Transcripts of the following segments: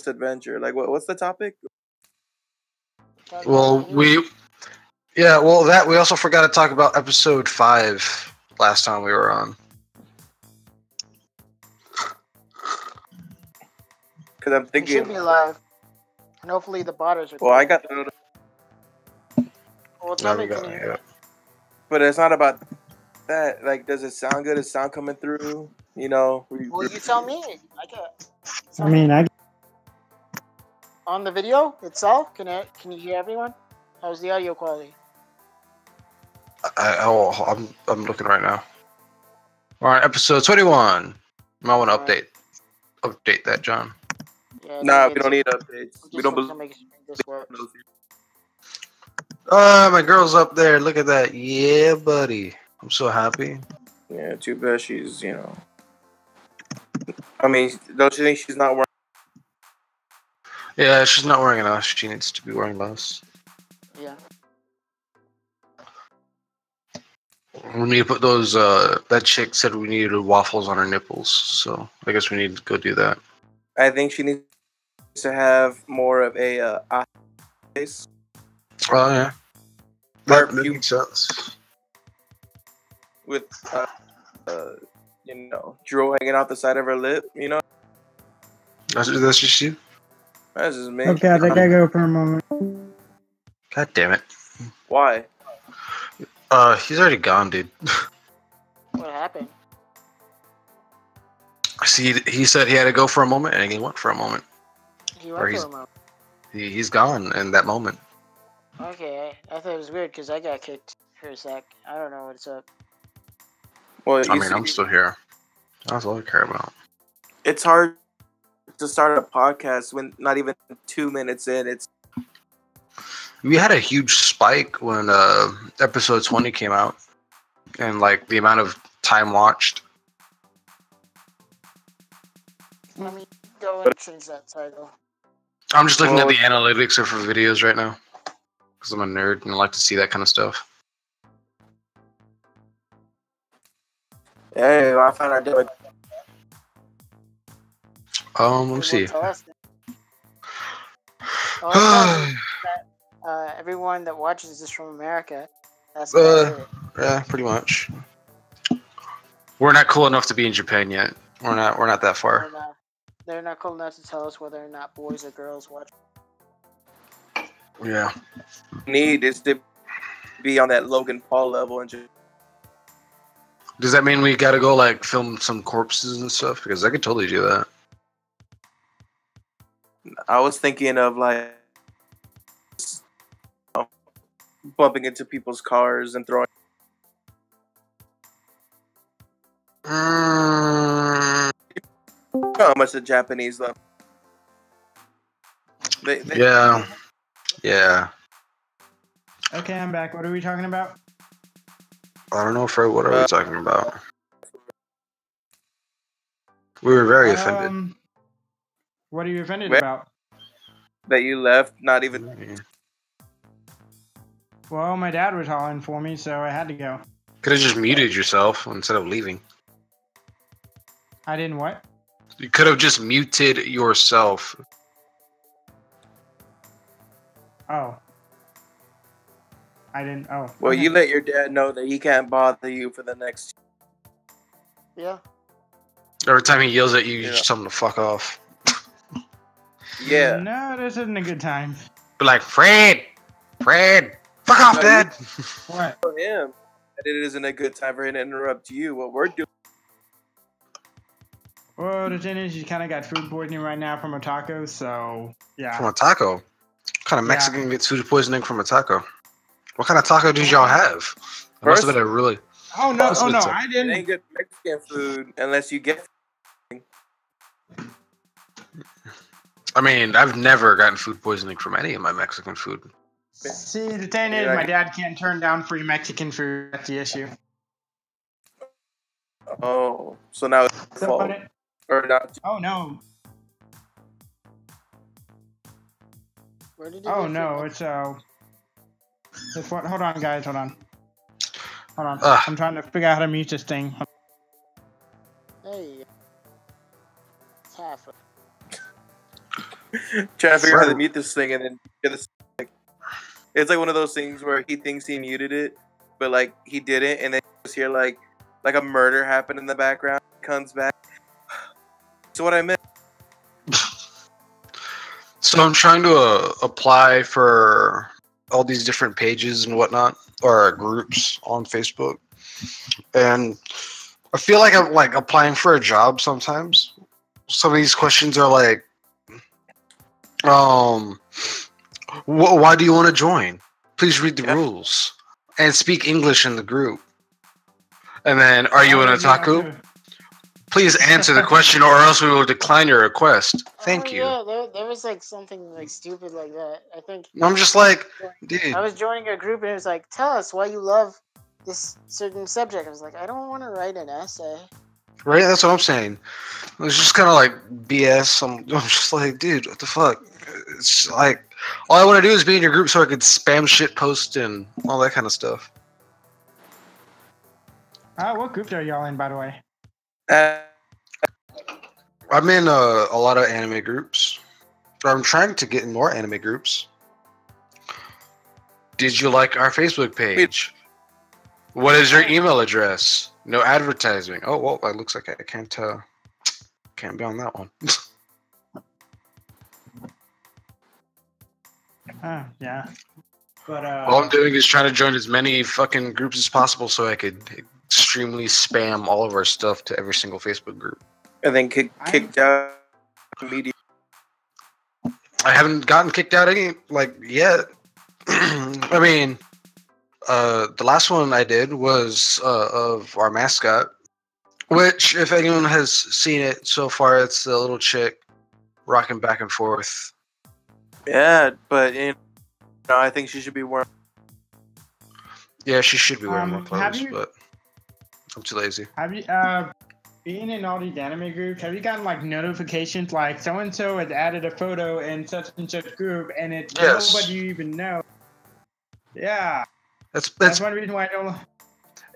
adventure. Like, what's the topic? Well, we also forgot to talk about episode 5 last time we were on. Because I'm thinking. We should be live. And hopefully the botters are Well, I got the Well, tell me, but it's not about that. Like, does it sound good? Is sound coming through? You know. Well, you tell me. I On the video itself, can you hear everyone? How's the audio quality? I'm looking right now. We're on episode 21. You might want to update that, John. Yeah, nah, we don't need updates. We don't believe this works. My girl's up there. Look at that. Yeah, buddy. I'm so happy. Yeah, too bad she's, you know. I mean, don't you think she's not wearing? Yeah, she's not wearing enough. She needs to be wearing less. Yeah. We need to put those. That chick said we needed waffles on her nipples, so I guess we need to go do that. I think she needs to have more of a face. Oh yeah, that makes sense. With you know, drool hanging out the side of her lip. You know. That's just you. That's just me. Okay, I think I go for a moment. God damn it! Why? He's already gone, dude. What happened? See, he said he had to go for a moment, and he went for a moment. He went for a moment. He's gone in that moment. Okay, I thought it was weird because I got kicked for a sec. I don't know what's up. Well, I'm still here. That's all I care about. It's hard to start a podcast when not even 2 minutes in. We had a huge spike when episode 20 came out, and like the amount of time watched. Let me go and change that title. I'm just looking at the analytics for videos right now because I'm a nerd and I like to see that kind of stuff. Hey, I found our demo. Let me see. Everyone that watches this from America. That's yeah, pretty much. We're not cool enough to be in Japan yet. We're not that far. They're not cool enough to tell us whether or not boys or girls watch. Yeah. Need is to be on that Logan Paul level and just. Does that mean we gotta go like film some corpses and stuff? Because I could totally do that. I was thinking of like bumping into people's cars and throwing. How much the Japanese love? Yeah. Okay, I'm back. What are we talking about? I don't know, Fred. What are we talking about? We were very offended. What are you offended about? That you left, not even. Well, my dad was calling for me, so I had to go. Could have just muted yourself instead of leaving. I didn't what? You could have just muted yourself. Oh. I didn't. Oh. Well, okay. you let your dad know that he can't bother you for the next. Yeah. Every time he yells at you, you just tell him to fuck off. Yeah. No, this isn't a good time. But like, Fred, fuck off, Dad. What? For him, that it isn't a good time for him to interrupt you. What we're doing. Well, the thing is, you kind of got food poisoning right now from a taco, so yeah. From a taco? What kind of Mexican gets food poisoning from a taco? What kind of taco did y'all have? It must have been a really. Oh no! I didn't. It ain't good Mexican food unless you get. I mean, I've never gotten food poisoning from any of my Mexican food. See, the thing is, my dad can't turn down free Mexican food. That's the issue. Oh, so now it's fault. Or not? Oh no! Where did you Oh no! It's what? Hold on, guys. Hold on. I'm trying to figure out how to mute this thing. Hey. It's half. Trying to figure out how to Fred, mute this thing, and then get this. It's like one of those things where he thinks he muted it, but like he didn't, and then you just hear like a murder happen in the background. Comes back. So what I meant. So I'm trying to apply for all these different pages and whatnot, or groups on Facebook, and I feel like I'm like applying for a job sometimes. Some of these questions are like, why do you want to join? Please read the rules and speak English in the group. And then, are you an otaku? Please answer the question, or else we will decline your request. Thank you. Yeah, there was like something like stupid like that. I think I'm just like, dude. I was joining a group and it was like, tell us why you love this certain subject. I was like, I don't want to write an essay. Right, that's what I'm saying. It's just kind of like BS. I'm just like, dude, what the fuck? It's like, all I want to do is be in your group so I could spam shit post and all that kind of stuff. What group are y'all in, by the way? I'm in a lot of anime groups. I'm trying to get in more anime groups. Did you like our Facebook page? What is your email address? No advertising. Oh, well, it looks like I can't be on that one. Yeah. But all I'm doing is trying to join as many fucking groups as possible so I could extremely spam all of our stuff to every single Facebook group. And then kicked out media. I haven't gotten kicked out any yet. I mean, the last one I did was of our mascot, which, if anyone has seen it so far, it's the little chick rocking back and forth. Yeah, but I think she should be wearing. Yeah, she should be wearing more clothes, but I'm too lazy. Have you being in all these anime groups, have you gotten like notifications like so and so has added a photo in such and such group and it's nobody you even know? Yeah. That's one reason why I don't.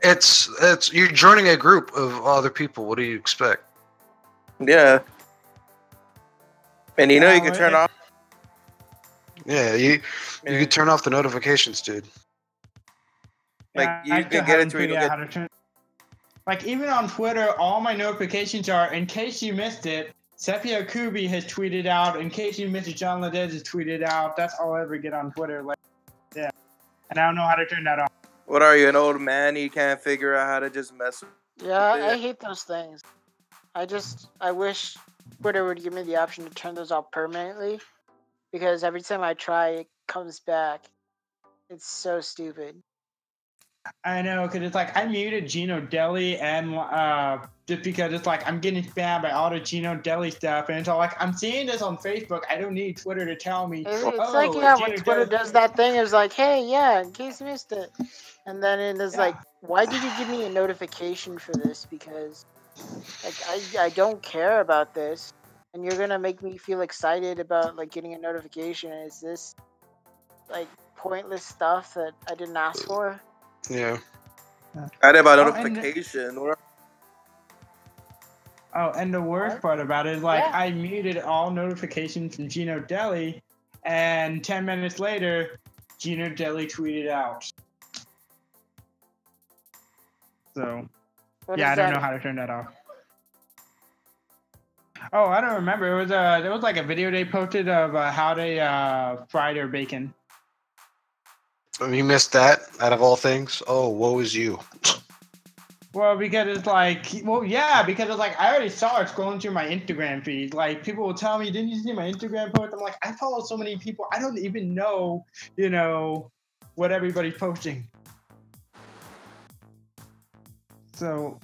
It's you're joining a group of other people. What do you expect? Yeah. And you can turn off. Yeah, you can turn off the notifications, dude. Like you can get it to where like even on Twitter, all my notifications are in case you missed it. Sepia Kubi has tweeted out. In case you missed it, John Ladez has tweeted out. That's all I ever get on Twitter. Like, yeah, and I don't know how to turn that off. What are you, an old man? You can't figure out how to just mess with it? Yeah, I hate those things. I wish Twitter would give me the option to turn those off permanently, because every time I try, it comes back. It's so stupid. I know, because it's like I muted Gino Deli and just because it's like I'm getting spammed by all the Gino Deli stuff, and it's all like I'm seeing this on Facebook. I don't need Twitter to tell me. It's like when Twitter does that thing, it's like, hey, yeah, in case you missed it, and then it is like, why did you give me a notification for this? Because like I don't care about this, and you're gonna make me feel excited about like getting a notification. Is this like pointless stuff that I didn't ask for? Yeah. I did about notification. And the worst part about it is like I muted all notifications from Gino Deli, and 10 minutes later, Gino Deli tweeted out. So, I don't know how to turn that off. Oh, I don't remember. It was there was like a video they posted of how they fry their bacon. You missed that out of all things? Oh, woe is you. Well, because it's like, because it's like I already saw it scrolling through my Instagram feed. Like people will tell me, "Didn't you see my Instagram post?" I'm like, I follow so many people, I don't even know, what everybody's posting. So,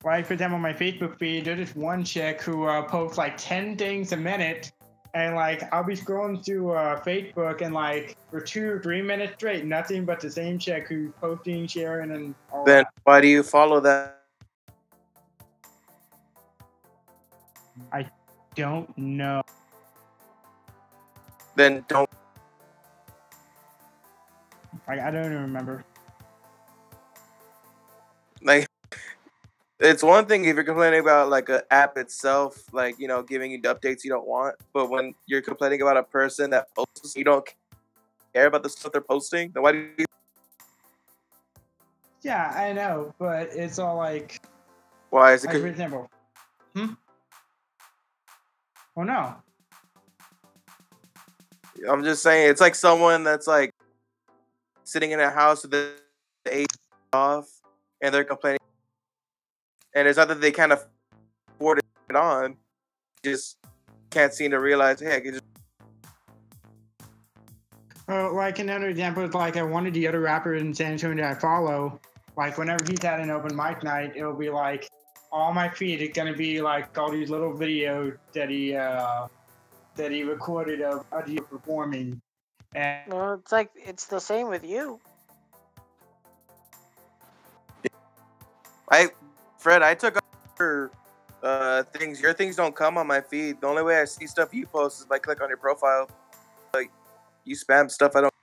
like for example, on my Facebook feed, there's this one chick who posts like 10 things a minute. And like I'll be scrolling through Facebook and like for 2 or 3 minutes straight, nothing but the same chick who's posting, sharing, and all Then that. Why do you follow that? I don't know. Then don't. Like I don't even remember. Like It's one thing if you're complaining about like an app itself, like giving you the updates you don't want. But when you're complaining about a person that posts, you don't care about the stuff they're posting. Then why do you? Yeah, I know, but it's all like, Why is it? for example, Oh no. I'm just saying, it's like someone that's like sitting in a house with the AC off, and they're complaining. And it's not that they can't afford it on, just can't seem to realize, hey, I can just. Like another example is like one of the other rappers in San Antonio that I follow. Like whenever he's at an open mic night, it'll be like all my feed is gonna be like all these little videos that he recorded of you performing. And Well, it's like it's the same with you. Fred, I took your things. Your things don't come on my feed. The only way I see stuff you post is if I click on your profile. Like, you spam stuff I don't.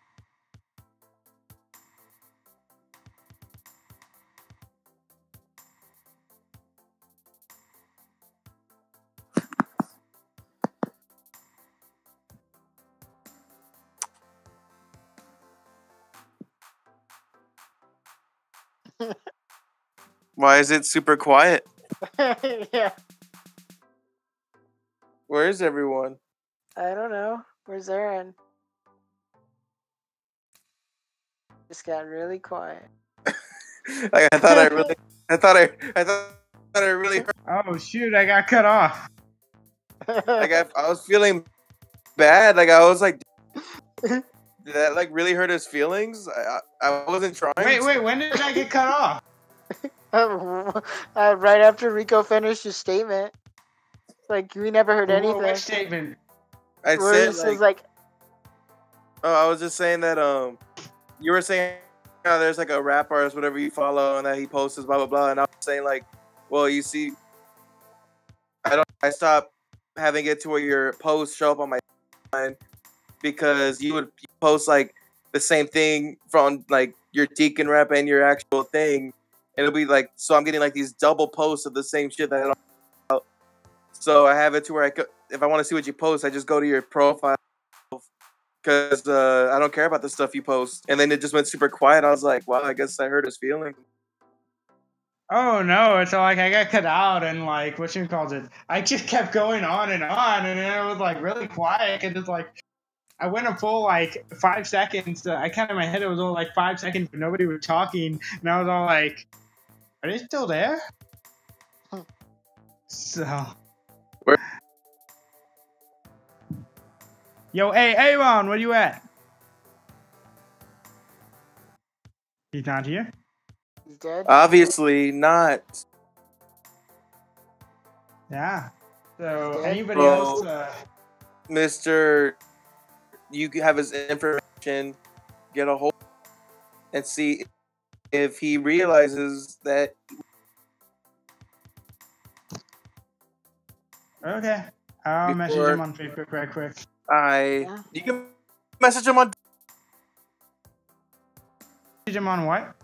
Why is it super quiet? Yeah. Where is everyone? I don't know. Where's Aaron? Just got really quiet. Like, I thought I really heard. oh shoot, I got cut off. Like, I was feeling bad. Like, I was like, did that like really hurt his feelings? I wasn't trying. Wait, when did I get cut off? Right after Rico finished his statement. Like, we never heard anything. What statement? I Where said he says, like, oh, I was just saying that you were saying there's like a rap artist, whatever you follow, and that he posts blah blah blah, and I was saying like, well, you see, I stopped having it to where your posts show up on my timeline because you would post like the same thing from like your Deacon rap and your actual thing, and it'll be like, so I'm getting like these double posts of the same shit that I don't know. So I have it to where I could, if I want to see what you post, I just go to your profile because I don't care about the stuff you post. And then it just went super quiet. I was like, wow, I guess I hurt his feelings. Oh no, it's like I got cut out and like what you call it. I just kept going on, and then it was like really quiet and it's like I went a full like 5 seconds. I counted in my head it was all like 5 seconds, but nobody was talking, and I was all like, "Are they still there?" So, Where? Yo, hey, Aaron, where you at? He's not here. he's dead. Obviously not. Yeah. So He's dead? anybody Bro. else? Mr. You have his information, get a hold and see if he realizes that. Okay, I'll message him on Facebook right quick. You can message him on. Message him on what?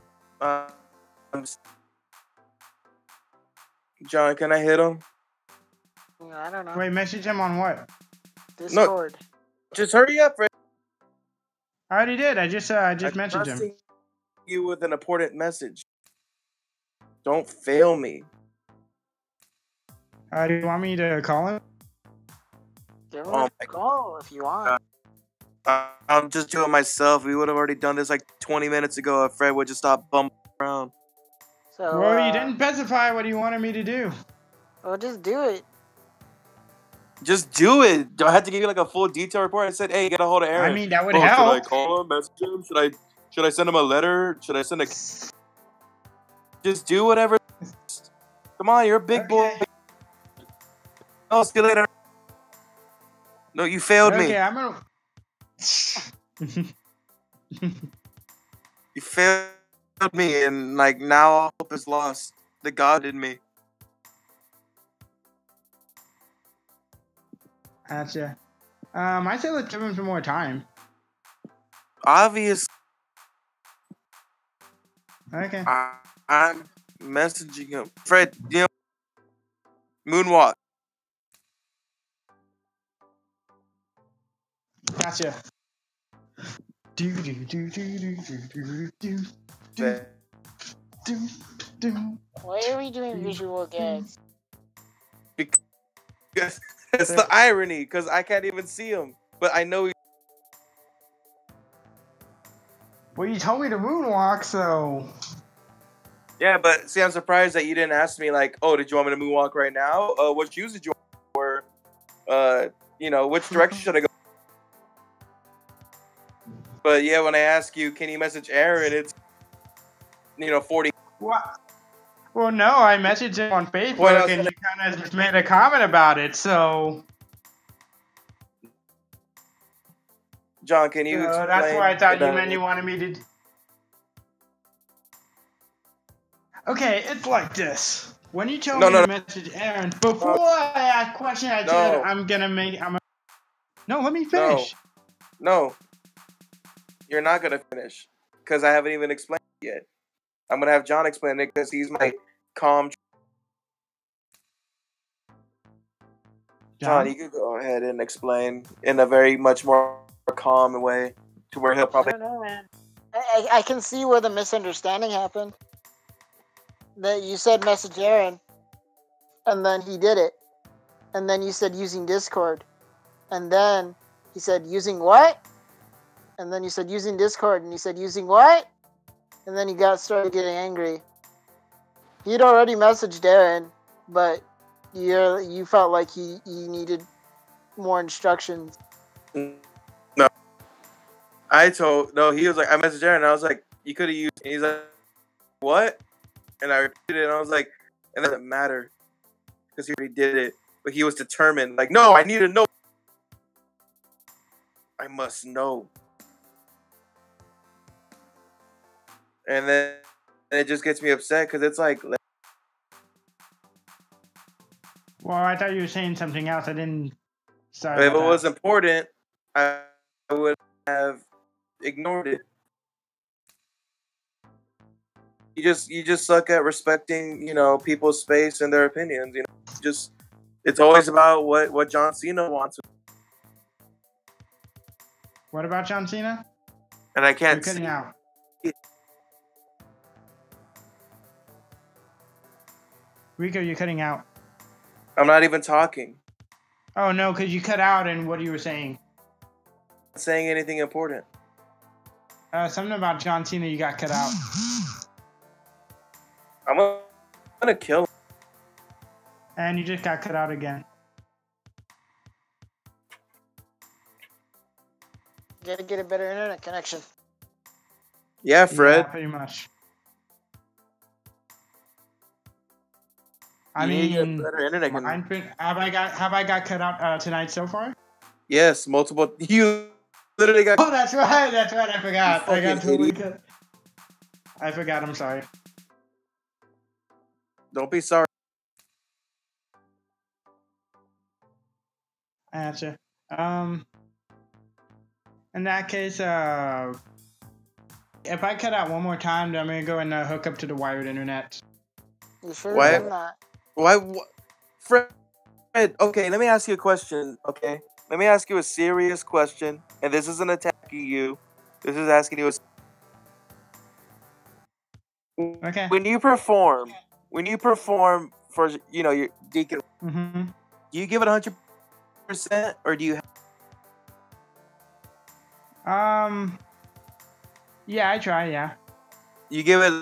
John, can I hit him? I don't know. Wait, message him on what? Discord. No, just hurry up, Fred. I already did. I just I'm messaged him. trusting you with an important message. Don't fail me. Do you want me to call him? Give him a call if you want. I'll just do it myself. We would have already done this like 20 minutes ago if Fred would just stop bumping around. So, Well, you didn't specify what you wanted me to do. Well, just do it. Just do it. Do I have to give you like a full detail report? I said, hey, get a hold of Aaron. I mean, that would Should I help. call him, message him? Should I send him a letter? Should I send a... Just do whatever. Come on, you're a big boy. Oh, see you later. No, you failed me. Okay, I'm gonna. You failed me, and like now all hope is lost. The God in me. Gotcha. I say let's give him some more time. Obvious. Okay. I'm messaging him. Fred, you know, moonwalk. Gotcha. Do do do do do do do do do do. Why are we doing visual gags? Because it's the irony, because I can't even see him, but I know. Well, you told me to moonwalk, so. Yeah, but see, I'm surprised that you didn't ask me like, oh, did you want me to moonwalk right now? What shoes did you want? Or, you know, which direction should I go? But yeah, when I ask you, can you message Aaron? It's 40. What? Well, no, I messaged him on Facebook, and you kind of just made a comment about it. So. John, can you explain? That's why I thought you meant you wanted me to. Okay, it's like this. When you told me to message Aaron, before I ask a question, I said No, let me finish. No. You're not gonna finish because I haven't even explained it yet. I'm gonna have John explain it because he's my calm. John, you could go ahead and explain in a very much more calm way to where he'll probably. I don't know, man. I can see where the misunderstanding happened. That you said message Aaron, and then he did it, and then you said using Discord, and then he said using what? And then you said using Discord, and you said using what? And then he started getting angry. He'd already messaged Aaron, but you felt like he needed more instructions. No. He was like, I messaged Aaron, and I was like, you could have used, and he's like, what? And I repeated it, and I was like, it doesn't matter, because he already did it, but he was determined, like, no, I need to know. I must know. And then it just gets me upset, because it's like... Well, I thought you were saying something else. I didn't... Sorry if it was important, I would have ignored it. You just suck at respecting, people's space and their opinions. It's always about what John Cena wants. What about John Cena? And I can't. You're cutting out. Rico, you're cutting out. I'm not even talking. Oh no, because you cut out and what you were saying. Not saying anything important. Something about John Cena, you got cut out. I'm gonna kill him. And you just got cut out again. Gotta get a better internet connection. Yeah, Fred. Yeah, pretty much. I mean, better internet have I got cut out tonight so far? Yes, multiple. You literally got. Oh, that's right. I forgot. I got totally cut. I forgot. I'm sorry. Don't be sorry. I gotcha. In that case, if I cut out one more time, then I'm gonna go and hook up to the wired internet. You sure done that? Why, Fred? Okay, let me ask you a question. Okay, let me ask you a serious question, and this isn't attacking you. This is asking you. Okay. When you perform for your deacon, do you give it 100%, or do you? Yeah, I try. Yeah. You give it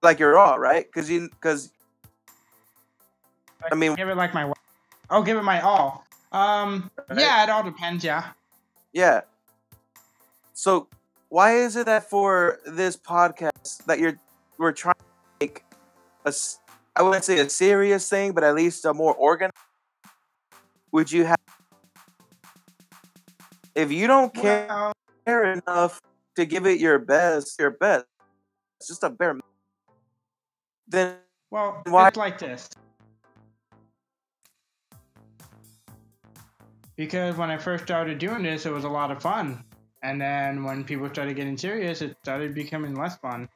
like you're all right, because I mean, give it like my. I'll give it my all. Right? Yeah, it all depends. Yeah. Yeah. So, why is it that for this podcast that we're trying to make I wouldn't say a serious thing, but at least a more organized? Would you have? If you don't care enough to give it your best, it's just a bare. Then why? It's like this. Because when I first started doing this, it was a lot of fun. And then when people started getting serious, it started becoming less fun.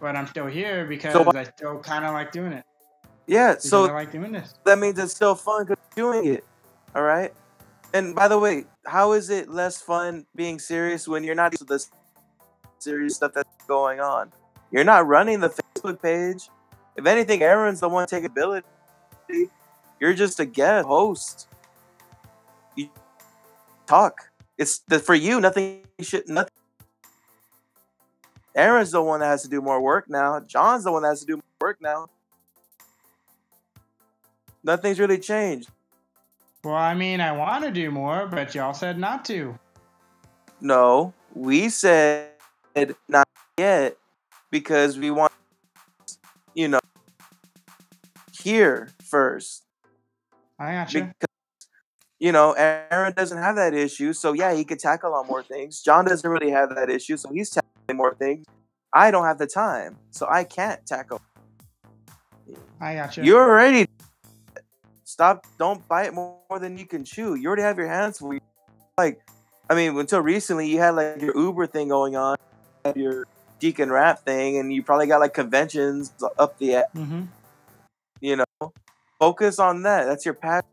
but I'm still here because So I still kind of like doing it. yeah, Because so I like doing this. that means it's still fun because you're doing it. All right. And by the way, how is it less fun being serious when you're not the serious stuff that's going on? You're not running the Facebook page. If anything, Aaron's the one taking ability. You're just a guest host. You talk. For you. Nothing. Nothing. Aaron's the one that has to do more work now. John's the one that has to do more work now. Nothing's really changed. Well, I mean, I want to do more, but y'all said not to. No, we said not yet because we want, here first. I got you. Because, Aaron doesn't have that issue. So, yeah, he could tackle a lot more things. John doesn't really have that issue. So, he's tackling more things. I don't have the time. So, I can't tackle. I got you. You're already. Stop. Don't bite more than you can chew. You already have your hands full. Until recently, you had like your Uber thing going on, you had your Deacon Rap thing, and you probably got like conventions up the. Mm-hmm. Focus on that. That's your passion.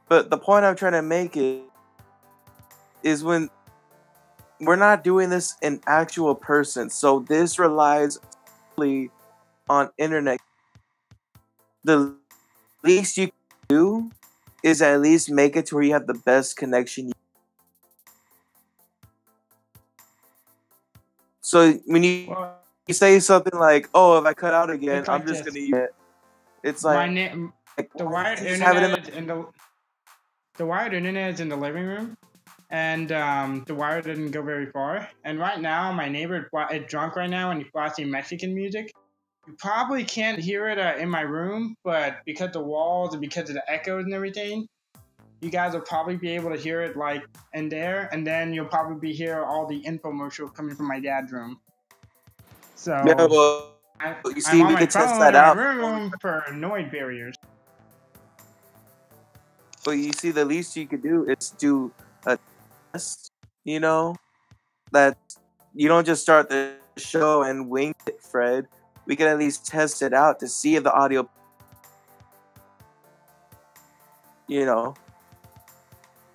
But the point I'm trying to make is when we're not doing this in actual person, so this relies solely on internet. The least you can do is at least make it to where you have the best connection. So when you say something like, "Oh, if I cut out again, I'm just gonna use it," it's like the wired internet the wired internet is in the living room, and the wire didn't go very far. And right now, my neighbor is drunk right now, and he's blasting Mexican music. You probably can't hear it in my room, but because of the walls and because of the echoes and everything, you guys will probably be able to hear it like in there, and then you'll probably hear all the infomercials coming from my dad's room. So yeah, well, you see, I'm on we my could test phone that in my out. room for noise barriers. But you see, the least you could do is do a test. That you don't just start the show and wing it, Fred. We can at least test it out to see if the audio.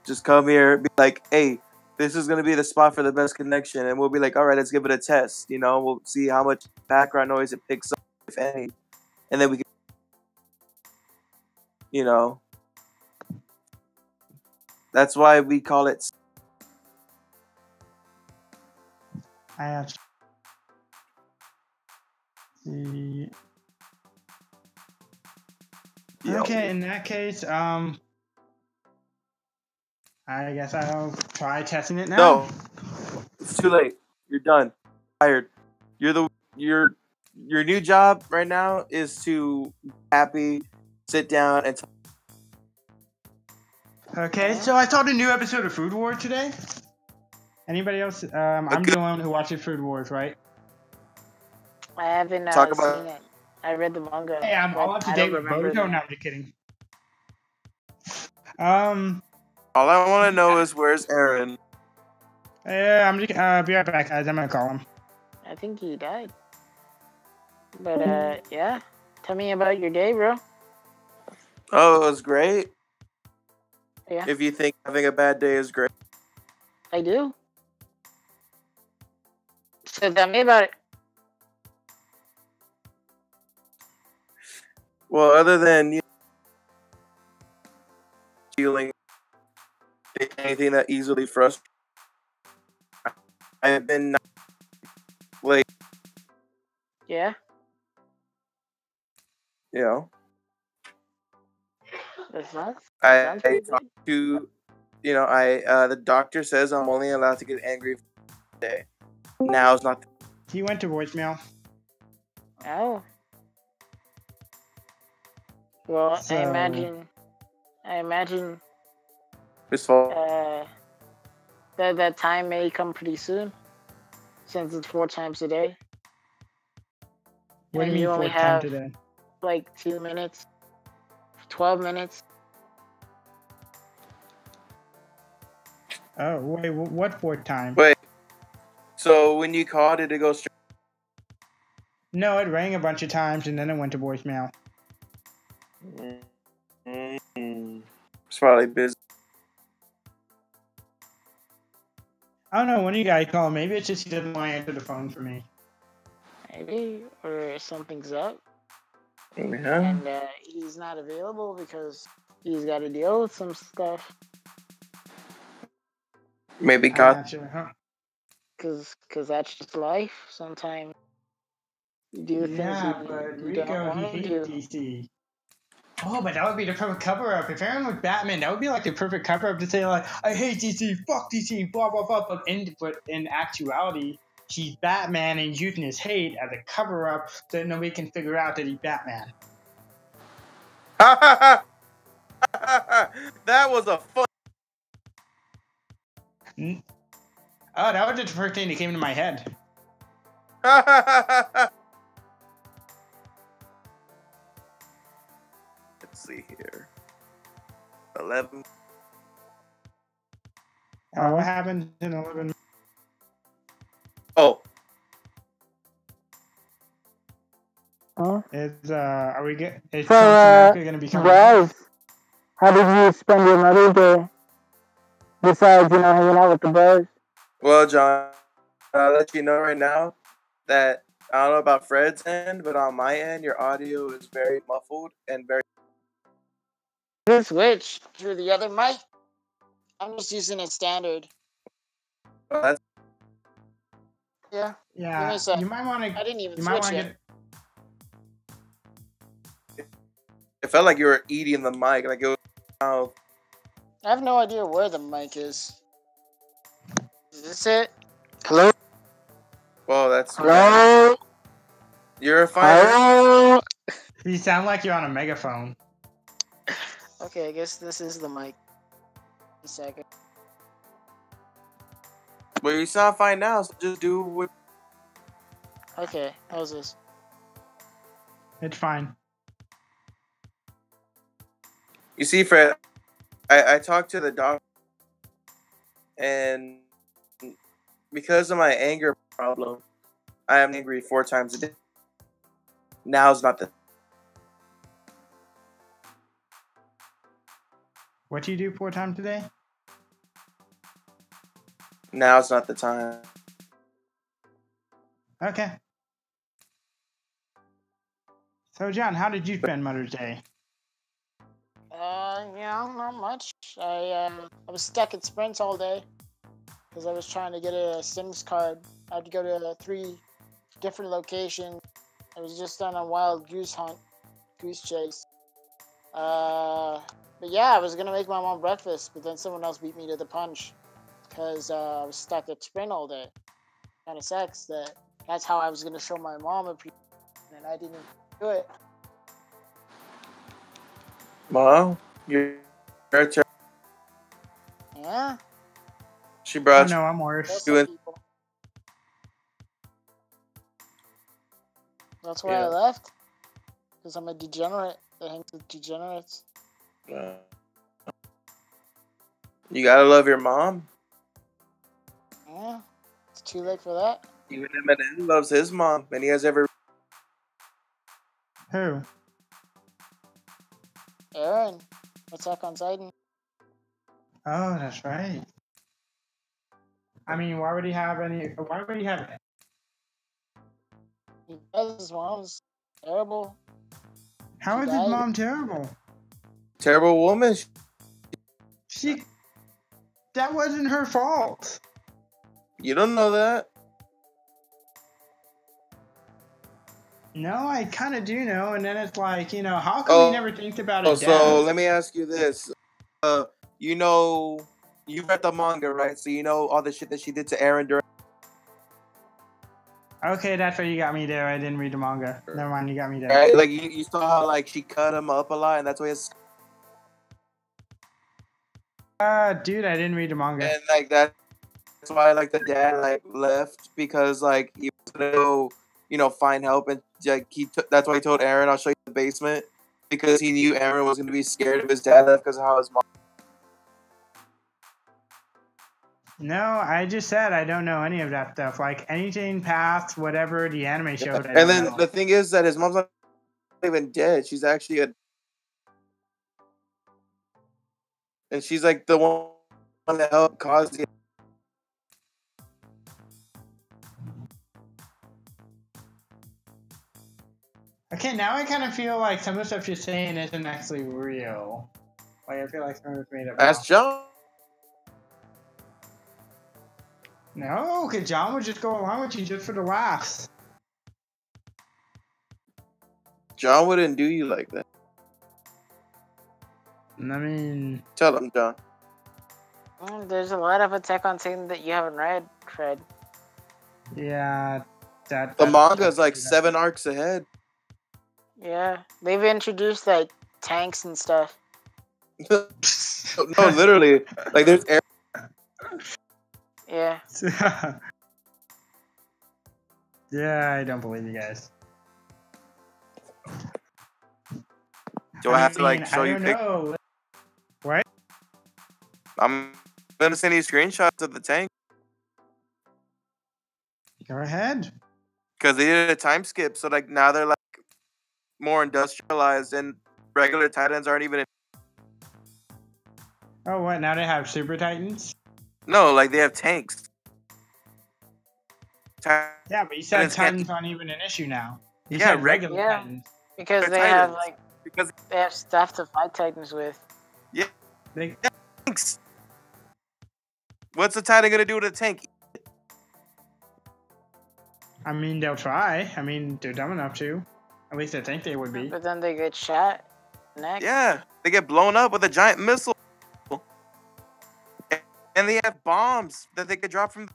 Just come here, be like, hey, this is gonna be the spot for the best connection, and we'll be like, all right, let's give it a test. We'll see how much background noise it picks up, if any, and then we can, that's why we call it. I have the. Okay, in that case, I guess I'll try testing it now. No, it's too late. You're done. Fired. Your new job right now is to be happy, sit down, and talk. Okay, so I saw the new episode of Food Wars today. Anybody else? I'm the one who watches Food Wars, right? I haven't Talk seen about it. I read the manga. Hey, I'm all up to date with Bojo. No, I'm just kidding. All I want to know is where's Aaron? Yeah, I'm just be right back, guys. I'm gonna call him. I think he died. But yeah, tell me about your day, bro. Oh, it was great. Yeah. If you think having a bad day is great, I do. So tell me about it. well, other than feeling anything that easily frustrates, I've been like, Yeah. That's not. I talked to, the doctor says I'm only allowed to get angry for a day. Now's not. He went to voicemail. Oh. Well, So- I imagine His fault. that time may come pretty soon, since it's 4 times a day. What do And you you mean only 4 times have today? like 2 minutes, 12 minutes. Oh, wait, what 4 times? Wait. So So when you called, did it go straight? No, it rang a bunch of times and then it went to voicemail. It's probably busy. I don't know. When you guys call, maybe it's just he doesn't want to answer the phone for me. Maybe, or something's up, Yeah. and he's not available because he's got to deal with some stuff. Maybe I'm God. not sure, huh? Cause that's just life. Sometimes you do things Yeah, but you don't Rico, he want to hates do. DC. Oh, but that would be the perfect cover-up. If Aaron was Batman, that would be like the perfect cover-up to say, like, I hate DC, fuck DC, blah, blah, blah. But in actuality, he's Batman and he's using his hate as a cover-up so that nobody can figure out that he's Batman. That was a fun. Oh, that was just the first thing that came to my head. Let's see here. 11. What happened in 11? Oh. Are we good? Is So, Trump America gonna become? guys, how did you spend your Mother's Day? Besides, hanging out with the boys. Well, John, I'll let you know right now that I don't know about Fred's end, but on my end, your audio is very muffled and very. Just switch to the other mic. I'm just using a standard. Well, that's Yeah. Yeah, Give me a sec. you might want to. I didn't even You might switch want to it. get. it felt like you were eating the mic, like it was. Oh, I have no idea where the mic is. Is this it? Hello? well, that's. Hello? You're a fine. Hello? You sound like you're on a megaphone. Okay, I guess this is the mic. A second. Well, you sound fine now, so just do what. Okay, how's this? It's fine. You see, Fred, I talked to the doctor, and because of my anger problem, I am angry 4 times a day. Now's not the. What do you do 4 times a day? Now's not the time. Okay. So, John, how did you spend Mother's Day? Not much. I was stuck at Sprints all day because I was trying to get a Sims card. I had to go to 3 different locations. I was just on a wild goose chase. But yeah, I was gonna make my mom breakfast, but then someone else beat me to the punch because I was stuck at Sprint all day. Kind of sucks that's how I was gonna show my mom appreciation, and I didn't do it. Well, you're turn. Yeah. She Oh, brought no, I'm worse. That's You some in- people. That's why Yeah. I left. Because I'm a degenerate that hangs with degenerates. you. You gotta love your mom. Yeah. It's too late for that. Even Eminem loves his mom, and he has every. Who? Aaron. Attack on Titan. Oh, that's right. I mean, why would he have any? Why would he have it? Because his mom's terrible. How is his died. mom terrible? Terrible woman. She. That wasn't her fault. You don't know that. No, I kind of do know. And then it's like, how come we never think about it? So let me ask you this. You read the manga, right? So you know all the shit that she did to Aaron during. Okay, that's where you got me there. I didn't read the manga. Never mind, you got me there. Right? Like you saw how like she cut him up a lot, and that's why it's. Dude, I didn't read the manga. And like that's why like the dad like left because like he was gonna go find help, and like that's why he told Aaron, I'll show you the basement, because he knew Aaron was gonna be scared of his dad left because of how his mom. No, I just said I don't know any of that stuff. Like anything past whatever the anime showed. I And don't then know. the thing is that his mom's not even dead. She's actually and she's like the one that helped cause the. Okay, now I kind of feel like some of the stuff you're saying isn't actually real. Like I feel like some of it's made up. That's John. No, because John would just go along with you just for the laughs. John wouldn't do you like that. I mean, Tell him, John. There's a lot of Attack on Titan that you haven't read, Fred. yeah, The that manga's like 7 arcs ahead. Yeah, they've introduced like tanks and stuff. No, literally. Like there's air. Yeah. Yeah, I don't believe you guys. Do I have to like show I you don't pictures? know. What? I'm gonna send you screenshots of the tank Go ahead. because they did a time skip. So like now they're like more industrialized and regular Titans aren't even. Oh, what? Now they have Super Titans? No, like they have tanks. Yeah, but you said Titans can't- Titans aren't even an issue now. You Yeah, said regular Yeah. Titans. Because They're they have Titans. like Because they have stuff to fight Titans with. They, tanks. What's the Titan gonna do with a tank? I mean, they'll try. I mean, they're dumb enough to. At least I think they would be. But then they get shot next. Yeah, they get blown up with a giant missile, and they have bombs that they could drop from.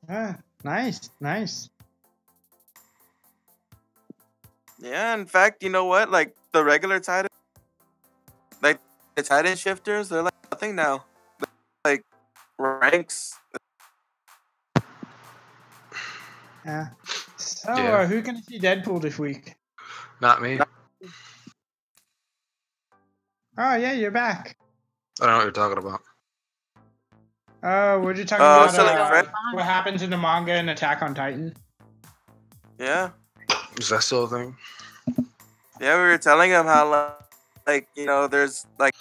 Ah, nice, nice. Yeah, in fact, you know what? Like the regular Titan, like the Titan shifters, they're like nothing now. They're like ranks. Yeah. So, Yeah. who's gonna see Deadpool this week? Not me. Oh yeah, you're back. I don't know what you're talking about. Oh, we're just talking Oh, about so like Fred- what happens in the manga and Attack on Titan. Yeah, Is that still a thing? yeah. We were telling him how like you know, there's like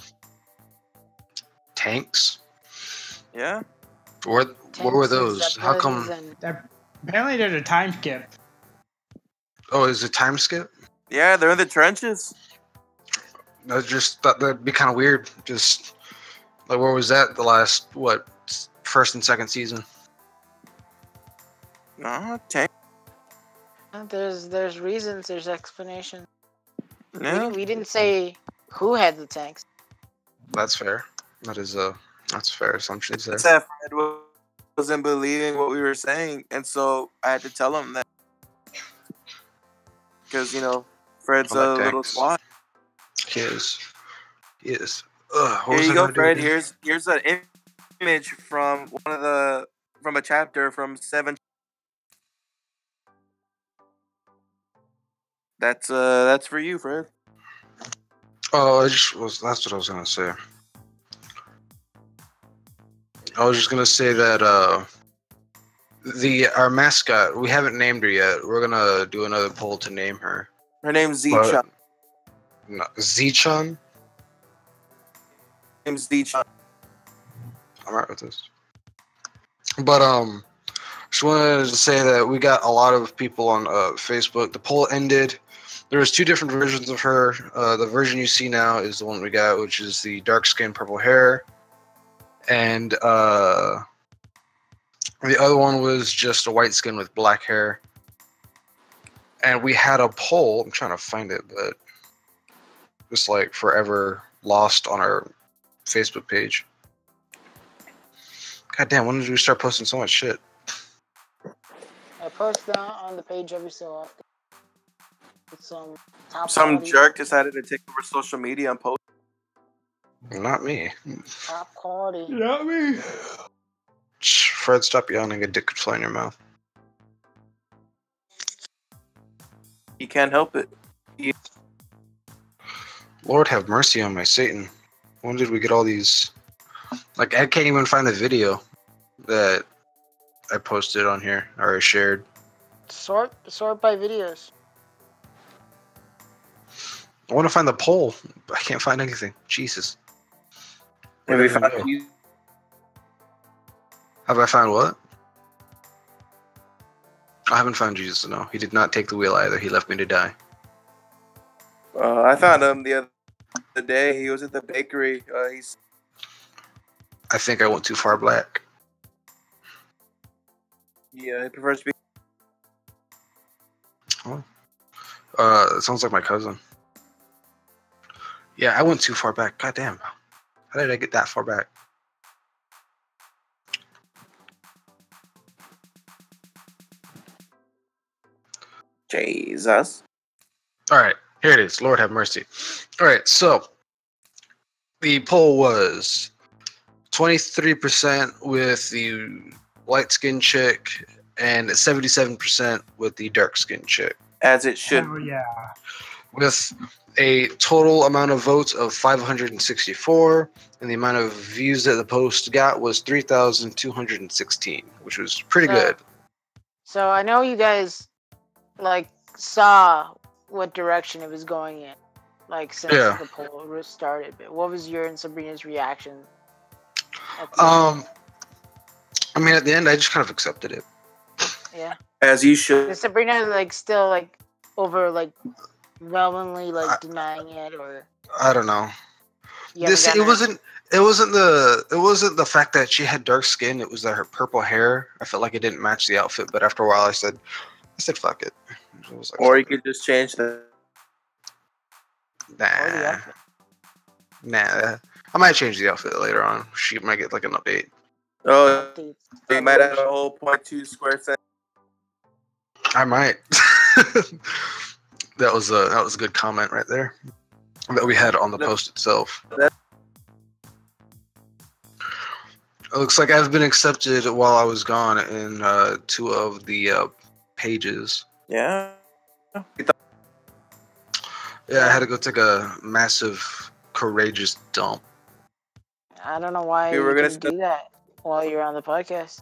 Tanks? yeah. Where were Tanks and those? How come? Zeppelins and- Apparently, there's a time skip. Oh, is it time skip? Yeah, they're in the trenches. I just thought that'd be kind of weird. Just like where was that the last first and second season? No, tank. There's reasons, there's explanations. Yeah. We didn't say who had the tanks. That's fair. That's a fair assumption. There. It's that Fred wasn't believing what we were saying, and so I had to tell him that because you know Fred's I like a little tanks. twat. He is. He is. What Here was you I go, gonna do Fred. again? Here's an image from from a chapter from 7. That's for you, Fred. Oh, that's what I was gonna say. I was just gonna say that our mascot, we haven't named her yet. We're gonna do another poll to name her. Her name's But- Zichon. No, Zichan? Her name's Zichon. I'm right with this. But just wanted to say that we got a lot of people on Facebook. The poll ended. There was 2 different versions of her. The version you see now is the one we got, which is the dark skin, purple hair, and the other one was just a white skin with black hair. And we had a poll. I'm trying to find it, but it's like forever lost on our Facebook page. God damn, when did we start posting so much shit? I post that on the page every so often. With some top Some quality, jerk decided to take over social media and post. Not me. top quality. Not me. Shh, Fred, stop yelling. A dick could fly in your mouth. You can't help it. Lord have mercy on my Satan. When did we get all these? Like, I can't even find the video that I posted on here or shared. Sort by videos. I want to find the poll. I can't find anything. Jesus. Have Where we did it found go? you? Have I found what? I haven't found Jesus. No, he did not take the wheel either. He left me to die. I found him the other day. He was at the bakery. He's I think I went too far black. he prefers to be. It sounds like my cousin. Yeah, I went too far back. God damn. How did I get that far back? Jesus. All right, here it is. Lord have mercy. All right, so the poll was 23% with the light skin chick and 77% with the dark skin chick, As it should. Oh yeah. with a total amount of votes of 564, and the amount of views that the post got was 3,216, which was pretty good. So I know you guys like saw what direction it was going in, like since Yeah. the poll started. But what was your and Sabrina's reaction? I mean, at the end, I just kind of accepted it. Yeah. As you should. Is Sabrina like still like overwhelmingly denying it, or I don't know. you haven't It gotten her- wasn't the fact that she had dark skin. It was that her purple hair. I felt like it didn't match the outfit. But after a while, I said fuck it. I was like, Or you fuck it. could just change the. or the outfit? Nah. I might change the outfit later on. She might get like an update. Oh, Updates. you might add a whole 0.2 square cent. I might. That was a good comment right there that we had on the post itself. It looks like I've been accepted while I was gone in 2 of the pages. Yeah. Yeah, I had to go take a massive, courageous dump I don't know why We you were gonna didn't do that while you're on the podcast.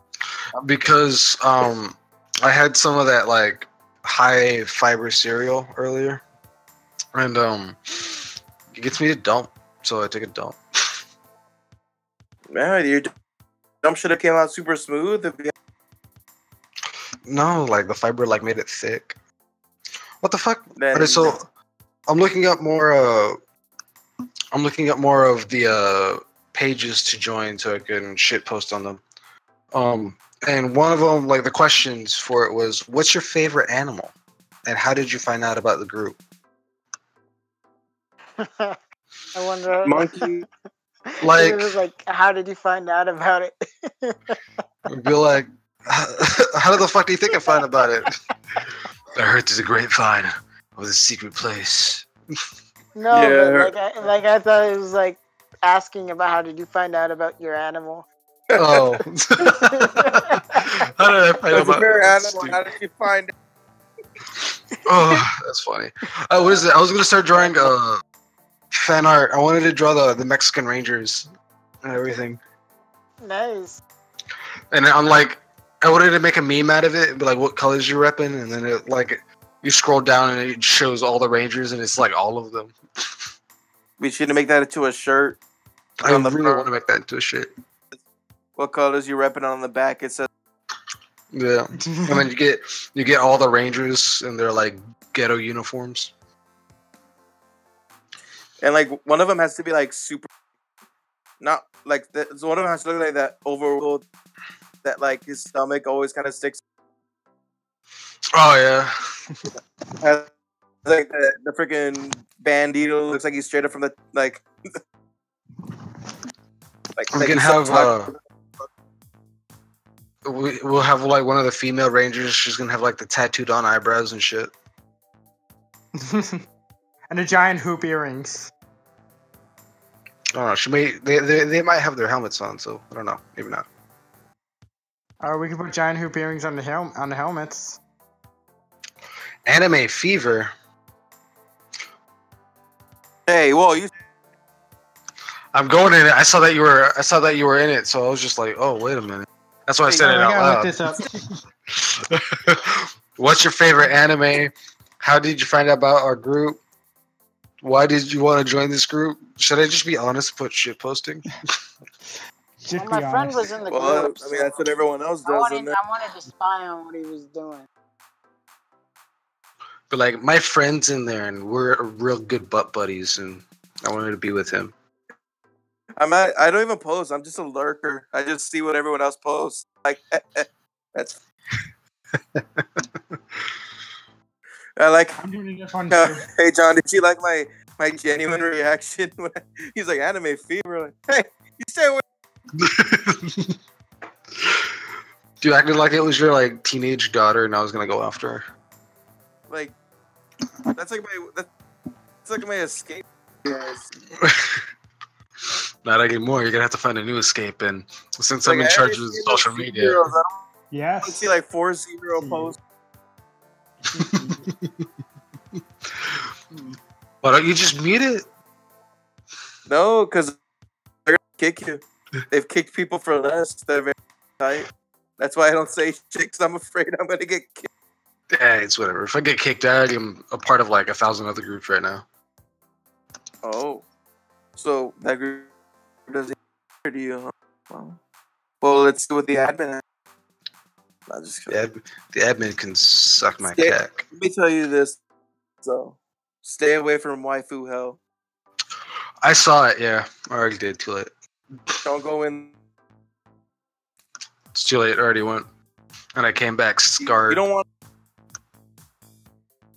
because I had some of that like high fiber cereal earlier, and it gets me to dump, so I take a dump. Man, your dump should have came out super smooth. If you... No, like the fiber like made it thick. What the fuck? Then- Okay, so I'm looking up more of the pages to join so I can shit post on them. And one of them, like the questions for it was, "What's your favorite animal?" and "How did you find out about the group?" I wonder. Monkey. Like- it was like, how did you find out about it? I'd be like, "How the fuck do you think I found about it?" I heard there's a grapevine of a secret place. No, Yeah. but I thought it was like asking about how did you find out about your animal. Oh, how did I find out What's your about favorite that's animal? stupid. How did you find it? Oh, that's funny. What is it? I was gonna start drawing fan art. I wanted to draw the Mexican Rangers and everything. Nice. And I'm like, I wanted to make a meme out of it and be like, "What colors you repping?" And then it like you scroll down and it shows all the Rangers and it's like all of them. We should make that into a shirt. I On the really front. want to make that into a shit. What colors you repping on the back? It says Yeah, and then you get all the Rangers in their like ghetto uniforms. and like one of them has to be like super, not like that. So one of them has to look like that overworld, that like his stomach always kind of sticks. Oh yeah. Has, like the freaking Bandito looks like he's straight up from the like. We can he's have so we'll have like one of the female Rangers. She's gonna have like the tattooed on eyebrows and shit. And the giant hoop earrings. I don't know. She may they might have their helmets on, so I don't know. Maybe not. We can put giant hoop earrings on the helmets. Anime fever. Hey, whoa! You I'm going in it. I saw that you were in it, so I was just like, oh, wait a minute. That's why I said Oh, it I gotta look out this up. loud. What's your favorite anime? How did you find out about our group? Why did you want to join this group? Should I just be honest and put shit posting? Just Well, be my friend honest. was in the Well, group. I mean, that's what everyone else does, isn't it? I wanted to spy on what he was doing. But like my friend's in there, and we're real good butt buddies, and I wanted to be with him. I don't even post. I'm just a lurker. I just see what everyone else posts. Like, that's. I like. I'm doing it fun too. Hey, John, did you like my genuine reaction? When he's like, anime fever. Like, hey, you stay away. You acted like it was your like teenage daughter, and I was gonna go after her. Like, that's like my escape. Yes. Not anymore. You're gonna have to find a new escape, and since I'm Like, in I charge only of see social those media, zeros. I don't Yes. see like 4 zero posts. why don't you just mute it? No, because they're gonna kick you. They've kicked people for less. They're very tight. That's why I don't say shit, because I'm afraid I'm gonna get kicked. Yeah, it's whatever. If I get kicked out, I'm a part of like 1,000 other groups right now. Oh, so that group doesn't matter to you, huh? Well, let's do with the admin. I'm just kidding. The admin can suck my Stay- cack. Let me tell you this, so stay away from waifu hell. I saw it. Yeah, I already did. Too late. Don't go in. It's too late. I already went, and I came back scarred. You don't want.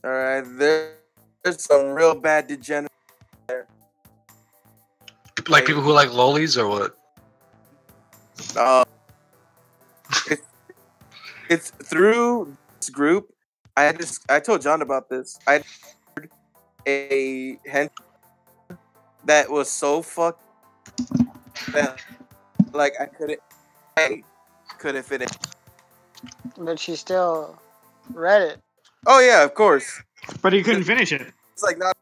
All right, there's some real bad degenerates there. Like people who like lolis or what? It's through this group. I told John about this. I heard a hench that was so fucked that like I couldn't fit in. But she still read it. Oh yeah, of course. But he couldn't finish it. It's like not.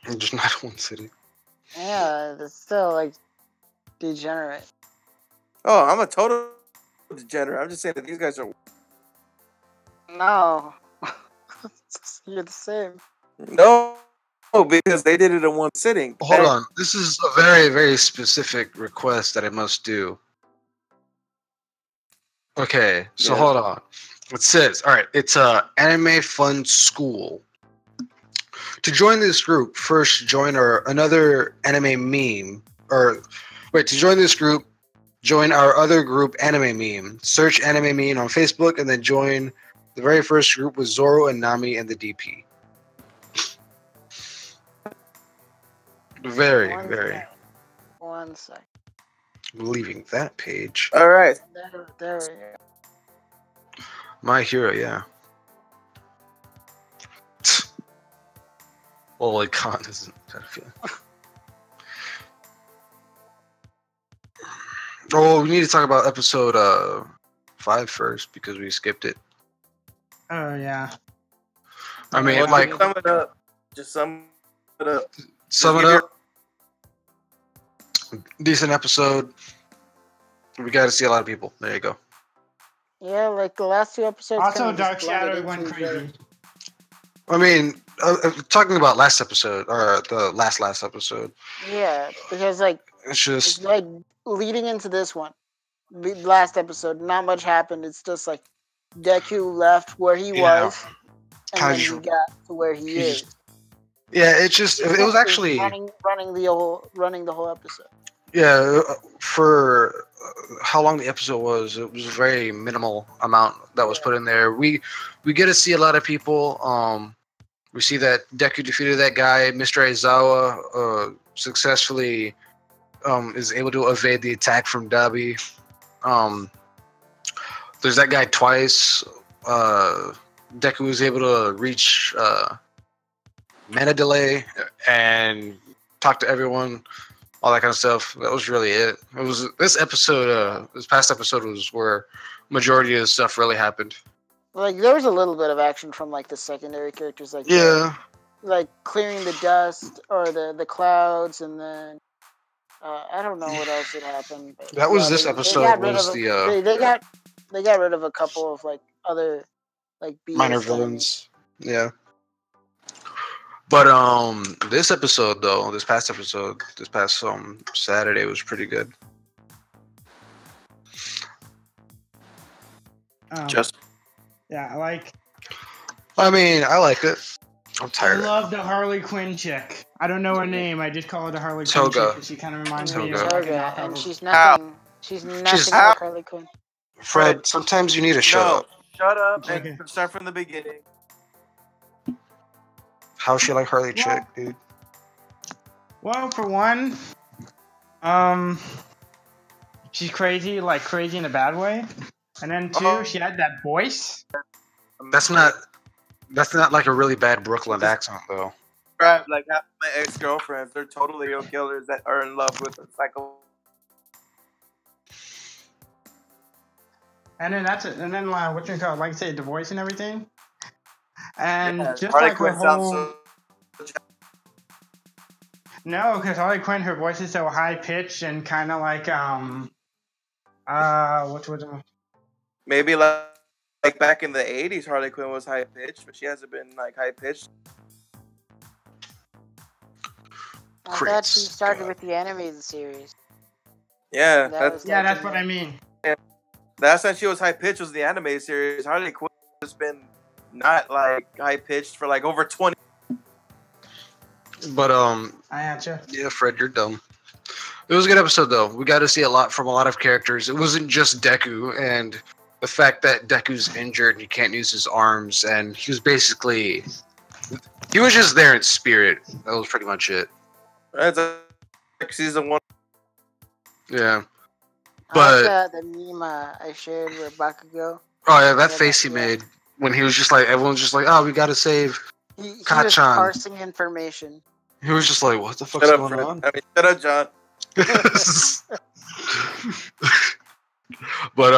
I'm just not one city. Yeah, it's still like degenerate. Oh, I'm a total degenerate. I'm just saying that these guys are. No. You're the same. No, because they did it in one sitting. Hold on. This is a very, very specific request that I must do. Okay, so Yeah. hold on. It says, all right, it's Anime Fun School. To join this group, first join another anime meme. To join this group, join our other group, Anime Meme. Search Anime Meme on Facebook, and then join the very first group with Zoro and Nami and the DP. Very, One very. sec. 1 sec. Leaving that page. All right. There we go. My Hero, yeah. Holy con isn't that a feeling? Oh, we need to talk about episode 5 first because we skipped it. Oh yeah. I mean, Well, like, sum it up. Just sum it up. sum it give up. Decent episode. We got to see a lot of people. There you go. Yeah, like the last 2 episodes. Also, kinda just Dark blended Shadow into went each other. crazy. I mean, talking about last episode or the last episode. Yeah, because like It's just it's like leading into this one, the last episode, not much happened. It's just like Deku left where he Yeah. was, and Kinda then just- he got to where he he is. just- yeah. It just it was actually running the whole episode. yeah for how long the episode was. It was a very minimal amount that was put in there. We get to see a lot of people. We see that Deku defeated that guy, Mr. Aizawa, successfully is able to evade the attack from Dabi. There's that guy twice. Deku was able to reach mana delay and talk to everyone, all that kind of stuff. That was really it. It was this past episode was where majority of the stuff really happened. Like there was a little bit of action from like the secondary characters, like Yeah. like clearing the dust or the clouds, and then I don't know what else had happened. But That was yeah, this they episode. got rid Was of the they got rid of a couple of like other like BS minor enemies. villains? Yeah. But this episode though, this past Saturday was pretty good. Just Yeah, like I mean, I liked it. I'm I tired. love the Harley Quinn chick. I don't know her name. I just call her the Harley Quinn Toga. chick because she kind of reminds me of Toga. like a Toga, knockoff and of- she's nothing. She's nothing how- like Harley Quinn. Fred, sometimes you need to shut no, up. shut up Okay. and start from the beginning. How's she like Harley Well- chick, dude? Well, for one, she's crazy, like crazy in a bad way. And then two, she had that voice. That's not like a really bad Brooklyn accent though. Right, like half my ex-girlfriends, they're totally serial killers that are in love with a psycho. And then that's it. And then what you call it? Like I say, the voice and everything. And Yeah, just Harley like her Quinn sounds whole. No, because Harley Quinn, her voice is so high pitched and kind of like what was it? maybe like back in the 80s, Harley Quinn was high pitched, but she hasn't been like high pitched. I thought she Crits. started with the animated series. Yeah, That was Yeah, like that's in what the- I mean. last time she was high pitched was the animated series. Harley Quinn has been not like high pitched for like over 20. But I gotcha. yeah, Fred, you're dumb. It was a good episode though. We got to see a lot from a lot of characters. It wasn't just Deku, and the fact that Deku's injured and he can't use his arms, and he was just there in spirit. That was pretty much it. That's like season 1. Yeah. I But like the meme I shared with Bakugo. oh yeah, that Yeah, face he yeah. made when he was just like, everyone's just like, oh, we got to save. He was Kachan. parsing information. He was just like, what the fuck's Shut up, going Fred. on? I mean, shut up, John. But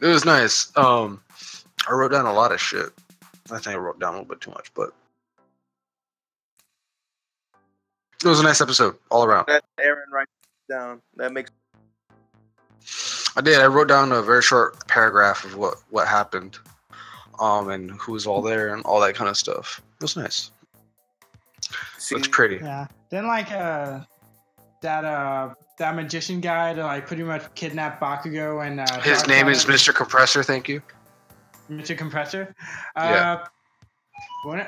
it was nice. I wrote down a lot of shit. I think I wrote down a little bit too much, but it was a nice episode all around. Let Aaron write down. That makes I did. I wrote down a very short paragraph of what happened, and who was all there and all that kind of stuff. It was nice. Looks pretty. Yeah. Then like that magician guy that like pretty much kidnapped Bakugo and His Dark name is Shadow- Mr. Compressor. Thank you. Mr. Compressor. Yeah.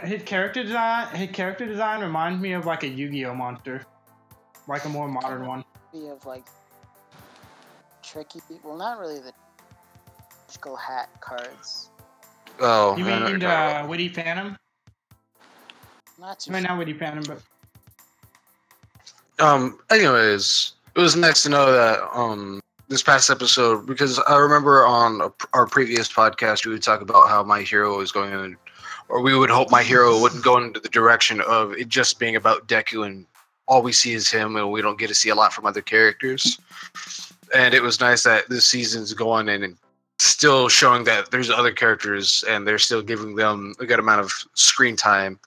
His character design reminds me of like a Yu-Gi-Oh monster, like a more modern one. Be of like tricky. Well, not really the magical hat cards. Oh, You I know what mean you're talking about. Witty Phantom? Not too. I mean, not Witty Phantom, but Anyways, it was nice to know that this past episode, because I remember on our previous podcast we would talk about how My Hero is going in, or we would hope My Hero wouldn't go into the direction of it just being about Deku and all we see is him and we don't get to see a lot from other characters. And it was nice that this season's going in and still showing that there's other characters and they're still giving them a good amount of screen time.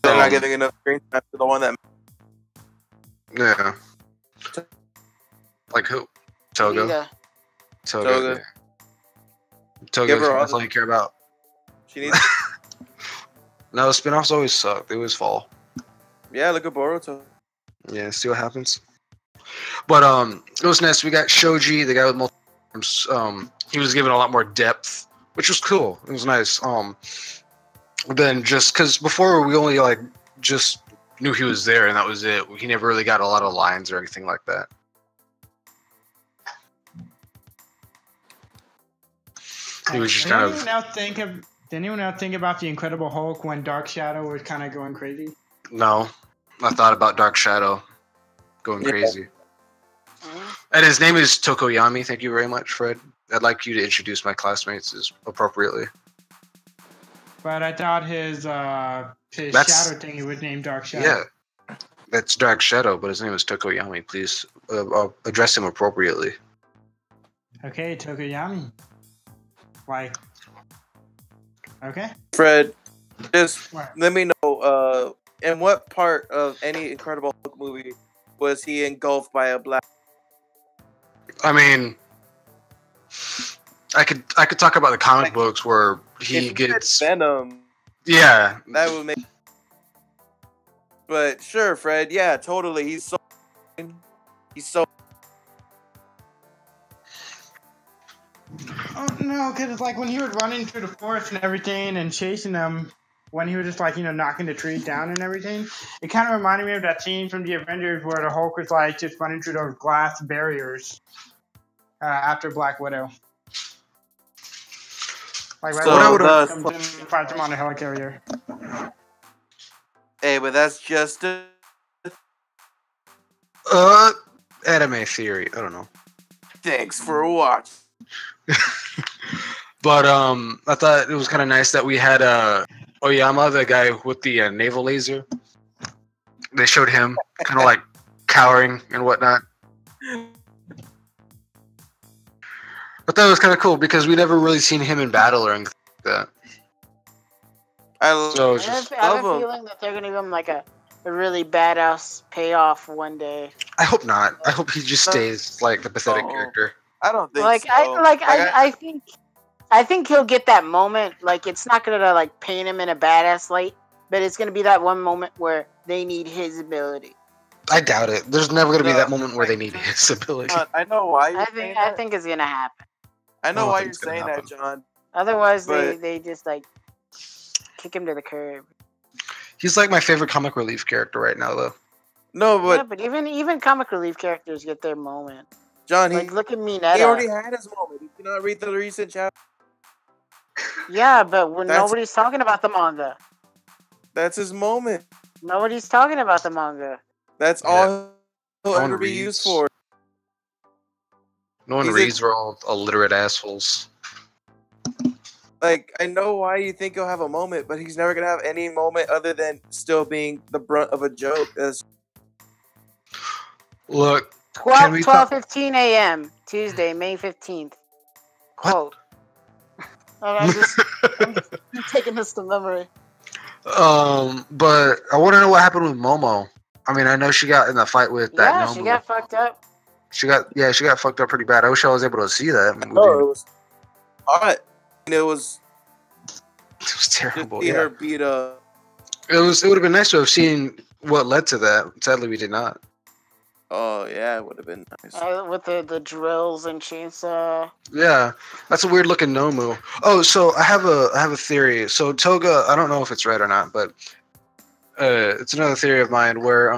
they're not giving enough screen time to the one that. Yeah. Like who? Togo. Rita. Togo. Toga. Togo. Give her all That's the- all you care about. She needs. No, spin-offs always suck. They always fall. Yeah, look at Boruto. Yeah, see what happens. But it was nice. We got Shoji, the guy with multiple arms. He was given a lot more depth, which was cool. It was nice. Then just because before we only like just knew he was there and that was it. He never really got a lot of lines or anything like that. He was just Did kind anyone of else think of? Did anyone else think about the Incredible Hulk when Dark Shadow was kind of going crazy? no. I thought about Dark Shadow going Yeah. crazy. Mhm. And his name is Tokoyami. Thank you very much, Fred. I'd like you to introduce my classmates as appropriately. But I thought his That's- shadow thing was named Dark Shadow. Yeah, that's Dark Shadow, but his name is Tokoyami. Please address him appropriately. Okay, Tokoyami. Like, Okay. Fred, just What? let me know. In what part of any Incredible Hulk movie was he engulfed by a black? I mean, I could talk about the comic books where he If you gets said Venom, yeah. that would make. But sure, Fred. Yeah, totally. He's so. Oh no, because it's like when he was running through the forest and everything and chasing them, when he was just like knocking the trees down and everything. It kind of reminded me of that scene from the Avengers where the Hulk was like just running through those glass barriers after Black Widow. Like right So when the- comes in and finds him on the helicarrier. Hey, but that's just a. Anime theory. I don't know. Thanks for watching. But I thought it was kind of nice that we had Oyama, the guy with the naval laser. They showed him kind of like cowering and whatnot. But that was kind of cool because we never really seen him in battle or anything like that. So it's just, I have a feeling that they're gonna give him like a really badass payoff one day. I hope not. I hope he just stays like the pathetic character. I don't think Like so. I think he'll get that moment. Like it's not gonna like paint him in a badass light, but it's gonna be that one moment where they need his ability. I doubt it. There's never going to be that moment where they need his ability. I know why you're I saying think that. it's gonna happen. I know I why think you're it's gonna saying that, happen. John. Otherwise, But- they just like kick him to the curb. He's like my favorite comic relief character right now, though. No, Yeah, but but even comic relief characters get their moment. John, Like look at he Mineta. already had his moment. Did you not read the recent chapter? Yeah, but when That's- nobody's talking about the manga. That's his moment. Nobody's talking about the manga. That's Yeah. all he'll No one ever be reads. used for. No one He's a- reads. We're all illiterate assholes. Like, I know why you think he'll have a moment, but he's never gonna have any moment other than still being the brunt of a joke. Look, Can we 12:15 a.m. Tuesday, May 15th. What? Quote. I'm just I'm taking this to memory. but I want to know what happened with Momo. I mean, I know she got in the fight with that Yeah, Nomu. she got fucked up. She got fucked up pretty bad. I wish I was able to see that movie. No, it was hot. And it was It was just terrible. seeing Yeah, her beat up. it would have been nice to have seen what led to that. Sadly, we did not. Oh yeah, it would have been nice. With the drills and chainsaw. Yeah, that's a weird looking Nomu. Oh, so I have a theory. So Toga, I don't know if it's right or not, but it's another theory of mine where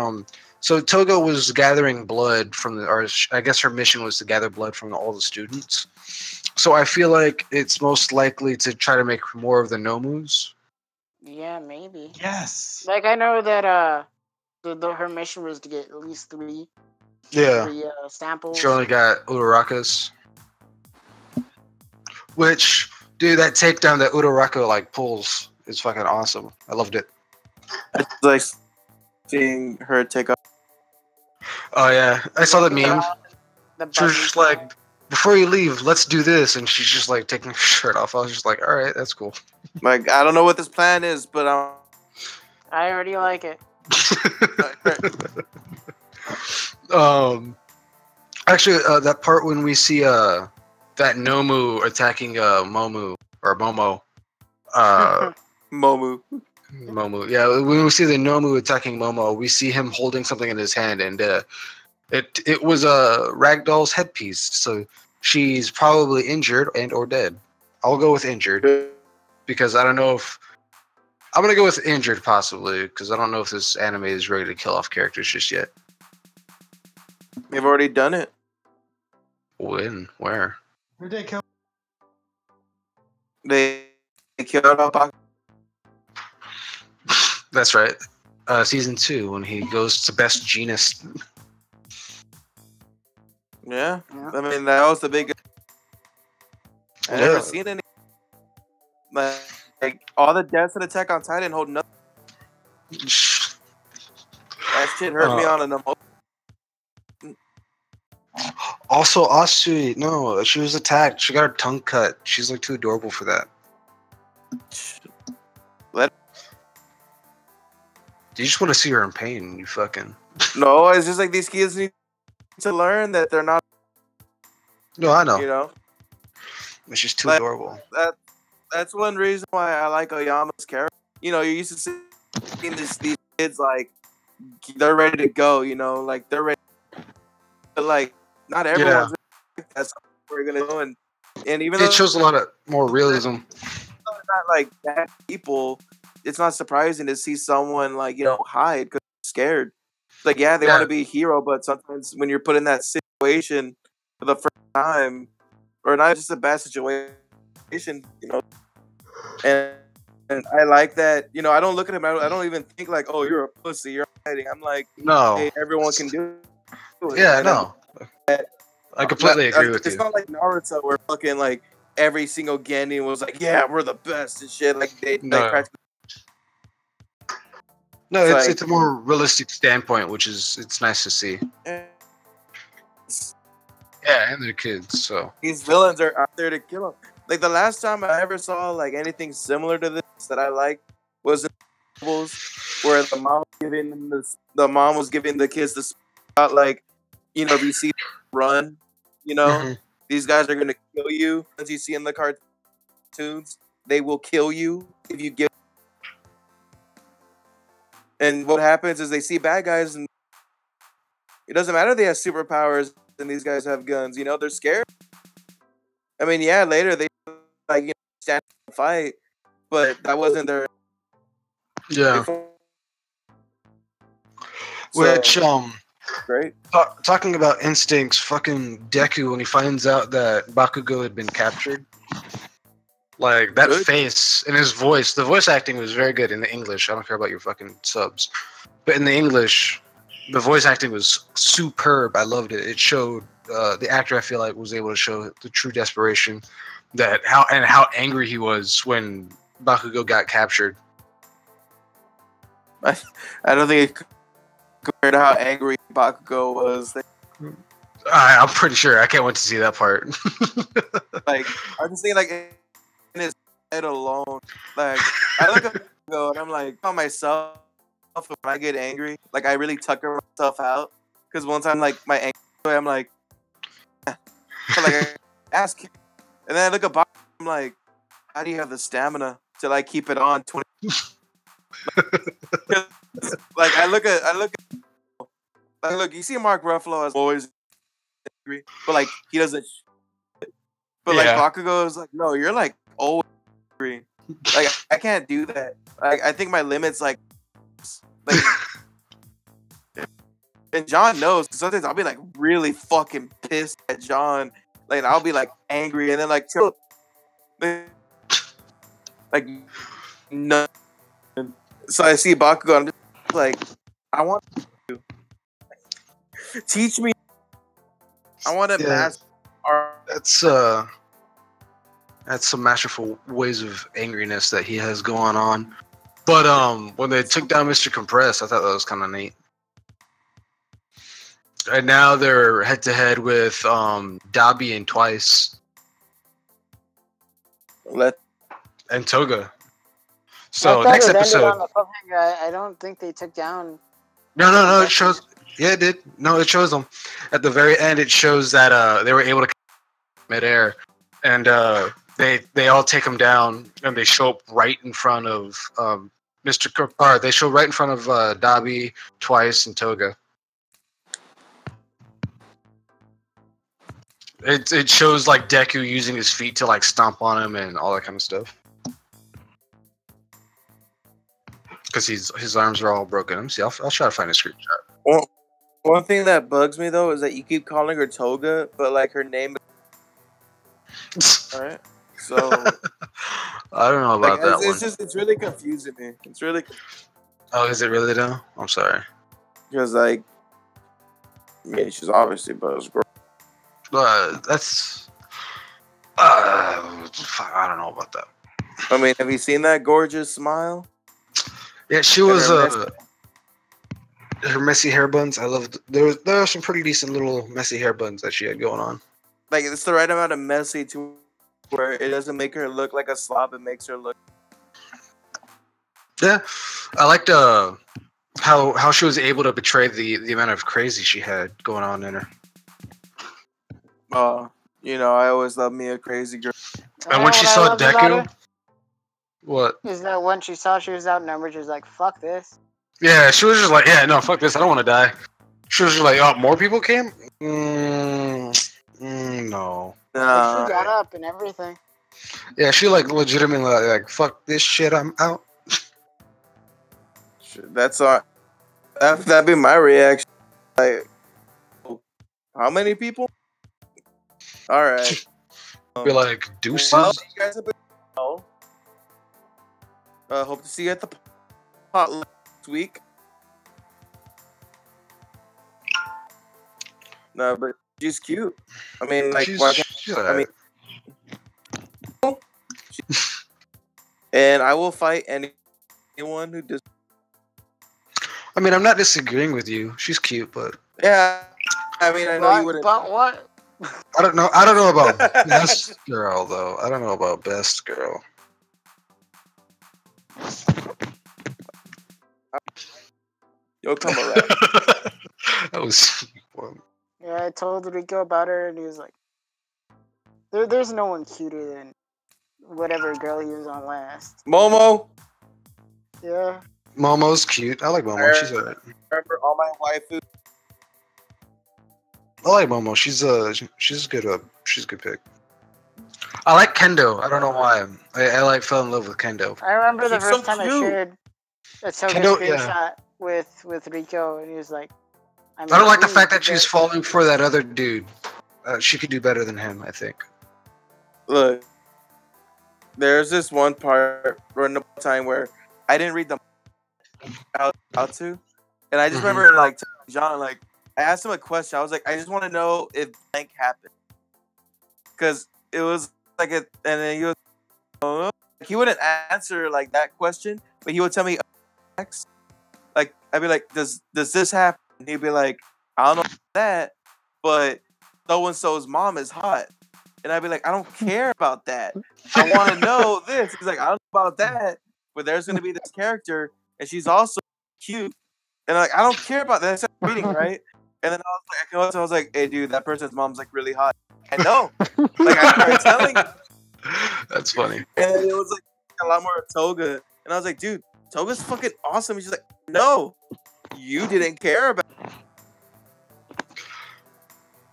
so Toga was gathering blood from or I guess her mission was to gather blood from all the students. So I feel like it's most likely to try to make more of the Nomus. Yeah, maybe. Yes. Like I know that her mission was to get at least three Yeah, samples. she only got Urarakas. Which, dude, that takedown that Uraraka like pulls is fucking awesome. I loved it. It's like seeing her take off. Oh yeah, I saw that meme. The She was button just call. like, before you leave, let's do this, and she's just like taking her shirt off. I was just like, all right, that's cool. Like, I don't know what this plan is, but I already like it. Actually, that part when we see that Nomu attacking Momu or Momo, Momu. Momu. Yeah, when we see the Nomu attacking Momo, we see him holding something in his hand, and it was a ragdoll's headpiece. So she's probably injured and or dead. I'll go with injured because I don't know if I'm gonna go with injured possibly because I don't know if this anime is ready to kill off characters just yet. They've already done it. When? Where? Who'd they kill? They killed off. That's right. Season 2 when he goes to Best Genus. Yeah. Yeah. I mean, that was the big. I Yeah. never seen any. Like all the deaths in Attack on Titan hold nothing. That shit hurt me on an emotion. Also, Asui, no, she was attacked. She got her tongue cut. She's like too adorable for that. Let You just want to see her in pain. You fucking. no, it's just like these kids need to learn that they're not. No, I know. You know, It's just too like, adorable. that's one reason why I like Oyama's character. You know, you're used to seeing these kids like they're ready to go. You know, like they're ready. But like not everyone's like that's what we're gonna do. And even though It shows a lot of more realism. they're not like bad people, it's not surprising to see someone like hide because they're scared. It's like they want to be a hero, but sometimes when you're put in that situation for the first time, or not just a bad situation, and I like that. I don't look at him. I don't even think like, oh, you're a pussy. You're hiding. I'm like, No. hey, everyone can do it. Yeah, no. I completely agree with you. It's not like Naruto where fucking like every single Genin was like, yeah, we're the best and shit. Like they practically. No, it's a more realistic standpoint, which is it's nice to see. Yeah, and they're kids, so these villains are out there to kill them. Like the last time I ever saw like anything similar to this that I liked was in novels where the mom was giving the kids the spot, like if you see run, these guys are gonna kill you. As you see in the cartoons, they will kill you if you give. And what happens is they see bad guys, and it doesn't matter if they have superpowers and these guys have guns. They're scared. I mean, later they stand and fight, but that wasn't their. Yeah. Which great. Talking about instincts, fucking Deku when he finds out that Bakugo had been captured. Like that face and his voice, the voice acting was very good in the English. I don't care about your fucking subs, but in the English, the voice acting was superb. I loved it. It showed the actor. I feel like was able to show the true desperation how angry he was when Bakugo got captured. I don't think it compared to how angry Bakugo was. I'm pretty sure. I can't wait to see that part. Like I'm just thinking like in his head alone. Like I look at Bakugo and I'm like on myself when I get angry. Like I really tucker myself out because once I'm like my anger, I'm like, like I ask him, and then I look at Bakugo. I'm like, how do you have the stamina to like keep it on 20? Like I look, you see Mark Ruffalo as always angry, but like he doesn't. But like Bakugo is like, no, you're like always angry. Like I can't do that. I think my limit's like, and John knows. Sometimes I'll be like really fucking pissed at John. Like I'll be like angry, and then like chill. Like no. So I see Bakugo, and I'm just like, I want you. Teach me. I want to master art. That's some masterful ways of angriness that he has going on. But when they took down Mr. Compress, I thought that was kind of neat. And now they're head to head with Dabi and Twice. And Toga. So next episode. I don't think they took down. No. It shows. Yeah, it did. No, it shows them at the very end. It shows that they were able to midair, and they all take him down, and they show up right in front of Mr. Or they show right in front of Dabi, Twice, and Toga. It shows like Deku using his feet to like stomp on him and all that kind of stuff. Because his arms are all broken. Let me see. I'll try to find a screenshot. Well, one thing that bugs me though is that you keep calling her Toga, but like her name. All right. So I don't know about that one. It's really confusing me. It's really. Oh, is it really though? I'm sorry. Because like, I mean, she's obviously Buzzgirl. That's. I don't know about that. I mean, have you seen that gorgeous smile? Yeah, she was her messy hair buns. I loved. There are some pretty decent little messy hair buns that she had going on. Like it's the right amount of messy to where it doesn't make her look like a slob. It makes her look Yeah, I liked how she was able to betray the amount of crazy she had going on in her. I always love me a crazy girl. And when What she I saw loved about Deku, her what? is that when she saw she was outnumbered, she was like, "Fuck this." Yeah, she was just like, yeah, no, fuck this, I don't want to die. She was just like, oh, more people came? No. Like she Nah, got up and everything. Yeah, she like legitimately like, fuck this shit, I'm out. that's all. That'd be my reaction. Like, how many people? All right. Be like, deuces. Well, you guys have been well. Hope to see you at the potluck next week. No, but she's cute. I mean, like, why can't she's I mean, and I will fight anyone who does. I mean, I'm not disagreeing with you. She's cute, but Yeah, I mean, I know you wouldn't. But what? I don't know. I don't know about best girl though. I don't know about best girl. You'll come around. That was fun. Yeah, I told Rico about her, and he was like, "There's no one cuter than whatever girl he was on last." Momo. Yeah. Momo's cute. I like Momo. She's alright. Remember all my waifu. I like Momo. She's a good pick. I like Kendo. I don't know why. I like fell in love with Kendo. I remember the She's first so time I cute. shared a Toga Kendo, screenshot with Rico, and he was like, I don't like the fact that intrigued she's falling for that other dude. She could do better than him, I think. Look, there's this one part or no time where I didn't read the out to, and I just remember like telling John, like I asked him a question. I was like, I just want to know if blank happened, because it was like and then he was he wouldn't answer like that question, but he would tell me X. Like I'd be like, does this happen? And he'd be like, I don't know about that, but so and so's mom is hot. And I'd be like, I don't care about that. I want to know this. He's like, I don't know about that, but there's going to be this character, and she's also cute. And I'm like, I don't care about that. That's reading, right? And then I was like, hey, dude, that person's mom's like really hot. I know. Like I started telling him. That's funny. And it was like a lot more of Toga. And I was like, dude, Toga's fucking awesome. And she's like, no, you didn't care about it.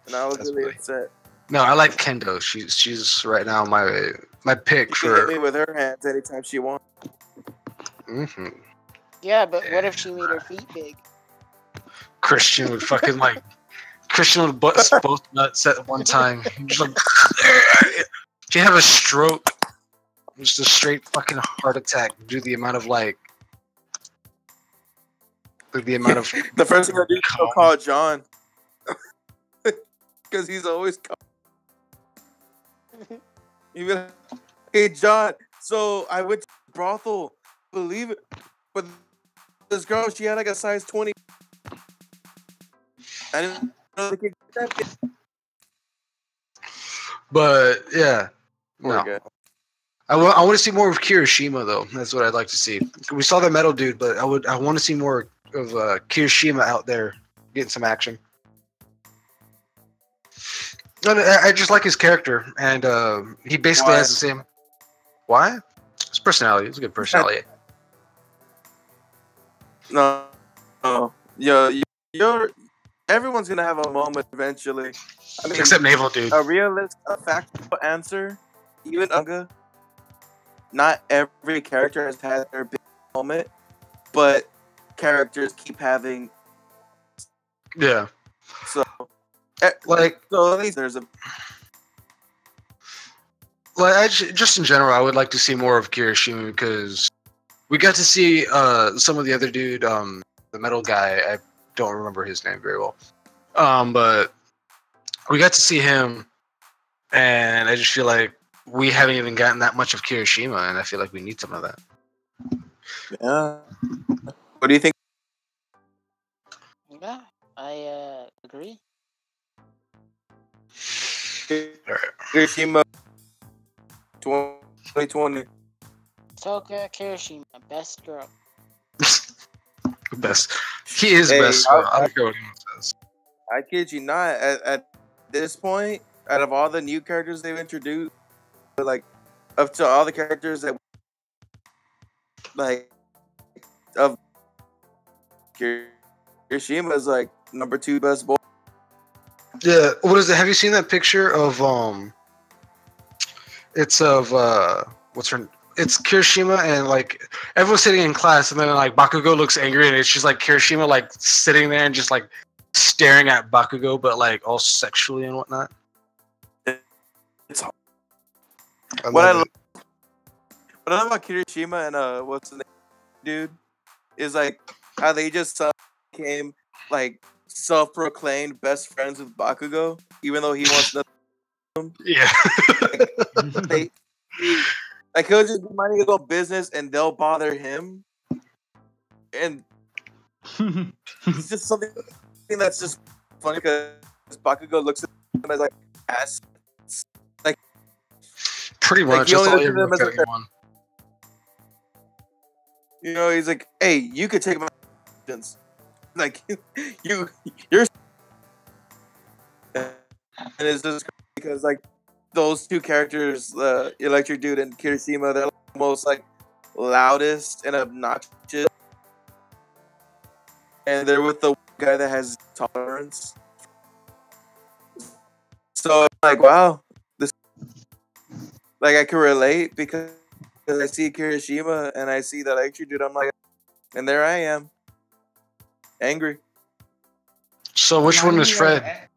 And I was That's really funny. upset. No, I like Kendo. She's right now my pick She can for. hit me with her hands anytime she wants. Mm-hmm. Yeah, but what if she made her feet big? Christian would fucking like. Christian would bust both nuts at one time. Just like, she have a stroke. Just a straight fucking heart attack due to the amount of like the amount of The first thing I do is go call John. Because he's always he'd be like, hey John, so I went to the brothel, believe it, but this girl, she had like a size 20. I didn't know they could get that big. But yeah, Poor no. guy. I want to see more of Kirishima though. That's what I'd like to see. We saw the metal dude, but I want to see more of Kirishima out there getting some action. And I just like his character, and he basically Why? has the same. Why? His personality. It's a good personality. No, you're everyone's gonna have a moment eventually. I mean, Except Naval dude. a realistic, factual answer, even Unga. Not every character has had their big moment, but characters keep having. Yeah. So, Like at least there's a. just in general, I would like to see more of Kirishima because we got to see some of the other dude, the metal guy. I don't remember his name very well, but we got to see him, and I just feel like we haven't even gotten that much of Kirishima, and I feel like we need some of that. Yeah. What do you think? Yeah, I agree. Hiroshima 2020. Ahsoka Kirishima, best girl. Best. He is Hey, best. I don't care what anyone says. I kid you not. At this point, out of all the new characters they've introduced, like up to all the characters that like of Kirishima is like number 2 best boy. Yeah. What is it? Have you seen that picture of It's of what's her? It's Kirishima and like everyone's sitting in class, and then like Bakugo looks angry, and it's just like Kirishima like sitting there and just like staring at Bakugo, but like all sexually and whatnot. It's I what I love love, it. what I love about Kirishima and what's the name, dude, is like how they just became like self-proclaimed best friends with Bakugo, even though he wants nothing. Yeah. They, like he'll just be minding his own business, and they'll bother him, and it's just something that's just funny because Bakugo looks at him as like ass, like Pretty much. he That's only all looks you at them look as at like anyone. you know, he's like, hey, you could take my actions. Like you're, and it's just because like those two characters, Electric Dude and Kirishima, they're like, most like loudest and obnoxious, and they're with the guy that has tolerance. So I'm like, wow, this like I can relate because I see Kirishima and I see that Electric Dude. I'm like, and there I am, angry. So which one is Fred?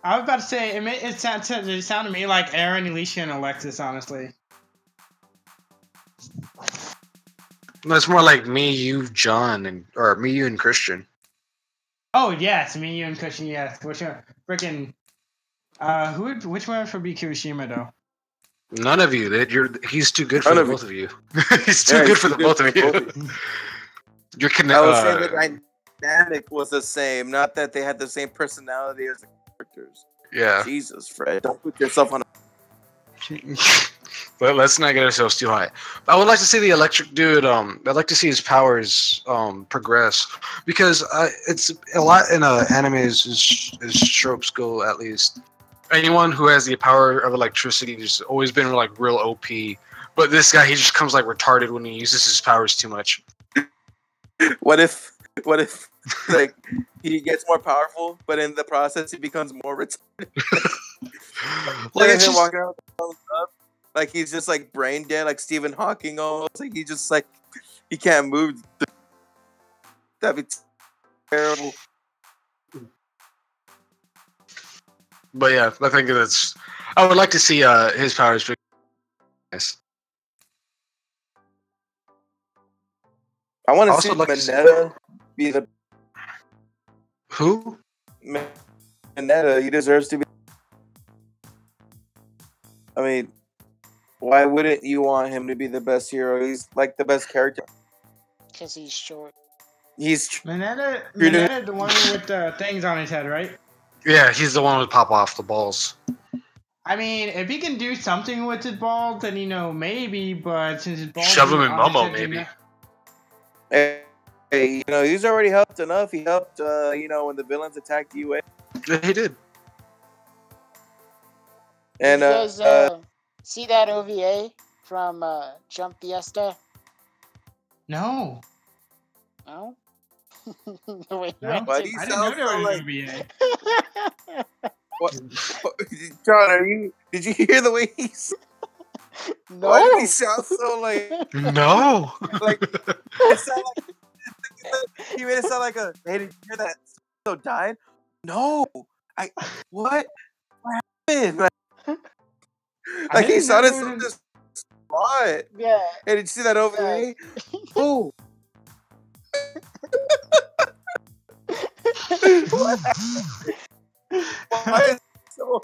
I was about to say it sounded to me like Aaron, Alicia, and Alexis. Honestly, That's more like me, you, John, or me, you, and Christian. oh yes, me, you, and Cushion. Yes, which one? Freaking. Which one would be Kirishima though? None of you. He's too good for None the of you. both of you. He's too good for the both of you. You're I was saying the dynamic was the same, not that they had the same personality as the characters. Yeah. Jesus, Fred, don't put yourself on. But let's not get ourselves too high. I would like to see the Electric Dude. I'd like to see his powers progress because it's a lot in anime is tropes go at least. Anyone who has the power of electricity has always been like real OP. But this guy, he just comes like retarded when he uses his powers too much. What if like he gets more powerful, but in the process he becomes more retarded? Like Him it's just, walking around with the thumbs up, like he's just like brain dead, like Stephen Hawking almost. Like he just like he can't move. That'd be terrible. but yeah, I think that's. I would like to see his powers. Nice. I want to Also see like to see- Mineta be the Who? Mineta. He deserves to be. I mean, why wouldn't you want him to be the best hero? He's like the best character. Because he's short. He's Mineta, the one with the things on his head, right? Yeah, he's the one with pop off the balls. I mean, if he can do something with his balls, then maybe. But since his balls Shove him are in on his Momo, head, maybe. Hey, he's already helped enough. He helped, when the villains attacked UA. Yeah, he did. And Did you guys see that OVA from Jump Fiesta? No. No? Wait, No? Why do you I didn't sound know there so was like? an OVA. What? John, did you hear the way he's? No. Why did he sound so like? No. Like it sounded like he made it sound like a. Hey, did you hear that? So died? No. What? What happened? Like he didn't sounded know so there was distraught. Yeah. Hey, did you see that OVA? Oh. Why? So,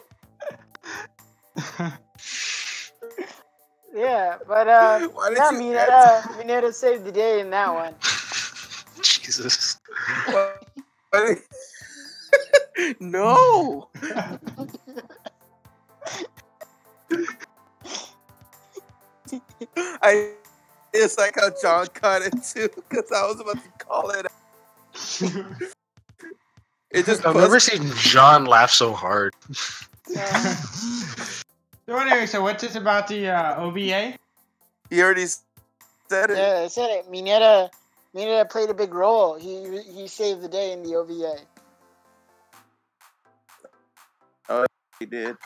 Yeah, but why did yeah, you Mineta saved the day in that one. Jesus. why no. I just like how John caught it too, because I was about to call it. It just I've never seen John laugh so hard. Yeah. So anyway, so what's this about the OVA? He already said it. Yeah, I said it. Mineta played a big role. He saved the day in the OVA. Oh, he did.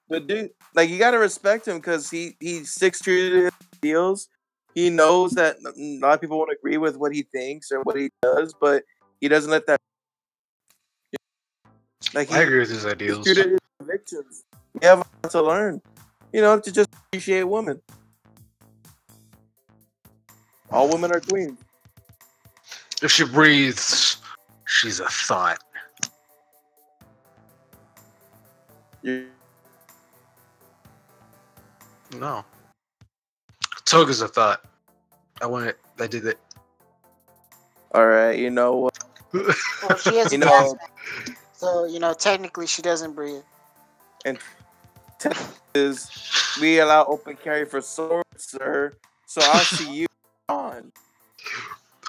But dude, like you gotta respect him because he sticks true to his deals. He knows that a lot of people won't agree with what he thinks or what he does, but he doesn't let that. Like I agree with his he's ideals. true to his convictions. You have a lot to learn, to just appreciate women. All women are queens. If she breathes, she's a thought. You- No. Toga's a thought. I did it. All right, you know what? Well, she has You a know- gas mask, so technically she doesn't breathe. Is we allow open carry for swords, sir. So I'll see you on.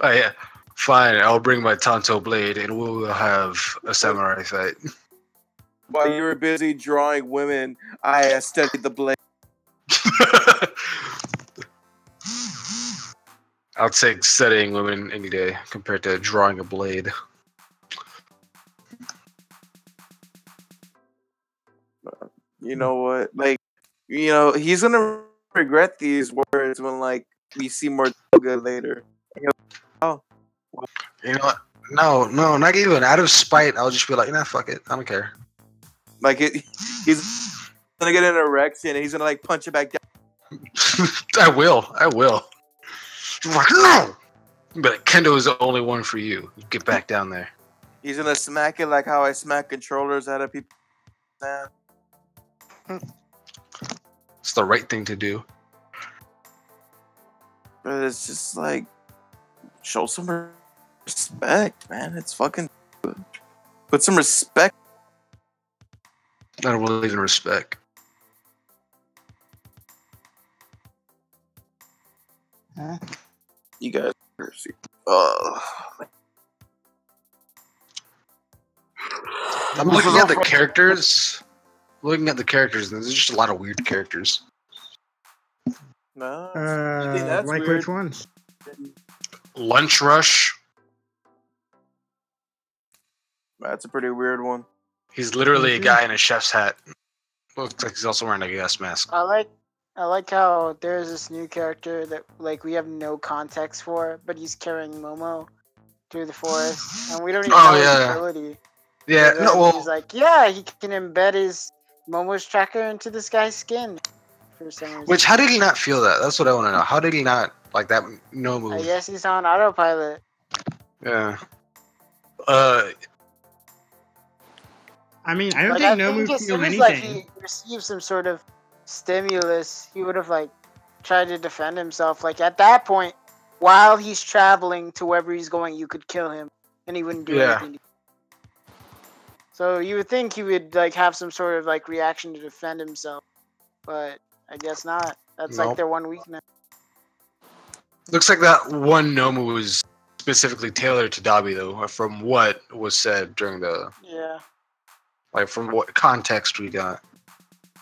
Oh yeah. Fine, I'll bring my Tanto blade and we'll have a samurai fight. While you were busy drawing women, I studied the blade. I'll take studying women any day compared to drawing a blade. You know what? Like, he's gonna regret these words when we see more Toga later. Oh, You know what? No, not even. Out of spite, I'll just be like, nah, fuck it. I don't care. he's gonna get an erection and he's gonna punch it back down. I will. You're like, no! But Kendo is the only one for you. Get back down there. He's gonna smack it like how I smack controllers out of people. It's the right thing to do. But it's just show some respect, man. It's fucking good. Put some respect. I don't believe in respect. Huh? You guys are I'm looking at the characters. And there's just a lot of weird characters. No, you think that's Like weird? which ones? Lunch Rush. That's a pretty weird one. He's literally a guy in a chef's hat. Looks like he's also wearing a gas mask. I like how there's this new character that we have no context for, but he's carrying Momo through the forest, and we don't even know his ability. Yeah, And then no, well, he's he can embed his Momo's tracker into this guy's skin for some reason. how did he not feel that? That's what I want to know. How did he not like that? No move. I guess he's on autopilot. Yeah. I mean, I don't I think no think move as feel soon as anything. he received some sort of stimulus, he would have tried to defend himself. At that point, while he's traveling to wherever he's going, you could kill him, and he wouldn't do anything. So you would think he would have some sort of reaction to defend himself, but I guess not. That's Nope. their one weakness. Looks like that one Nomu was specifically tailored to Dabi, though, from what was said during the from what context we got.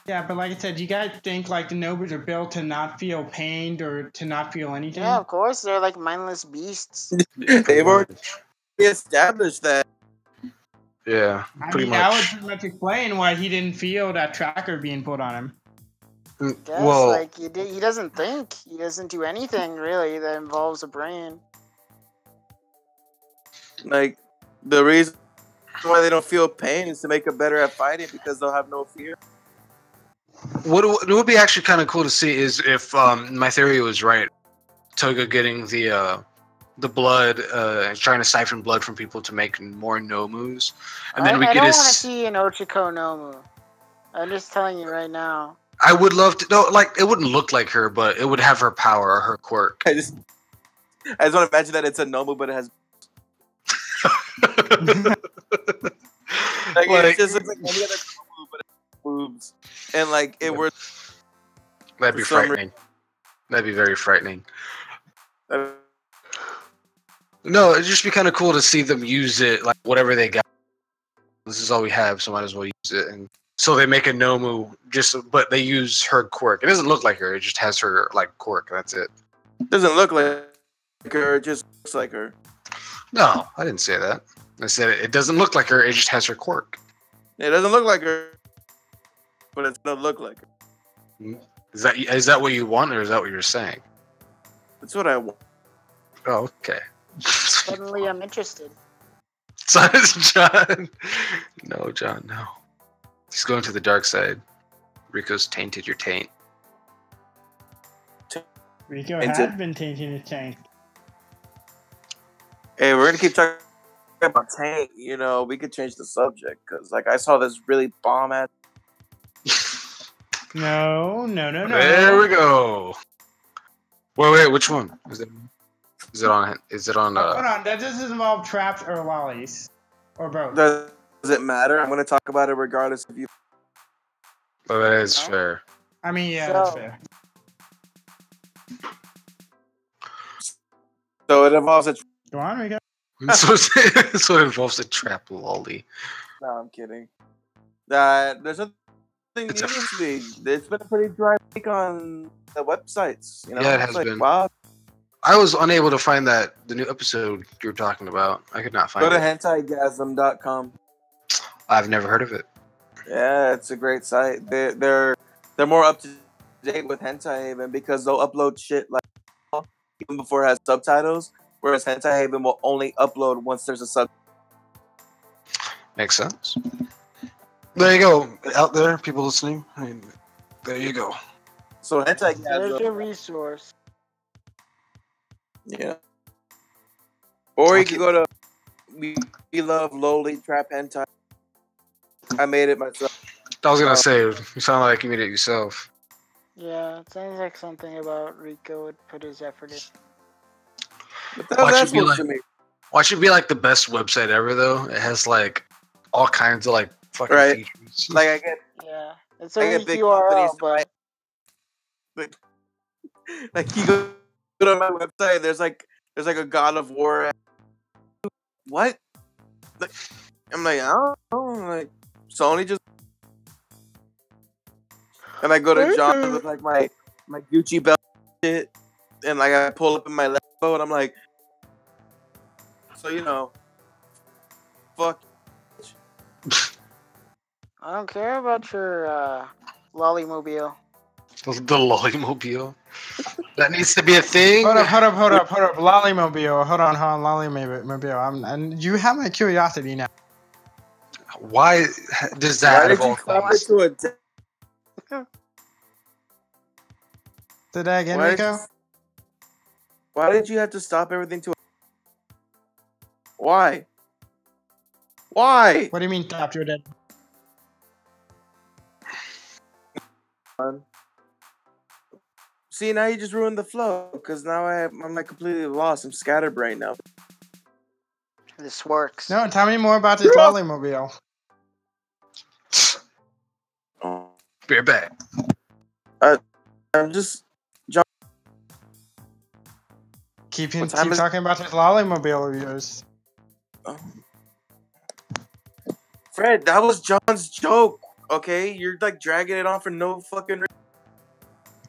Yeah, but like I said, you guys think the Nobus are built to not feel pained or to not feel anything? Yeah, of course they're mindless beasts. They've already established that. Yeah, pretty much. That would pretty much explain why he didn't feel that tracker being put on him. Guess, he doesn't think. He doesn't do anything really that involves a brain. The reason why they don't feel pain is to make them better at fighting because they'll have no fear. What would be actually kind of cool to see is if my theory was right. Toga getting the blood, trying to siphon blood from people to make more Nomus, and then we I get don't want to see an Ochiko Nomu. I'm just telling you right now. I would love to. No, it wouldn't look like her, but it would have her power or her quirk. I just want to imagine that it's a Nomu, but it has. It just looks like any other Nomu, but it has boobs, and it works. That'd be frightening. That'd be very frightening. Uh, No, it'd just be kind of cool to see them use it, like whatever they got. This is all we have, so might as well use it. And so they make a Nomu, but they use her quirk. It doesn't look like her; it just has her like quirk. That's it. Doesn't look like her. It just looks like her. No, I didn't say that. I said it doesn't look like her; it just has her quirk. It doesn't look like her, but it's gonna look like her. Is that what you want, or is that what you're saying? That's what I want. Oh, okay. Suddenly, I'm interested. So is John. No, John, no. He's going to the dark side. Rico's tainted your taint. Rico Tainted. has been tainting his tank. Hey, we're gonna keep talking about Tank. You know, we could change the subject because, like, I saw this really bomb ass. No. There we go. Wait, which one? Is it on? Hold on, does this involve traps or lollies? Or both? Does it matter? I'm gonna talk about it regardless of you. Oh, that is No. fair. I mean, yeah, So- that's fair. So it involves a. Go on, Rico. so it involves a trap lolly. No, I'm kidding. There's nothing new It's a- this week. It's been a pretty dry week on the websites. You know, Yeah, it It's has like, been. Wow. I was unable to find the new episode you were talking about. I could not find Go to it. hentaigasm.com. I've never heard of it. Yeah, it's a great site. They're more up to date with Hentai Haven because they'll upload shit like even before it has subtitles, whereas Hentai Haven will only upload once there's a sub. Makes sense. There you go. Out there, people listening. I mean, there you go. So There's Hentaigasm, your resource. yeah. Or you can go to We Love Lowly Trap Hentai. I made it myself. I was gonna say, you sound like you made it yourself. Yeah, it sounds like something about Rico would put his effort in. What the hell Watch is it that be supposed like- to mean? Watch it be like the best website ever, though. It has like all kinds of like fucking Right. features. Like I get Yeah, it's a I get weak big URL, companies but like you go to my website, there's like a God of War. What? Like, I'm like, I don't know. I'm like, Sony just. And I go to John with like my Gucci belt shit, and like I pull up in my Lambo, and I'm like, so you know, fuck. I don't care about your lollymobile. The Lollymobile. That needs to be a thing. Hold up. Lollymobile. Hold on, Lollymobile. And you have my curiosity now. Why does that? Why Of did you all stop it things? to a? T- Say that again, why, did Rico? you, why did you have to stop everything to? Why? Why? What do you mean stop? You're dead. See, now you just ruined the flow because now I'm like completely lost. I'm scatterbrained now. This works. No, tell me more about this lollymobile. Oh, Be right back. I'm just Keep What time is- talking about this lollymobile of yours. oh. Fred. That was John's joke. Okay, you're like dragging it on for no fucking reason.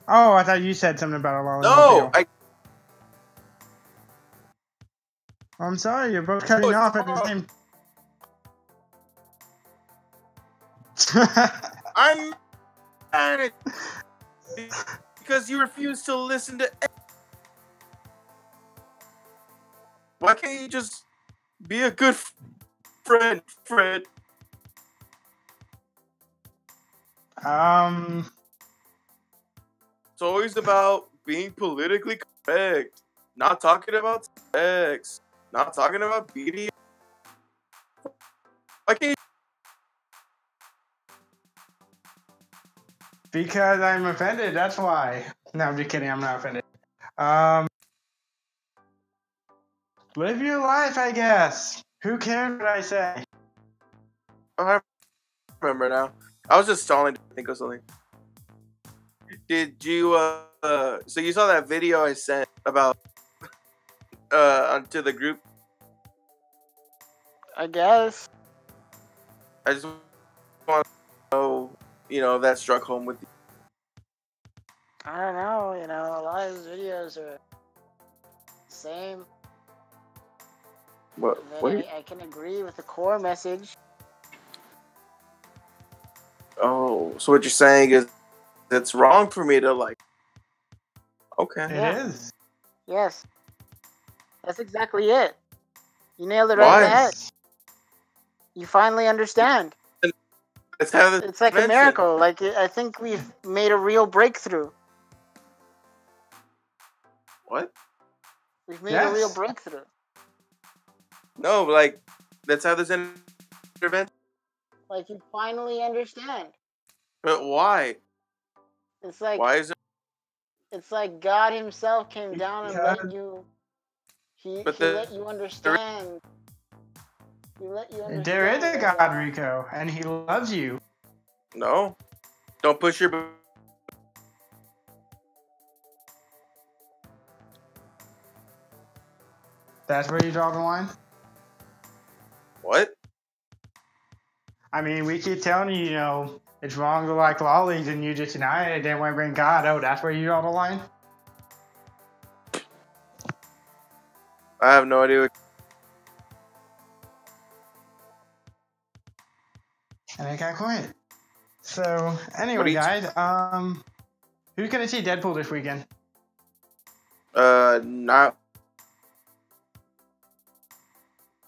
Oh, I thought you said something about a lollymobile. No, I'm sorry, you're both cutting it's off at the wrong. same. I'm mad at you because you refuse to listen to. Why can't you just be a good friend, Fred? It's always about being politically correct, not talking about sex, not talking about BDS. Why can't you? Because I'm offended, that's why. No, I'm just kidding, I'm not offended. Live your life, I guess. Who cares what I say? Oh, I remember now. I was just stalling to think of something. Did you so you saw that video I sent about onto the group? I guess. I just want to know, if that struck home with you. I don't know. A lot of his videos are the same. What? I can agree with the core message. Oh, so what you're saying is it's wrong for me to like. Okay. It is. Yes. That's exactly it. You nailed it right in the head. You finally understand. It's like a miracle. Like, I think we've made a real breakthrough. What? We've made a real breakthrough. No, like, let's have this intervention. Like, you finally understand. But why? It's like, why is it? It's like God Himself came down and let you. He let you understand. He let you understand. There is a God, Rico, and He loves you. No, don't push your. That's where you draw the line? What? I mean, we keep telling you, it's wrong to like lollies, and you just deny it, and then when we bring God, that's where you draw the line? I have no idea. And it got quiet. So, anyway, guys, who's gonna see Deadpool this weekend? Not.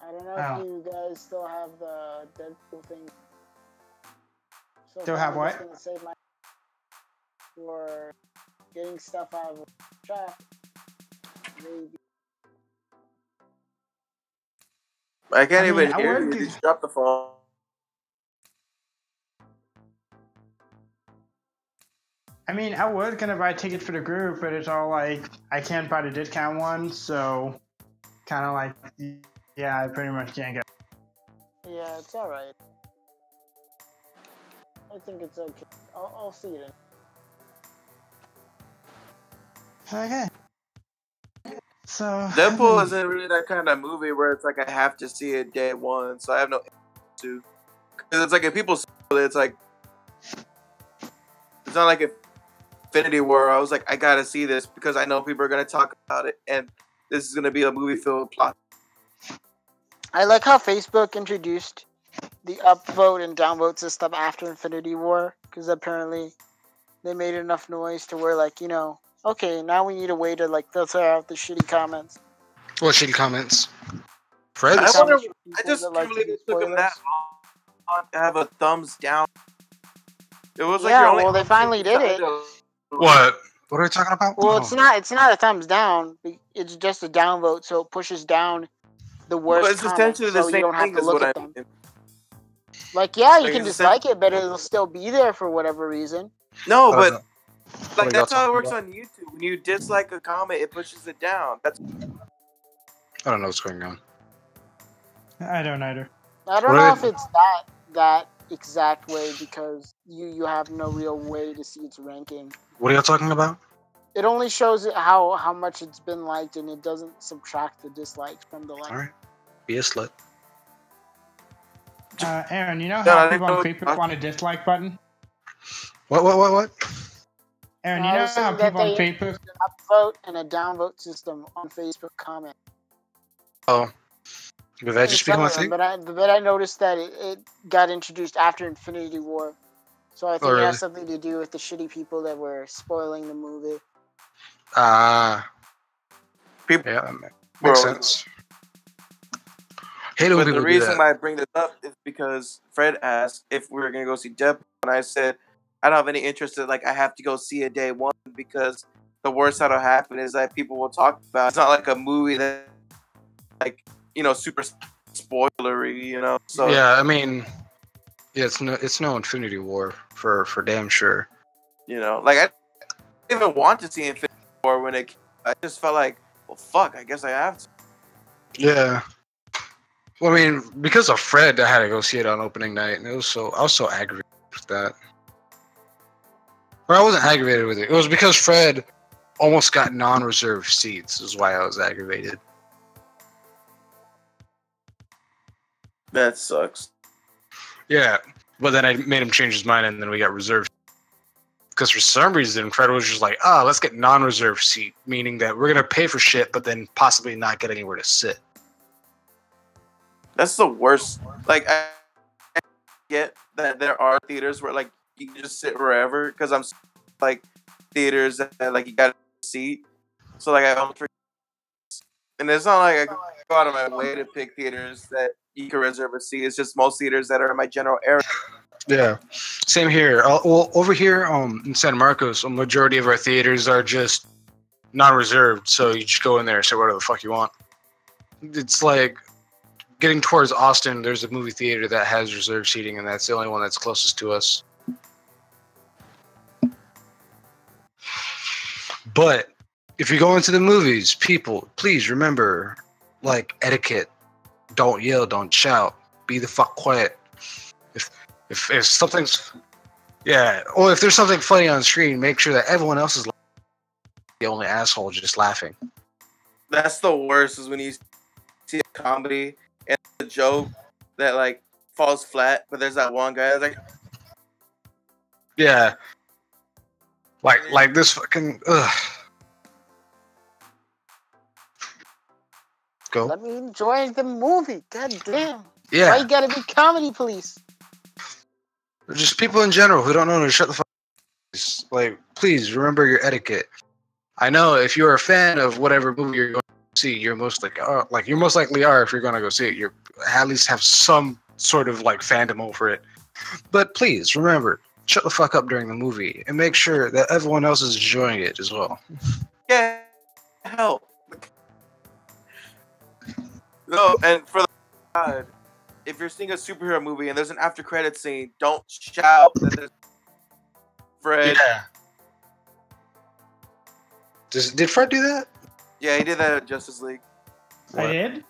I don't know if you guys still have the Deadpool thing. So still have what? I'm just gonna save my for getting stuff out of the shop. Maybe. I can't even hear you. Just drop the phone. I mean, I was gonna buy tickets for the group, but it's all like I can't buy the discount one, so kind of like, yeah, I pretty much can't go. Yeah, it's all right. I think it's okay. I'll see it. Okay. So Deadpool isn't really that kind of movie where it's like I have to see it day one, so I have no to. Because it's like if people see it, it's like it's not like Infinity War. I was like, I gotta see this because I know people are gonna talk about it, and this is gonna be a movie filled with plot. I like how Facebook introduced the upvote and downvote system after Infinity War, because apparently they made enough noise to where, like, okay, now we need a way to like filter out the shitty comments. What shitty comments? Fred? I just can't believe it took them that long to have a thumbs down. It was like well, they finally did it. What? What are we talking about? Well, it's not a thumbs down. It's just a downvote, so it pushes down the worst it's comments, essentially the so same you don't have thing to as look what at them. Like, yeah, you can dislike it, but it'll still be there for whatever reason. No, but like that's how it works on YouTube. When you dislike a comment, it pushes it down. I don't know what's going on. I don't either. I don't know if it's that exact way because you have no real way to see its ranking. What are y'all talking about? It only shows how much it's been liked, and it doesn't subtract the dislikes from the likes. All right, be a slut. Aaron, you know how people on Facebook want a dislike button? What? Aaron, you know how people on Facebook an upvote and a downvote system on Facebook comment. Oh, did I just speak on my thing? But I noticed that it got introduced after Infinity War, so I think it has something to do with the shitty people that were spoiling the movie. People, yeah, makes sense. But the reason why I bring this up is because Fred asked if we were gonna go see Deadpool, and I said I don't have any interest in I have to go see it day one because the worst that'll happen is that people will talk about. It's not like a movie that super spoilery, So yeah, I mean, yeah, it's no Infinity War for damn sure. I didn't even want to see Infinity War when I just felt like, well, fuck, I guess I have to. Yeah. Well, I mean, because of Fred, I had to go see it on opening night, and I was so aggravated with that. Or I wasn't aggravated with it. It was because Fred almost got non-reserved seats. Is why I was aggravated. That sucks. Yeah, but then I made him change his mind, and then we got reserved. Because for some reason, Fred was just like, "Oh, let's get non-reserved seat," meaning that we're gonna pay for shit, but then possibly not get anywhere to sit. That's the worst. Like, I get that there are theaters where like you can just sit wherever. Because I'm like theaters that like you got a seat. So like I don't. And it's not like I go out of my way to pick theaters that you can reserve a seat. It's just most theaters that are in my general area. Yeah, same here. Well, over here in San Marcos, a majority of our theaters are just non-reserved, so you just go in there, say whatever the fuck you want. It's like getting towards Austin. There's a movie theater that has reserved seating, and that's the only one that's closest to us. But if you go into the movies, people, please remember, like, etiquette. Don't yell, don't shout. Be the fuck quiet. If something's, yeah, or if there's something funny on screen, make sure that everyone else is the only asshole just laughing. That's the worst, is when you see a comedy and a joke that like falls flat, but there's that one guy that's like, yeah, like this fucking Go. Let me enjoy the movie. God damn. Yeah. Why you gotta be comedy police? Just people in general who don't know to shut the fuck up. Like, please remember your etiquette. I know if you're a fan of whatever movie you're going to see, you're most you most likely are if you're going to go see it. You at least have some sort of like fandom over it. But please remember, shut the fuck up during the movie and make sure that everyone else is enjoying it as well. yeah, help. No, and for the God, if you're seeing a superhero movie and there's an after credit scene, don't shout that there's Fred. Yeah. Did Fred do that? Yeah, he did that at Justice League. I did?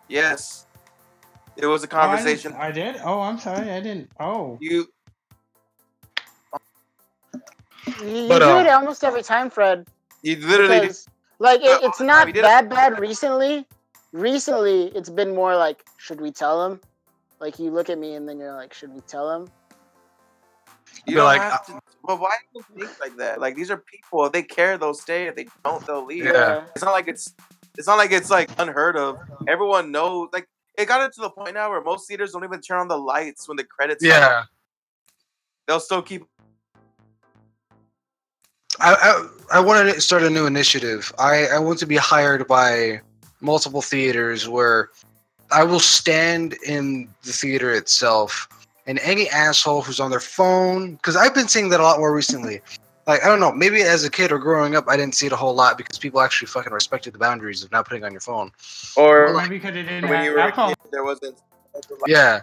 Yes. It was a conversation. I did? Oh, I'm sorry. I didn't. Oh. You You do it almost every time, Fred. You literally Because, like, it's not did that bad recently. Recently, it's been more like, should we tell him? Like, you look at me and then you're like, should we tell him? You don't have to. But why do you think like that? Like, these are people. If they care, they'll stay. If they don't, they'll leave. Yeah. It's not like it's like unheard of. Everyone knows. Like, it got it to the point now where most theaters don't even turn on the lights when the credits. Yeah. They'll still keep. I want to start a new initiative. I want to be hired by multiple theaters where I will stand in the theater itself, and any asshole who's on their phone, because I've been seeing that a lot more recently. Like, I don't know, maybe as a kid or growing up, I didn't see it a whole lot because people actually fucking respected the boundaries of not putting on your phone. Or maybe because it didn't when you were a have kid, there wasn't. Yeah,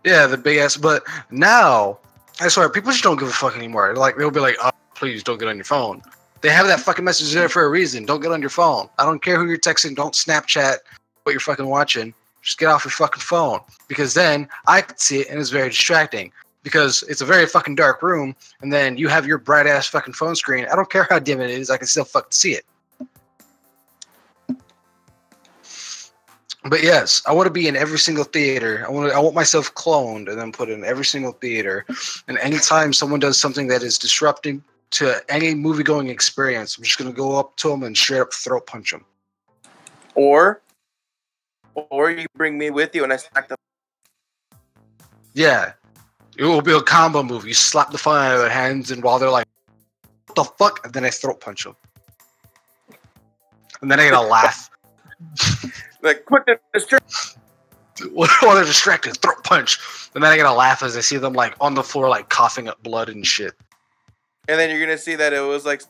the big ass. But now, I swear, people just don't give a fuck anymore. Like, they'll be like, "Oh, please don't get on your phone." They have that fucking message there for a reason. Don't get on your phone. I don't care who you're texting. Don't Snapchat what you're fucking watching. Just get off your fucking phone. Because then I could see it and it's very distracting. Because it's a very fucking dark room, and then you have your bright ass fucking phone screen. I don't care how dim it is, I can still fucking see it. But yes, I want to be in every single theater. I want myself cloned and then put in every single theater. And anytime someone does something that is disrupting to any movie-going experience, I'm just gonna go up to them and straight up throat punch them. Or you bring me with you and I smack the. Yeah, it will be a combo move. You slap the phone out of their hands, and while they're like, "What the fuck?" and then I throat punch them, and then I get a laugh. Like, quick, distract. While they're distracted, throat punch, and then I get a laugh as I see them like on the floor, like coughing up blood and shit. And then you're gonna see that it was like,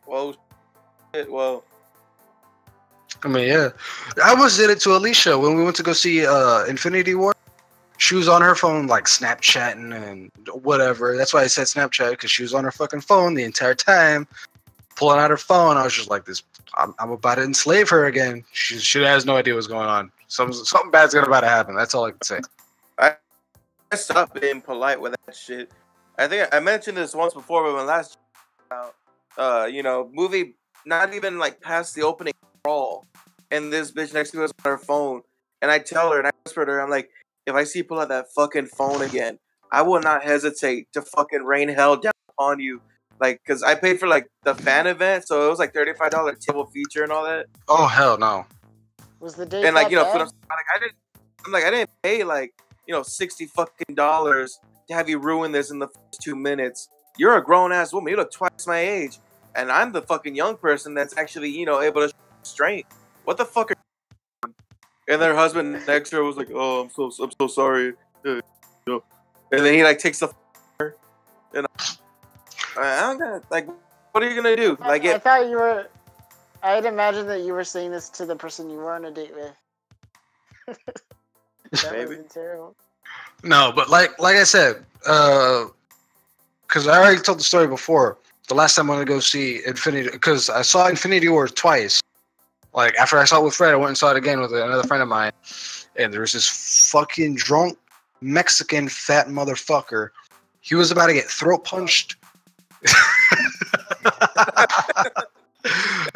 whoa, shit, whoa. I mean, yeah, I almost did it to Alicia when we went to go see Infinity War. She was on her phone, like Snapchatting and whatever. That's why I said Snapchat, because she was on her fucking phone the entire time, pulling out her phone. I was just like, I'm about to enslave her again. She has no idea what's going on. Something bad's about to happen. That's all I can say. I stopped being polite with that shit. I think I mentioned this once before, but when last movie not even like past the opening crawl, and this bitch next to us on her phone, and I tell her and I whisper to her, I'm like, if I see you pull out that fucking phone again, I will not hesitate to fucking rain hell down on you. Like, cause I paid for like the fan event, so it was like $35 table feature and all that. Oh hell no! Was the date And like that food, bad? I didn't pay like $60 fucking dollars to have you ruin this in the first 2 minutes. You're a grown ass woman. You look twice my age, and I'm the fucking young person that's actually able to restrain. What the fuck? And their husband next to her was like, "Oh, I'm so sorry." And then he like takes the and I'm gonna like, what are you gonna do? Like, I thought you were. I'd imagine that you were saying this to the person you were on a date with. That Maybe. would be terrible. No, but like I said, because I already told the story before. The last time I went to go see Infinity, because I saw Infinity War twice. Like after I saw it with Fred, I went and saw it again with another friend of mine, and there was this fucking drunk Mexican fat motherfucker. He was about to get throat punched.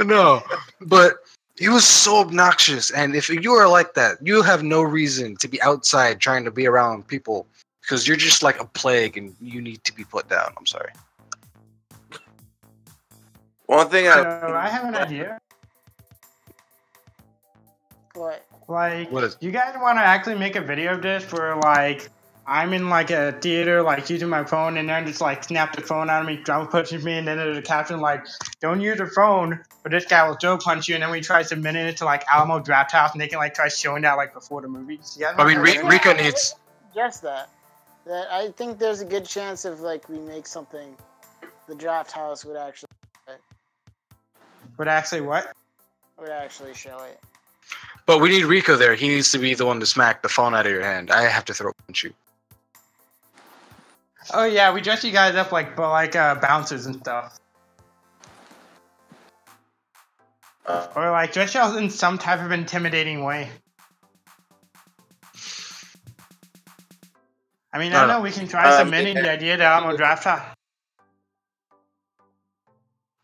No, but he was so obnoxious, and if you are like that, you have no reason to be outside trying to be around people because you're just like a plague, and you need to be put down. I'm sorry. One thing I have an idea. What? Like, What is- you guys want to actually make a video of this where, like, I'm in, like, a theater, like, using my phone, and then just, like, snap the phone out of me, drama punches me, and then there's a caption, like, don't use your phone, but this guy will throw punch you, and then we try submitting it to, like, Alamo Draft House, and they can, like, try showing that, like, before the movie. I mean, Rika needs. Just that I think there's a good chance if like we make something, the draft house would actually Would actually what? would actually show it. But we need Rico there. He needs to be the one to smack the phone out of your hand. I have to throw punch you. Oh, yeah, we dress you guys up like bouncers and stuff. Or, like, dress you in some type of intimidating way. I mean, I know we can try submitting the idea to Alamo Draft House.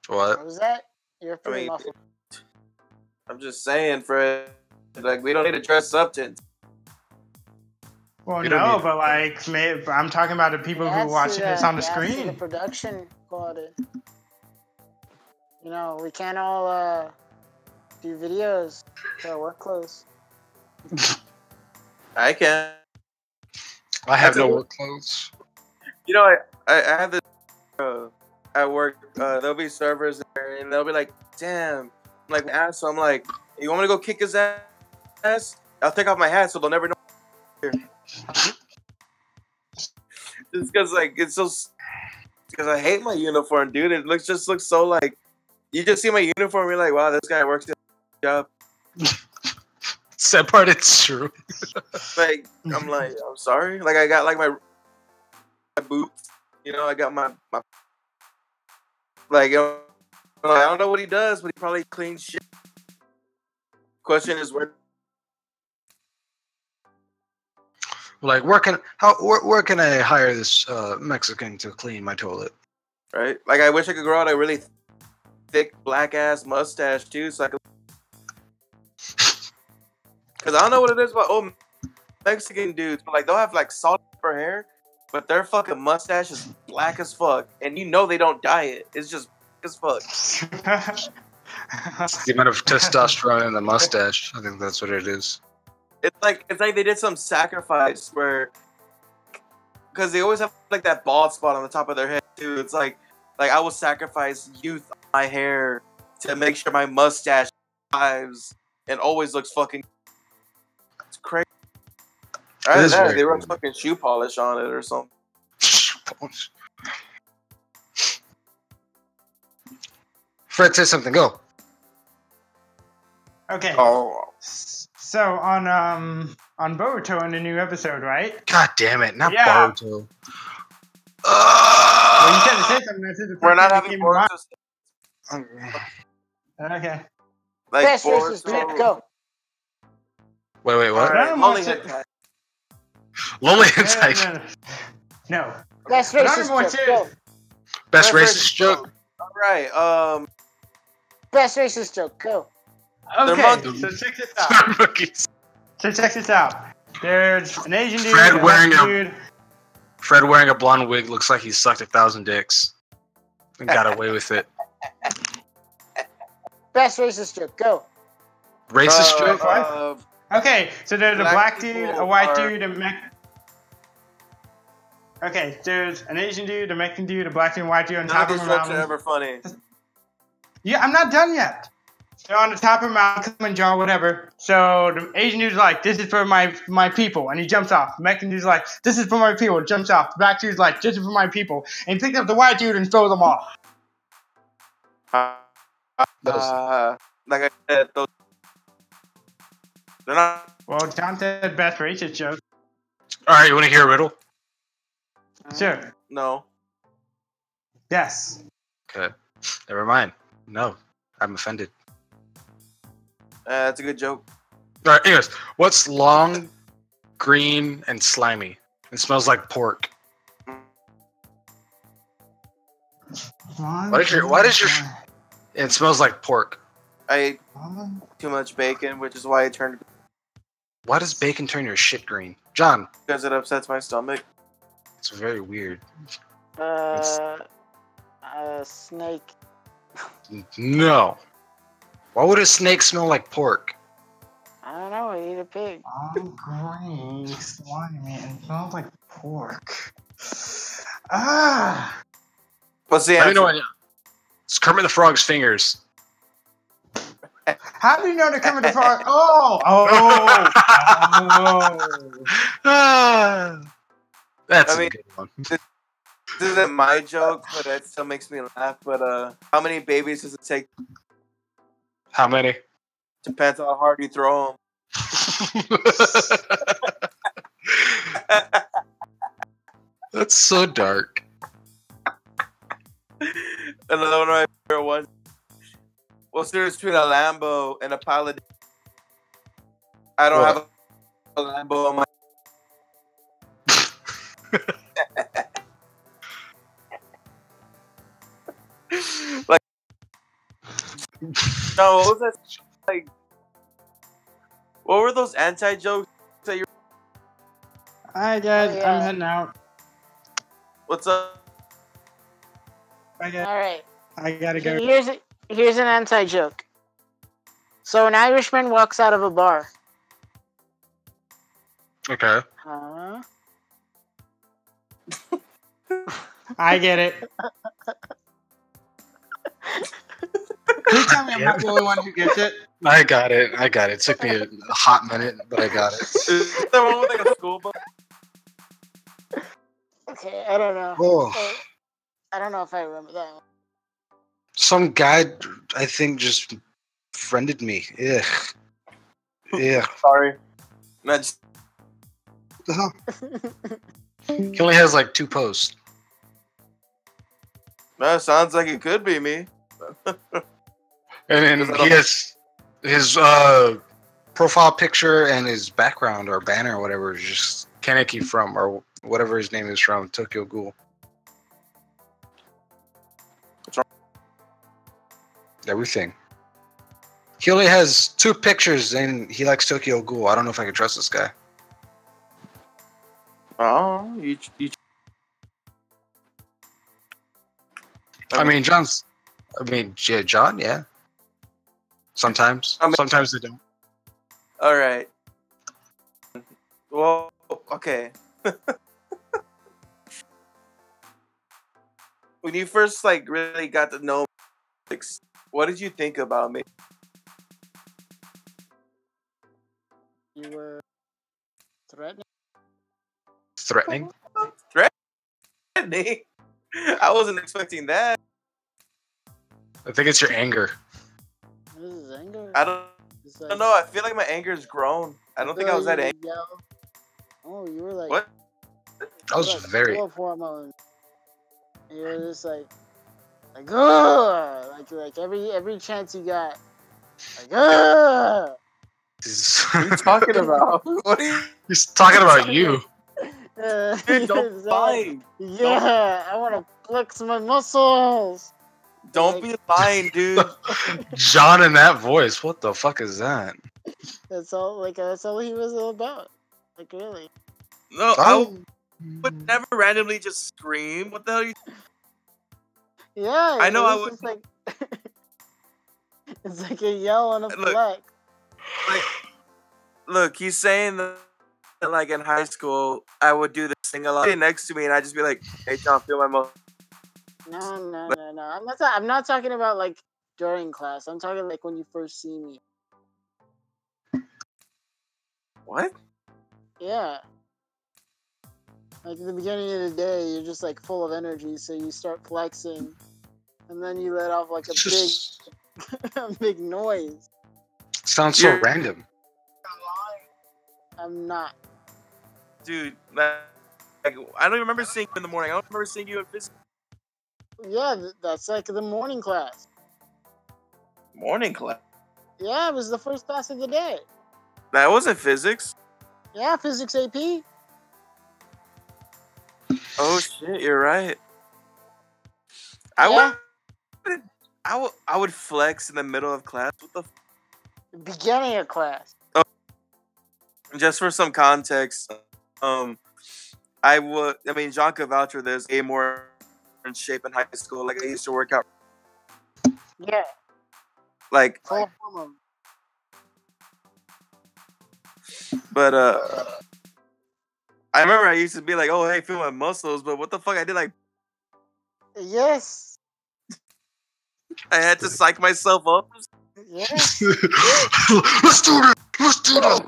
What? What was that? You're pretty muffled. I'm just saying, Fred. Like, we don't need to dress up to. Well, You don't no, need- but like, I'm talking about the people who are watching this on the That's the screen. production quality. You know, we can't all do videos for our work clothes. I can. I have no work clothes. I have this at work. There'll be servers there, and they'll be like, "Damn," I'm like, "Ass." So I'm like, "You want me to go kick his ass? I'll take off my hat so they'll never know." Just because, like, it's so. Because I hate my uniform, dude. It looks so like. You just see my uniform, you're like, "Wow, this guy works at a job." Sad part, it's true. Like, I'm like, I'm sorry. Like, I got like my boots. I got my like. I don't know what he does, but he probably cleans shit. Question is where. Like, where can I hire this Mexican to clean my toilet? Right? Like, I wish I could grow out a really thick black ass mustache too, so I could. Because I don't know what it is about old Mexican dudes, but like they'll have like salt for hair, but their fucking mustache is black as fuck, and they don't dye it. It's just black as fuck. It's the amount of testosterone in the mustache. I think that's what it is. It's like they did some sacrifice where, because they always have like that bald spot on the top of their head too. It's like I will sacrifice youth on my hair to make sure my mustache survives and always looks fucking. It's crazy. Either that, they rub fucking shoe polish on it or something. Fred, say something. Go. Okay. Oh. So on Boruto in the new episode, right? God damn it! Not Yeah. Boruto. Well, you said to say something. That's the We're first not thing that having came to mind. Boruto. Okay. Like Fast races, Boruto. go. Wait, what? Alright, I'm Lonely watching- Head Cat. Lonely No, Inside. no. Best Another racist one joke. too. Go. Best Best racist joke. All right. Best racist joke. Go. They're Okay, monkeys. so check this out. Monkeys. So check this out. There's an Asian dude, Fred a wearing Mexican a- dude. Fred wearing a blonde wig looks like he sucked 1,000 dicks and got away with it. Best racist joke. Go. Racist joke? Okay, so there's a black dude, a people white are- dude, Okay, there's an Asian dude, a Mexican dude, a black dude, a white dude on None of top of these a jokes are mountain. ever funny. Yeah, I'm not done yet. They're on the top of a mountain, Kilimanjaro, whatever. So the Asian dude's like, "This is for my people," and he jumps off. The Mexican dude's like, "This is for my people," jumps off. The black dude's like, "This is for my people," and he picks up the white dude and throws them off. Like I said, those they're not. Well, John said best racist joke. All right, you want to hear a riddle? Sure. No. Yes. Okay. Never mind. No, I'm offended. That's a good joke. All right, anyways, what's long, green, and slimy? It smells like pork. Why does your It smells like pork. I ate too much bacon, which is why it turned Why does bacon turn your shit green? John, because it upsets my stomach. it's very weird. Snake. No. Why would a snake smell like pork? I don't know. I eat a pig. Green, slimy, and smells like pork. Ah. What's the Let me answer? know what- It's Kermit the Frog's fingers. How do you know to come into frog? Oh. Ah, that's I mean- a good one. This isn't my joke, but that still makes me laugh. But how many babies does it take? How many? Depends on how hard you throw them. That's so dark. Another one of my favorite ones. What's the difference between a Lambo and a Paladin? I don't What? have a Lambo on my. Like, no, what was that? Like, what were those anti jokes that you? Alright, guys, Oh, yeah. I'm heading out. What's up? All right. I gotta go. Here's an anti joke. So an Irishman walks out of a bar. Okay. Huh? I get it. Please tell me I'm not the only one who gets it. I got it. It took me a hot minute, but I got it. Is that one with like a school bus? Okay, I don't know. Oh, I don't know if I remember that one. some guy, I think, just friended me. Ugh. Ugh. Sorry. Not just, What the hell? He only has like 2 posts. no, sounds like it could be me. And then he has his profile picture and his background or banner or whatever is just Kaneki from, or whatever his name is from, Tokyo Ghoul. What's wrong? Everything. He only has 2 pictures and he likes Tokyo Ghoul. I don't know if I can trust this guy. Oh, you I mean, yeah, John, yeah. Sometimes. Sometimes they don't. all right. Well, okay. When you first like really got to know me, what did you think about me? You were threatening. Threatening? Threatening? I wasn't expecting that. I think it's your anger. This is anger. I don't It's know. I feel like my anger's grown. I don't think I was that angry. Oh, you were like. What? I was you were, like, very. full of hormones. You were just like, ugh, like every chance you got, like, ugh. What are you talking about? What are you? He's talking about you. Dude, don't be lying. Yeah, I want to flex my muscles. Don't be lying, dude. John in that voice. What the fuck is that? That's all. Like that's all he was all about. Like really. No, Oh. I would never randomly just scream. What the hell? Yeah, I know it I was would. just like it's like a yell and a Look. flex. Like, look, he's saying that like in high school, I would do this thing a lot. Sit next to me, and I'd just be like, "Hey, John, feel my muscle." No. I'm not talking about like during class. I'm talking like when you first see me. What? Yeah. Like at the beginning of the day, you're just like full of energy, so you start flexing, and then you let off like a big, a big noise. Sounds so random. I'm not. Dude, like, I don't remember seeing you in the morning. I don't remember seeing you in physics. Yeah, that's like the morning class. Morning class. Yeah, it was the first class of the day. That wasn't physics. Yeah, physics AP. Oh shit, you're right. Yeah. I would flex in the middle of class. What the? Beginning of class. Just for some context, I mean, John could vouch for this. A more in shape in high school. Like I used to work out. Yeah. Like, Full form. but I remember I used to be like, "Oh, hey, feel my muscles," but what the fuck? I did like Yes. I had to psych myself up. Yes. Let's do it. Let's do it.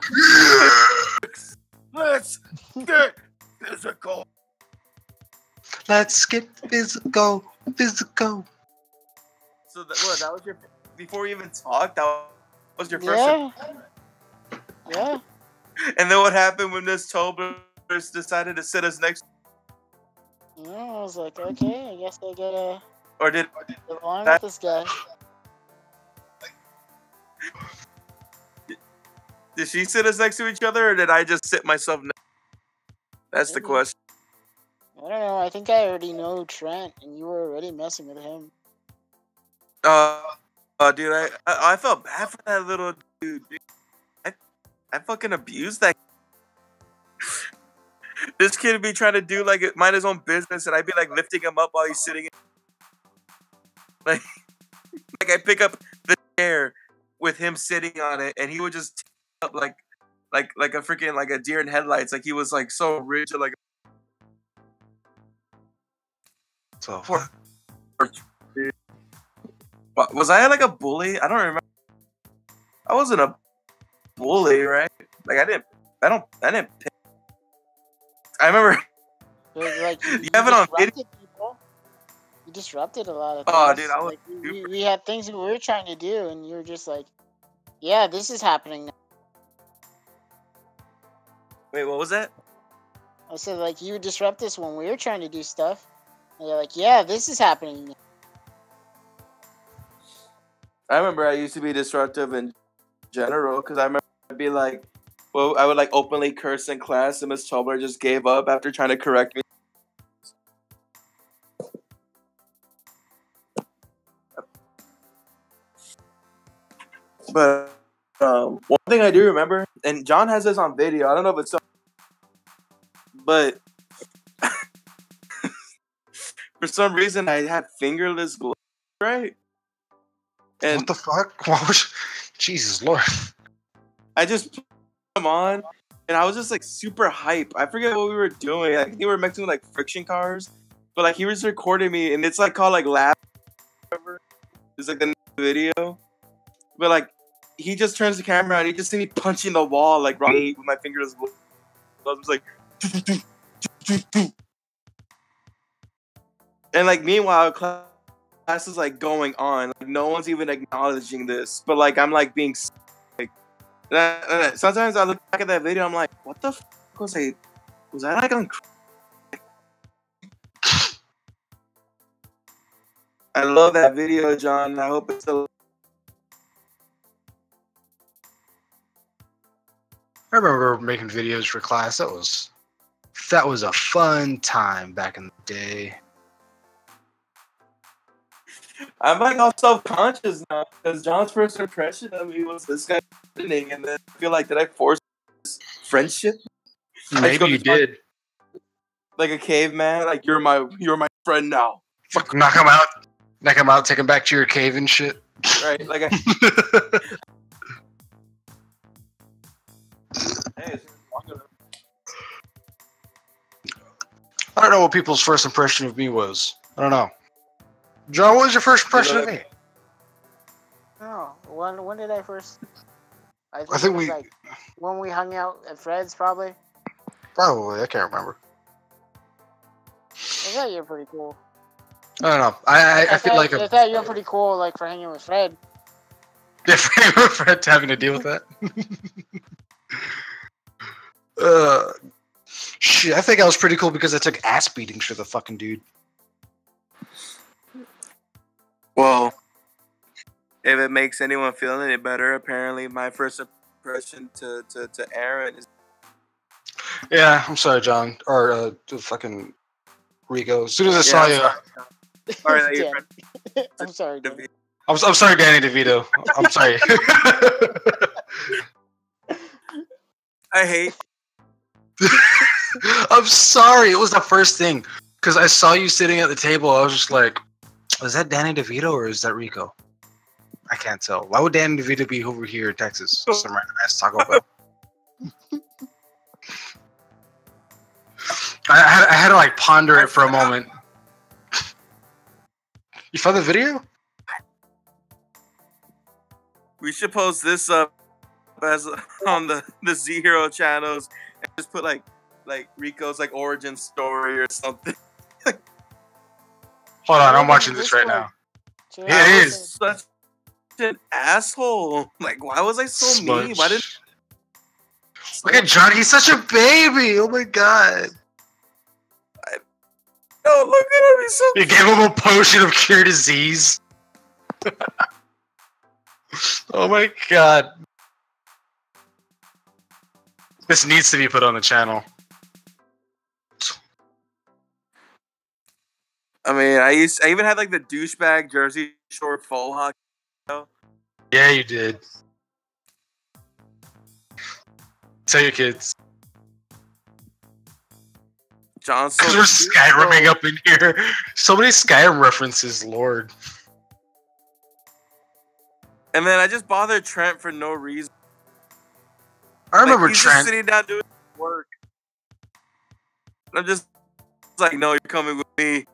Let's get physical. Let's get physical. Physical. So that was your before you even talked. That was your first. Yeah. Yeah. And then what happened when Miss Tobler decided to sit us next? Yeah, I was like, okay, I guess I gotta Or did get along with this guy. did she sit us next to each other, or did I just sit myself next? That's the question. I don't know. I think I already know Trent, and you were already messing with him. Dude, I felt bad for that little dude. I fucking abused that. This kid would be trying to do like mind his own business, and I'd be like lifting him up while he's sitting. Like I pick up the chair with him sitting on it, and he would just take up like a freaking like a deer in headlights. Like he was like so rigid, like. So was I like a bully? I don't remember. I wasn't a bully, right? Like I didn't pick. I remember. Like, you have it on video. People. You disrupted a lot of things. Oh, dude, I was. Like, we had things we were trying to do, and you were just like, "Yeah, this is happening now." Wait, what was that? I said, like, you disrupt us when we were trying to do stuff. And you're like, "Yeah, this is happening now." I remember I used to be disruptive in general because I remember I'd be like, well, I would like openly curse in class, and Miss Tobler just gave up after trying to correct me. But one thing I do remember, and John has this on video. I don't know if it's so, but for some reason I had fingerless gloves, right? And what the fuck? Why was Jesus Lord? I just put them on, and I was just like super hype. I forget what we were doing. I think we were mixing with like friction cars, but like he was recording me, and it's like called like Lab. It's like the video, but like he just turns the camera and he just see me punching the wall like with my fingers. I was like, and like meanwhile class is like going on. Like no one's even acknowledging this, but like I'm like being like. Sometimes I look back at that video, I'm like, what the fuck was I like on? I love that video, John. I hope it's still. I remember making videos for class. That was That was a fun time back in the day. I'm like all self-conscious now because John's first impression of me was this guy listening, and then I feel like, did I force this friendship? Maybe you did. Like a caveman, like you're my friend now. Fuck, knock him out, take him back to your cave and shit. Right, like hey, it's long enough. I don't know what people's first impression of me was. I don't know. John, what was your first impression of me? No, when did I first? I think, think it was we- like when we hung out at Fred's, probably. Probably, I can't remember. I thought you were pretty cool. I don't know. I feel like I thought you were pretty cool, like for hanging with Fred. different Fred having to deal with that. Shit, I think I was pretty cool because I took ass beatings for the fucking dude. Well, if it makes anyone feel any better, apparently my first impression to Aaron is Yeah, I'm sorry, John. Or the fucking Rico. As soon as I saw you, sorry that your Damn. friend. I'm sorry, Danny. I'm sorry, Danny DeVito. I'm sorry. I hate. I'm sorry. It was the first thing because I saw you sitting at the table. I was just like, "Is that Danny DeVito or is that Rico?" I can't tell. Why would Danny DeVito be over here in Texas? Some random ass Taco Bell. I had to like ponder it for a moment. You found the video? We should post this up as on the Zero channels and just put like Rico's like origin story or something. Hold on, I'm watching this right now. Cheers. Yeah, it is. Such an asshole. Like, why was I so mean? Why did? Look at John. He's such a baby. Oh my god. No, look at him. He's so. You gave him a potion of cure disease. Oh my god. This needs to be put on the channel. I mean, I even had like the douchebag Jersey Shore faux hockey. Yeah, you did. Tell your kids. John's Because we're Skyriming up in here. So many Skyrim references, Lord. And then I just bothered Trent for no reason. I remember like, he's Trent. just sitting down doing work. And I'm just like, no, you're coming with me.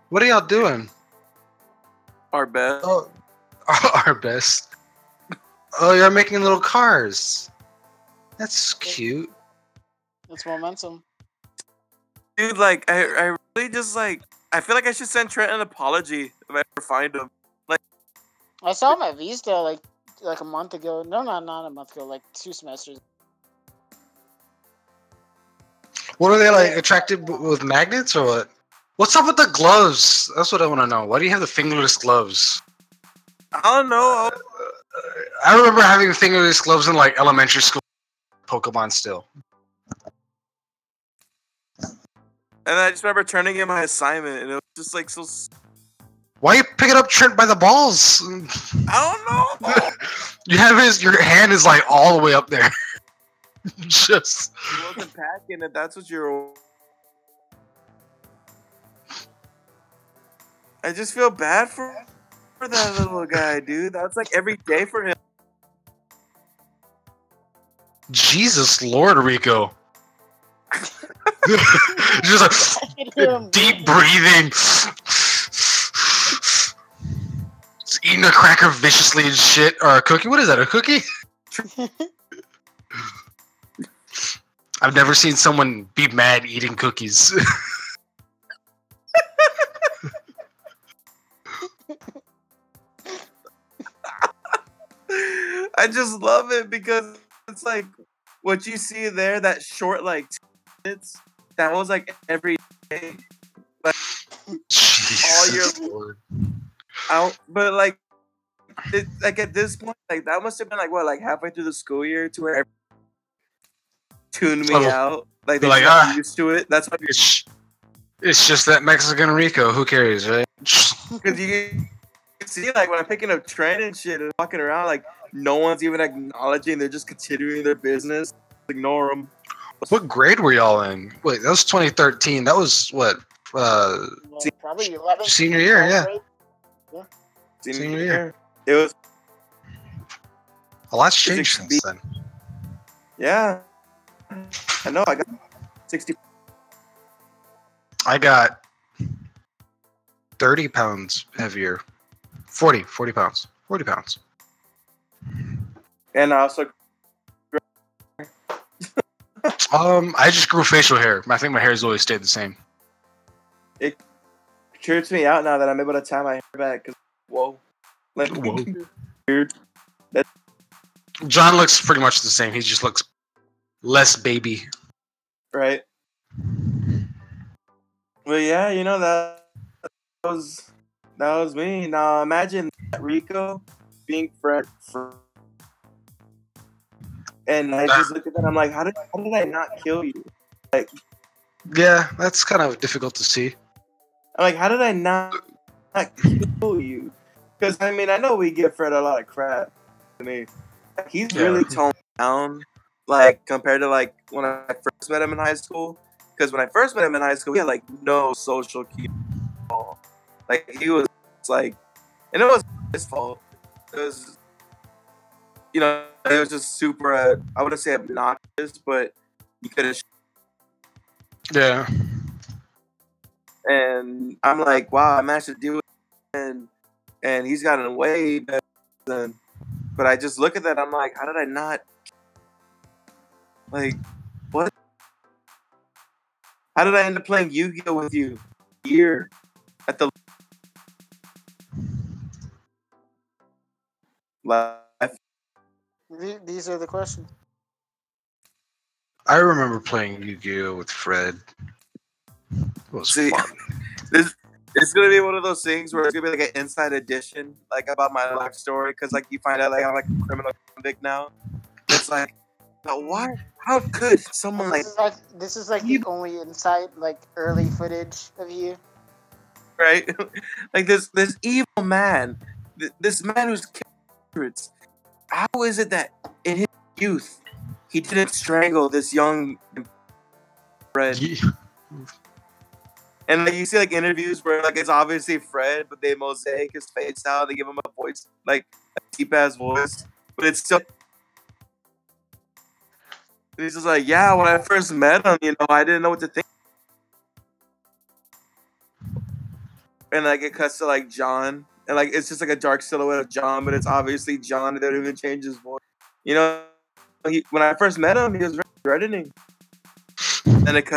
What are y'all doing? Our best. Oh, our best. Oh, you're making little cars. That's cute. It's momentum. Dude, like, I really just, like, I feel like I should send Trent an apology if I ever find him. Like, I saw him at Vista like a month ago. No, not a month ago. Like 2 semesters. What are they like attracted with magnets or what? What's up with the gloves? That's what I want to know. Why do you have the fingerless gloves? I don't know. I remember having fingerless gloves in like elementary school. Pokemon still. And I just remember turning in my assignment, and it was just like so. Why are you picking up Trent by the balls? I don't know. You have your hand is like all the way up there. Just. He wasn't packing it. That's what you're. I just feel bad for that little guy, dude. That's like every day for him. Jesus Lord, Rico. Just like deep breathing. Just eating a cracker viciously and shit. Or a cookie. What is that? A cookie? I've never seen someone be mad eating cookies. I just love it because it's like what you see there, that short like 2 minutes, that was like every day. Like all year out, but like like at this point, like that must have been like what, like halfway through the school year to where tune me Oh. out. Like They're they're like, not used to it. That's why It's just that Mexican Rico. Who cares, right? because you can see like when I'm picking up trend and shit and walking around, like no one's even acknowledging. They're just continuing their business. Ignore them. What grade were y'all in? Wait, that was 2013. That was what? Probably 11th. Senior year, 12th yeah. grade. Senior year. It was A lot's changed since then. yeah. I know. I got 60. I got 30 pounds heavier. 40 pounds. 40 pounds. And I also I just grew facial hair. I think my hair's always stayed the same. it trips me out now that I'm able to tie my hair back. Cause whoa, like Whoa. weird. John looks pretty much the same. He just looks less baby. Right. But yeah, you know that was me. Now imagine Rico being Fred, and I just look at that. I'm like, how did I not kill you? Like, Yeah, that's kind of difficult to see. I'm like, how did I not kill you? Because I mean, I know we give Fred a lot of crap. I mean, he's really toned down, like compared to like when I first met him in high school. Because when I first met him in high school, we had like no social cues at all. Like he was like, and it was his fault. It was, you know, it was just super. I wouldn't say obnoxious, but you could have. Yeah. And I'm like, wow, I managed to deal with him, and he's gotten way better than. But I just look at that, I'm like, how did I not? Like, what? How did I end up playing Yu-Gi-Oh with you? Here at the live. These are the questions. I remember playing Yu-Gi-Oh with Fred. It was fun. It's gonna be one of those things where it's gonna be like an inside edition, like about my life story, because like you find out like I'm like a criminal convict now. It's like, but why? How could someone like this is like the only inside like early footage of you, right? Like this evil man, this man who's secrets. How is it that in his youth he didn't strangle this young Fred? And like you see like interviews where like it's obviously Fred, but they mosaic his face out. They give him a voice, like a deep ass voice, but it's still. He's just like, yeah. When I first met him, you know, I didn't know what to think. And like it cuts to like John, and like it's just like a dark silhouette of John, but it's obviously John. They don't even change his voice. You know, when I first met him, he was very threatening. And it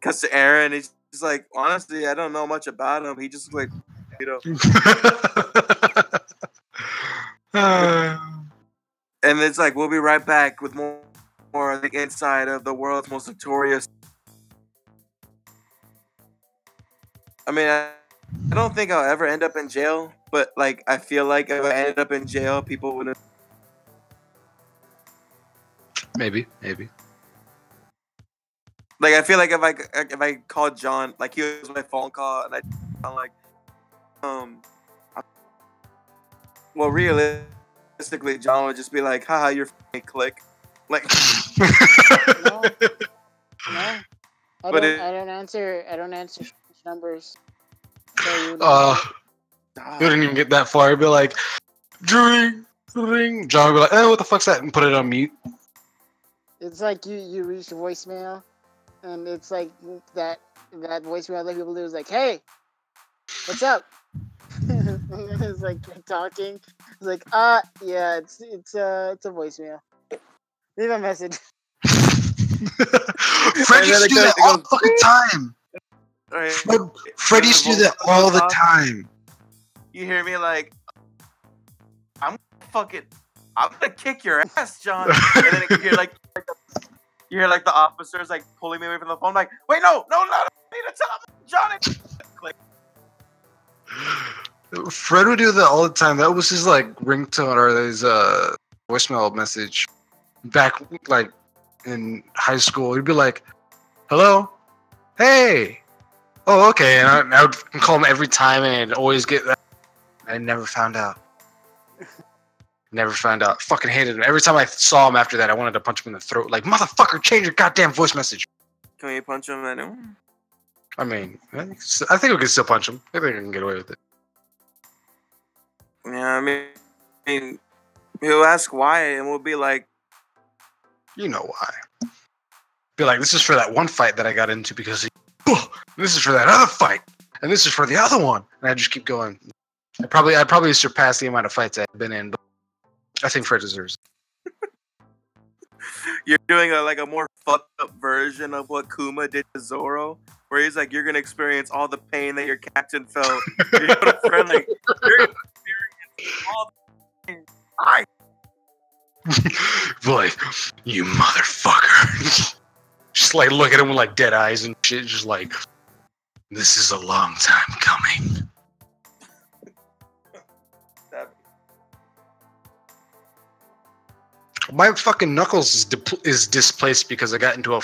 cuts to Aaron. He's like, honestly, I don't know much about him. He just like, you know. And it's like, we'll be right back with more of the inside of the world's most notorious. I mean, I don't think I'll ever end up in jail, but like, I feel like if I ended up in jail, people wouldn't. Maybe. Like, I feel like if I called John, like he was my phone call, and I'm like, well, realistically, John would just be like, haha, you're f***ing click. Like, No. I don't answer numbers. So you didn't even get that far. You'd be like, dring. John would be like, what the fuck's that? And put it on mute. It's like you reach voicemail, and it's like that voicemail that people do is like, hey, what's up? And it's like talking. It's like, yeah, it's a voicemail. Leave a message. Fred used to do that all the fucking time. Fred used to do that all the time. You hear me like, I'm gonna kick your ass, John. And then you hear like the officers like pulling me away from the phone. Like, wait, no, I need to tell him, John. Click. Fred would do that all the time. That was his like ringtone or his voicemail message back like in high school. He'd be like, "Hello, hey, oh, okay," and I would call him every time, and I'd always get that. I never found out. Never found out. Fucking hated him. Every time I saw him after that, I wanted to punch him in the throat. Like, motherfucker, change your goddamn voice message. Can we punch him anyway? I mean, I think we can still punch him. I think I can get away with it. Yeah, I mean, he'll ask why, and we'll be like, You know why. Be like, this is for that one fight that I got into because this is for that other fight, and this is for the other one. And I just keep going. I'd probably surpass the amount of fights I've been in, but I think Fred deserves it. you're doing a more fucked up version of what Kuma did to Zoro, where he's like, you're gonna experience all the pain that your captain felt. You're gonna experience all the pain. Like, you motherfucker. Just like look at him with like dead eyes and shit, just like, this is a long time coming. My fucking knuckles is displaced because I got into a.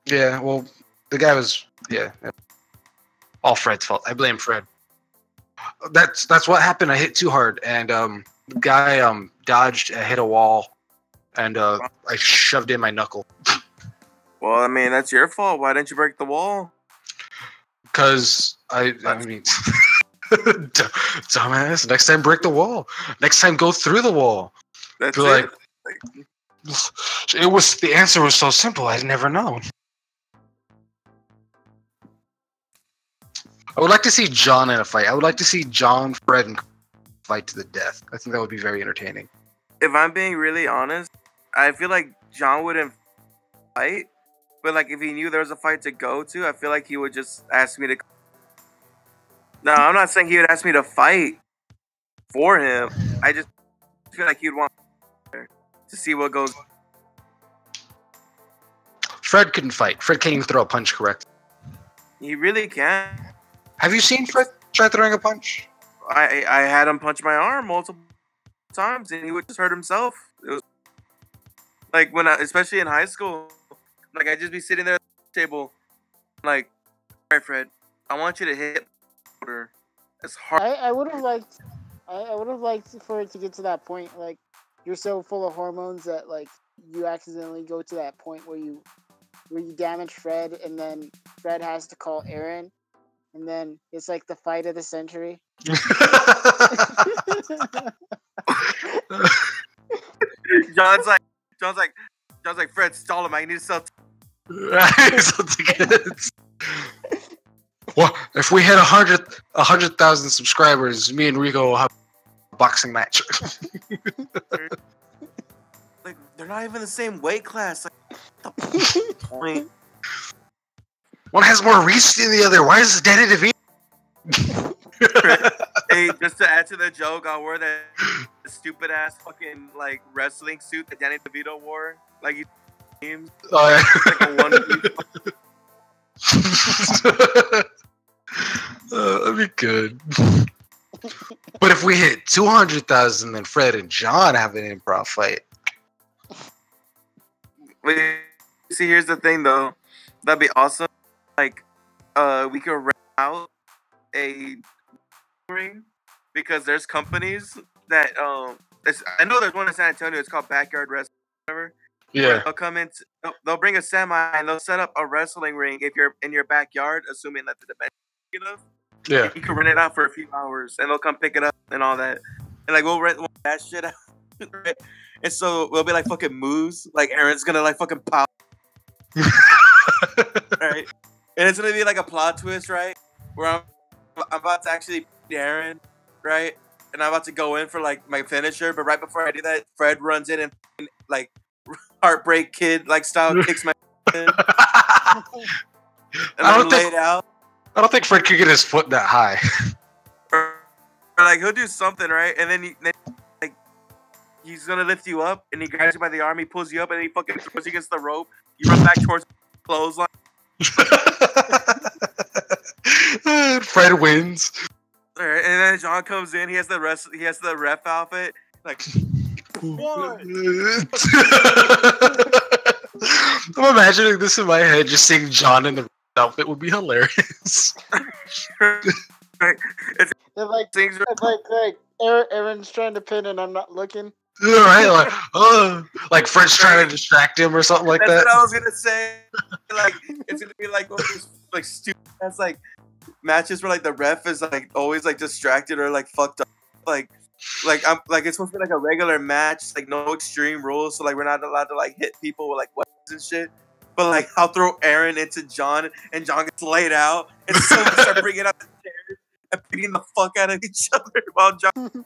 Yeah, well, the guy was all Fred's fault. I blame Fred. That's what happened. I hit too hard, and the guy dodged. I hit a wall, and I shoved in my knuckle. Well, I mean, that's your fault. Why didn't you break the wall? Because I mean. Dumbass. Next time, break the wall. Next time, go through the wall. That's it. Like, it was the answer was so simple. I'd never known. I would like to see John in a fight. I would like to see John, Fred, and fight to the death. I think that would be very entertaining. If I'm being really honest, I feel like John wouldn't fight, but like if he knew there was a fight to go to, I feel like he would just ask me to. No, I'm not saying he would ask me to fight for him. I just feel like he'd want to see what goes. Fred couldn't fight. Fred can't even throw a punch correct. He really can. Have you seen Fred try throwing a punch? I had him punch my arm multiple times, and he would just hurt himself. It was like especially in high school, like I'd just be sitting there at the table, like, all right, Fred, I want you to hit. It's hard. I would have liked for it to get to that point. Like, you're so full of hormones that like you accidentally go to that point where you damage Fred, and then Fred has to call Aaron, and then it's like the fight of the century. John's like, Fred, stall him. I need to sell. Well, if we hit 100,000 subscribers, me and Rico will have a boxing match. Like, they're not even the same weight class. Like, the point. One has more reach than the other. Why is Danny DeVito? Hey, just to add to the joke, I'll wear that stupid ass fucking like wrestling suit that Danny DeVito wore. Like he teams. Oh, yeah. Like a one-piece. That'd be good. But if we hit 200,000, then Fred and John have an improv fight. Wait, see, here's the thing though. That'd be awesome. Like, we could rent out a ring because there's companies that I know there's one in San Antonio. It's called Backyard Wrestling. Whatever. Yeah. They'll come in. They'll bring a semi and they'll set up a wrestling ring if you're in your backyard, assuming that the dimension is big enough. Yeah. You can rent it out for a few hours, and they'll come pick it up and all that. And like we'll rent that shit out. Right? And so we'll be like fucking moves. Like Aaron's gonna like fucking pop. Right. And it's gonna be like a plot twist, right? Where I'm about to actually beat Aaron, right? And I'm about to go in for like my finisher, but right before I do that, Fred runs in and like Heartbreak Kid like style kicks my and I'm laid out. I don't think Fred could get his foot that high. Or like he'll do something, right? And then like he's gonna lift you up, and he grabs you by the arm, he pulls you up, and he fucking throws you against the rope. You run back towards the clothesline. Fred wins. All right, and then John comes in. He has the ref outfit. Like, what? I'm imagining this in my head. Just seeing John in the outfit would be hilarious. Right. It's They're like, things are Aaron's trying to pin and I'm not looking. Right? Like Fred's trying to distract him or something like That's that. what I was gonna say. Like, it's gonna be like one of those like stupid ass like matches where like the ref is like always like distracted or like fucked up. Like I'm like it's supposed to be like a regular match, like no extreme rules, so like we're not allowed to like hit people with like weapons and shit. But like I'll throw Aaron into John and John gets laid out, and so we start bringing up the chairs and beating the fuck out of each other while John.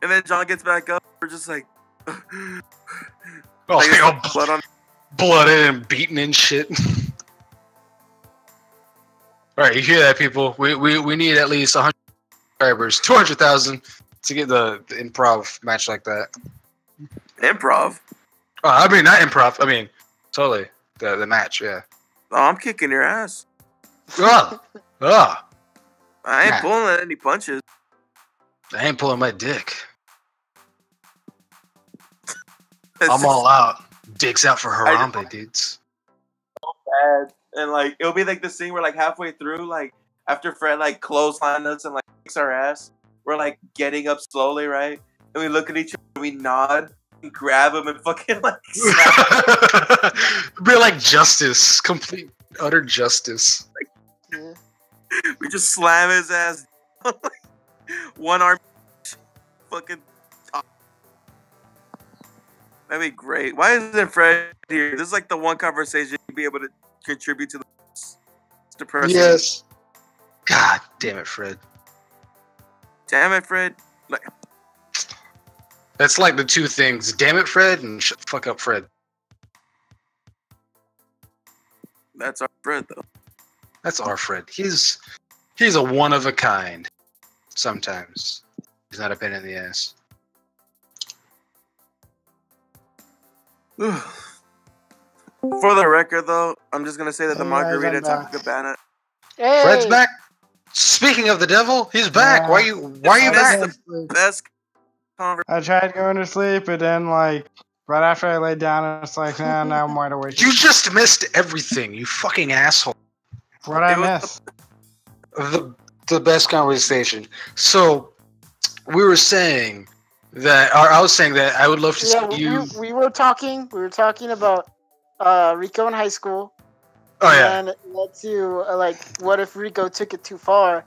And then John gets back up. We're just like, Oh, like, you know, blood on. blooded and beaten and shit. All right, you hear that, people? We need at least 100 subscribers, 200,000 to get the improv match like that. Improv. I mean, not improv. I mean, totally the match. Yeah. Oh, I'm kicking your ass. Ah, I ain't Nah. pulling any punches. I ain't pulling my dick. It's I'm just all out. Dicks out for Harambe, dudes. bad. And like it'll be like this scene where like halfway through, like after Fred like clothesline us and like kicks our ass, we're like getting up slowly, right? And we look at each other, we nod, and grab him and fucking like slap. Be like justice, complete utter justice. Yeah. We just slam his ass. One arm, fucking. That'd be great. Why isn't Fred here? This is like the one conversation you'd be able to contribute to the. It's depressing. Yes. God damn it, Fred. Damn it, Fred. Like, That's like the two things. Damn it, Fred, and shut the fuck up, Fred. that's our Fred, though. That's our Fred. He's a one of a kind. Sometimes. He's not a pain in the ass. For the record, though, I'm just gonna say that the Hey, guys, margarita I'm type back. of cabana. Hey! Fred's back. Speaking of the devil, he's back. Yeah. Why are you That's back? the best conversation. I tried going to sleep, and then like right after I laid down, it's like, nah, now I'm wide awake. You just missed everything, you fucking asshole. What I It was miss? The best conversation. So we were saying that, or I was saying that I would love to Yeah, see you. we were talking about Rico in high school. Oh yeah, And it led to like, what if Rico took it too far,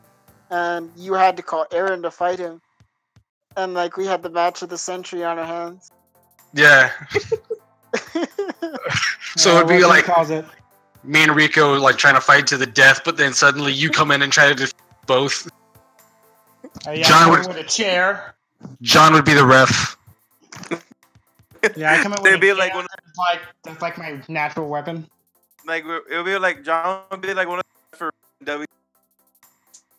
and you had to call Aaron to fight him, and like we had the match of the century on our hands. yeah. So it'd be what like calls it. me and Rico like trying to fight to the death, but then suddenly you come in and try to defeat both. Yeah, John I would- come in with a chair. John would be the ref. Yeah, I come in with They'd a be chair. like one That's like my natural weapon. like it'll be like John would be like one of the for W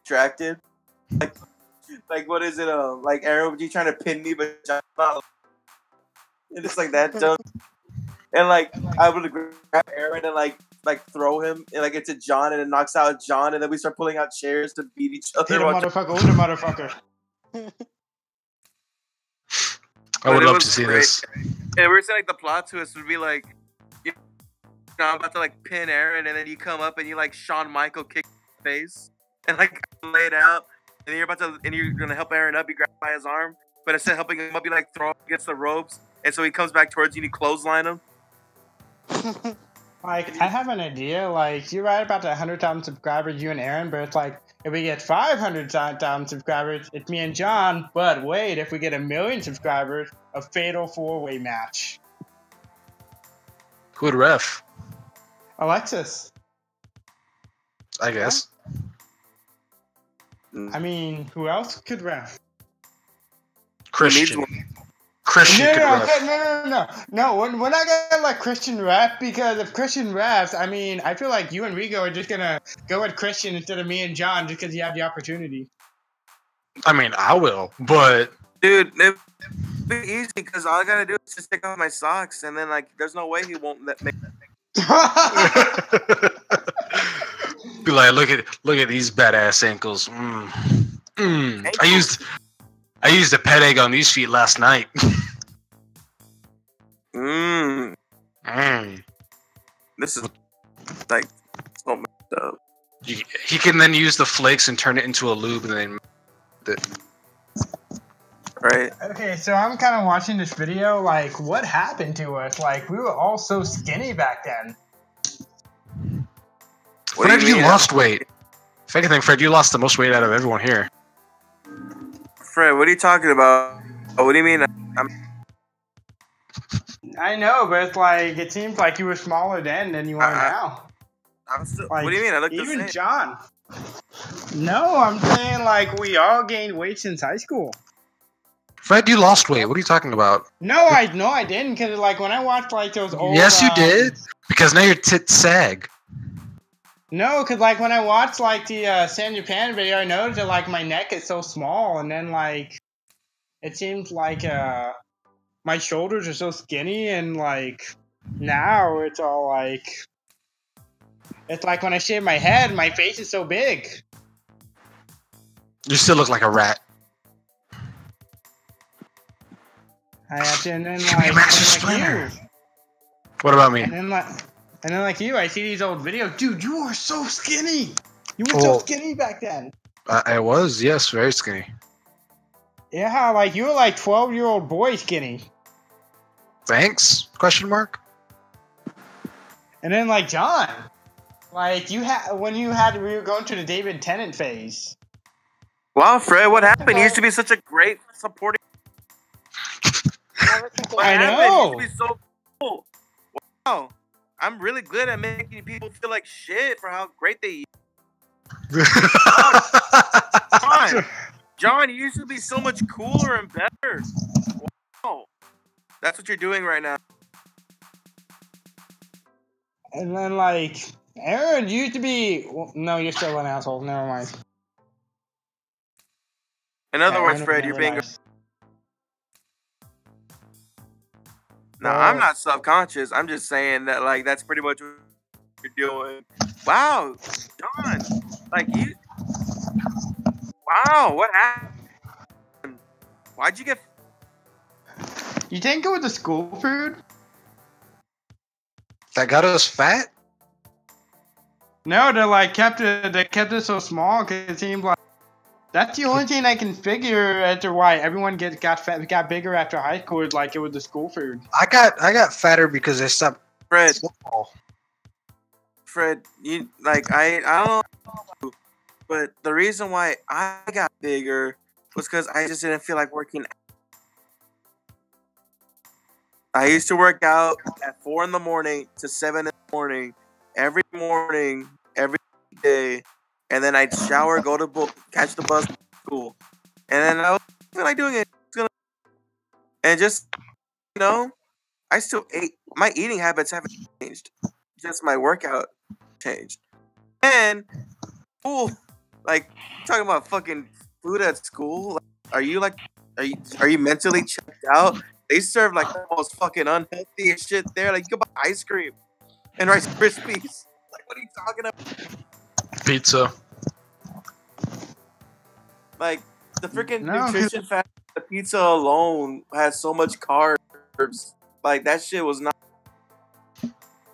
distracted. Like what is it? Like Aaron would be trying to pin me, but John not. And it's like that joke. And like I would grab Aaron and like throw him and like into John and it knocks out John and then we start pulling out chairs to beat each Hit other. a while- motherfucker with a motherfucker. I would But it love was to see great. this. And we were saying like the plot twist would be like, you know, I'm about to like pin Aaron, and then you come up and you like Shawn Michael kick his face and like lay it out, and then you're gonna help Aaron up. You grab him by his arm, but instead of helping him up, you like throw him against the ropes, and so he comes back towards you and you clothesline him. Like, I have an idea. Like, you're right about the 100,000 subscribers, you and Aaron, but it's like, if we get 500,000 subscribers, it's me and John. But wait, if we get 1 million subscribers, a fatal 4-way match. Who would ref? Alexis. I guess. I mean, who else could ref? Christian. one? Christian could ref. No. We're not gonna let Christian ref, because if Christian refs, I mean, I feel like you and Rigo are just gonna go with Christian instead of me and John just because you have the opportunity. I mean, I will, but Dude, it'd be easy because all I gotta do is just take off my socks, and then like, there's no way he won't let me. Be like, look at these badass ankles. I used a pet egg on these feet last night. This is like so messed up. He can then use the flakes and turn it into a lube and then Right. Okay, so I'm kind of watching this video. Like, what happened to us? Like, we were all so skinny back then. Fred, you lost weight. If anything, Fred, you lost the most weight out of everyone here. Fred, what are you talking about? Oh, what do you mean? I know, but it's like it seems like you were smaller then than you are now. I'm still. Like, what do you mean? I look the even same. John. No, I'm saying like we all gained weight since high school. Fred, you lost weight. What are you talking about? No, I didn't. Because like when I watched like those old. Yes, you did. Because now your tits sag. No, because like when I watched like the San Japan video, I noticed that like my neck is so small, and then like it seems like my shoulders are so skinny, and like now it's all like it's like when I shave my head, my face is so big. You still look like a rat. I have to, and then Give me a Master Splinter. What about me? And then like you, I see these old videos. Dude, you are so skinny. You were so skinny back then. I was, yes, very skinny. Yeah, like you were like 12-year-old boy skinny. Thanks? Question mark. And then like John, like you had when we were going through the David Tennant phase. Wow, Fred, what happened? You used to be such a great supporting. I know. You used to be so cool. Wow, I'm really good at making people feel like shit for how great they. John, you used to be so much cooler and better. Wow, that's what you're doing right now. And then like Aaron, you used to be. Well, no, you're still an asshole. Never mind. In other words, Fred, you're being. Nice. No, I'm not subconscious. I'm just saying that, like, that's pretty much what you're doing. Wow, John, like you. Wow, what happened? Why'd you get? You didn't go with the school food? That got us fat? No, they kept it so small because it seemed like that's the only thing I can figure as to why everyone got bigger after high school. Is like it was the school food. I got fatter because I stopped. Fred, you like I don't know, but the reason why I got bigger was because I just didn't feel like working. I used to work out at 4 in the morning to 7 in the morning, every day, and then I'd shower, go to catch the bus to school, and then I was feel like doing it, and just I still ate. My eating habits haven't changed, just my workout changed. And school, like talking about fucking food at school, are you mentally checked out? They serve like the most fucking unhealthy shit there. Like you can buy ice cream and Rice Krispies. Like what are you talking about? Pizza. Like the freaking nutrition factor, the pizza alone has so much carbs. Like that shit was not.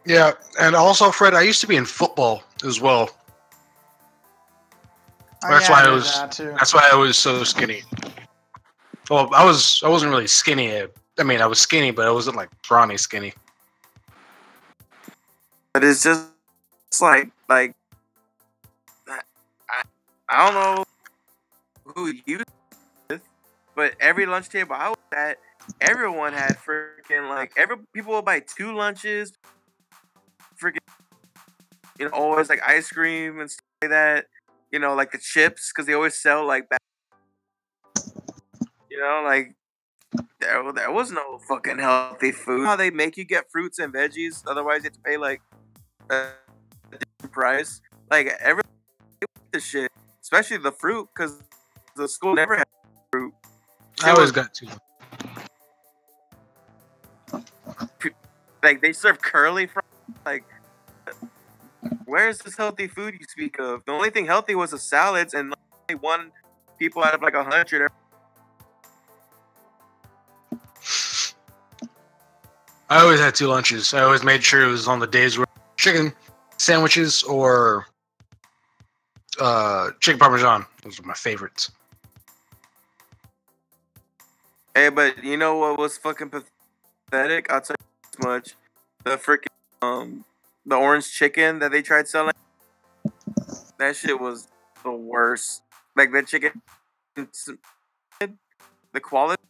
Yeah, and also, Fred, I used to be in football as well. That's why I was so skinny. Well, I wasn't really skinny. I mean, I was skinny, but I wasn't like brawny skinny. But it's just like I don't know who you with, but every lunch table I was at, everyone had freaking people would buy 2 lunches, freaking always like ice cream and stuff like that. Like the chips because they always sell like that. Like there was no fucking healthy food. How they make you get fruits and veggies, otherwise you have to pay like a different price. Like every the shit, especially the fruit, because the school never had fruit. I always got 2. Like they serve curly fries. Like Where's this healthy food you speak of? The only thing healthy was the salads, and only one people out of like 100. I always had 2 lunches. I always made sure it was on the days where chicken sandwiches or chicken parmesan. Those are my favorites. Hey, but you know what was fucking pathetic? I'll tell you this much: the freaking the orange chicken that they tried selling. That shit was the worst. Like the chicken, the quality,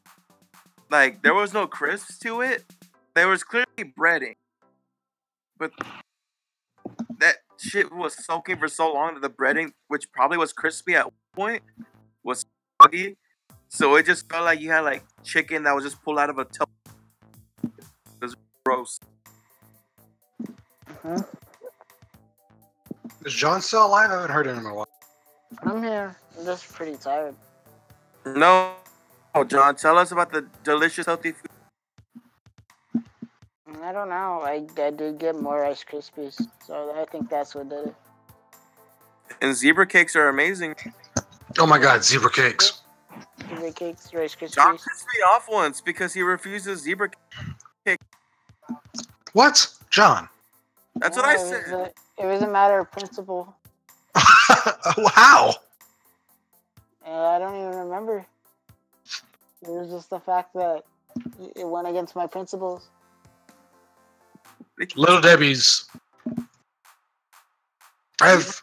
like there was no crisps to it. There was clearly breading, but that shit was soaking for so long that the breading, which probably was crispy at one point, was soggy. So it just felt like you had like chicken that was just pulled out of a tub. It was gross. Uh-huh. Is John still alive? I haven't heard him in a while. I'm here. I'm just pretty tired. No, John, tell us about the delicious healthy food. I don't know. I did get more Rice Krispies, so I think that's what did it. And zebra cakes are amazing. Oh my god, zebra cakes. Zebra cakes, Rice Krispies. John pissed me off once because he refuses zebra cake. What? John? That's No, what I said. It was a matter of principle. How? I don't even remember. It was just the fact that it went against my principles. Little Debbie's. I've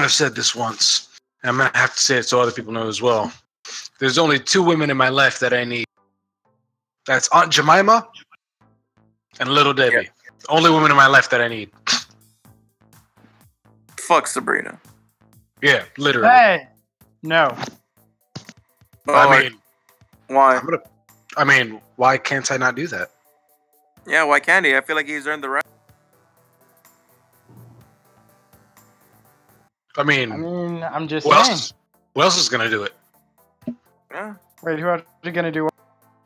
said this once. I'm gonna have to say it so other people know as well. There's only 2 women in my life that I need. That's Aunt Jemima and Little Debbie. Yeah. Only women in my life that I need. Fuck Sabrina. Yeah, literally. Hey, no. Why? I mean, why can't I not do that? Yeah, why can't he? I feel like he's earned the right. I mean, I'm just who saying. Who else is gonna do it? Yeah. Wait, who are you gonna do?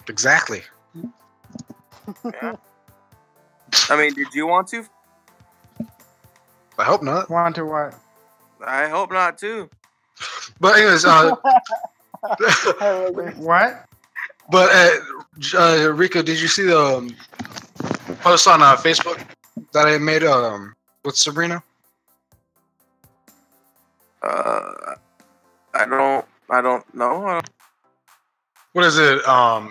Exactly. Yeah. I mean, did you want to? I hope not. Want to what? I hope not too. But anyways, Wait, what? But Rico, did you see the post on Facebook that I made with Sabrina? I don't know. What is it? I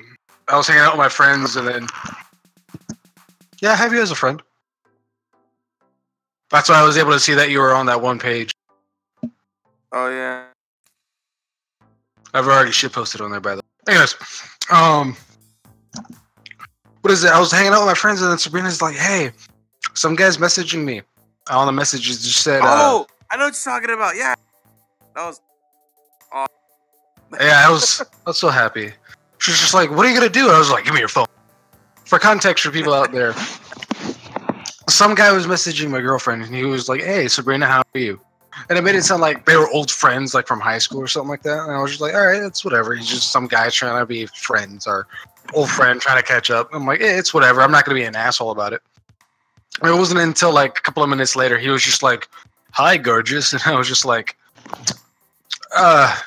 was hanging out with my friends, and then I have you as a friend. That's why I was able to see that you were on that one page. Oh yeah. I've already shitposted on there, by the way. Anyways, what is it? I was hanging out with my friends, and then Sabrina's like, "Hey, some guy's messaging me." All the messages just said, "Oh, I know what you're talking about." Yeah, that was. Yeah, I was so happy. She was just like, "What are you gonna do?" I was like, "Give me your phone." For context for people out there, some guy was messaging my girlfriend, and he was like, "Hey, Sabrina, how are you?" And it made it sound like they were old friends, like from high school or something like that. And I was just like, "All right, that's whatever." He's just some guy trying to be friends or old friend trying to catch up. I'm like, it's whatever. I'm not gonna be an asshole about it. And it wasn't until like a couple of minutes later, he was just like, "Hi, gorgeous," and I was just like,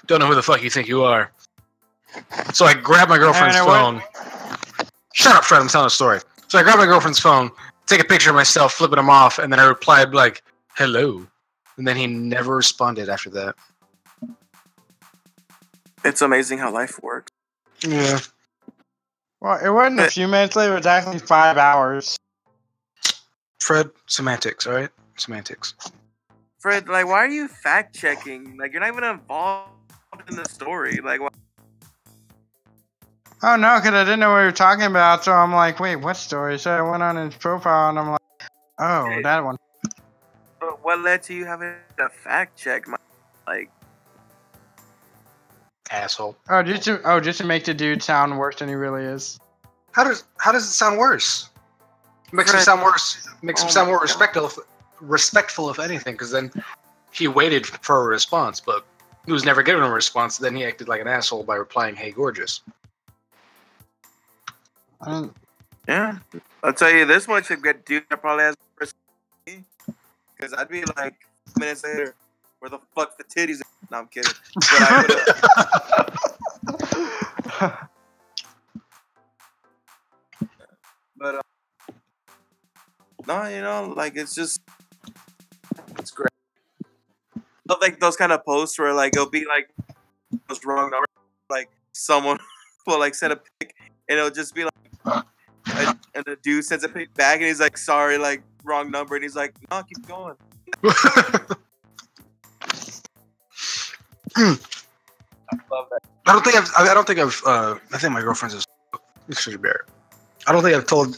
don't know who the fuck you think you are. So I grabbed my girlfriend's phone. Shut up, Fred, I'm telling a story. So I grabbed my girlfriend's phone, take a picture of myself, flipping him off, and then I replied like, "Hello." And then he never responded after that. It's amazing how life works. Yeah. Well, it wasn't a few minutes later, it was actually 5 hours. Fred, semantics, alright? Semantics. Fred, like, why are you fact checking? Like, you're not even involved in the story. Like, why? Oh no, because I didn't know what you were talking about, so I'm like, wait, what story? So I went on his profile and I'm like, oh, that one. But what led to you having a fact check? Like, asshole. Oh, just to make the dude sound worse than he really is. How does it sound worse? Makes him sound worse. Makes him sound more respectful if anything, because then he waited for a response, but he was never given a response. Then he acted like an asshole by replying, "Hey, gorgeous." Yeah, I'll tell you this much: a good dude that probably has Because I'd be like minutes later, where the fuck the titties? No, I'm kidding. But I would. But no, you know, like it's great. But, like those kind of posts where like it'll be like those wrong numbers, like someone will like send a pic and it'll just be like, and the dude sends a pic back and he's like, sorry, like wrong number, and he's like, no, keep going. I love that. I think my girlfriend's is bear. I don't think I've told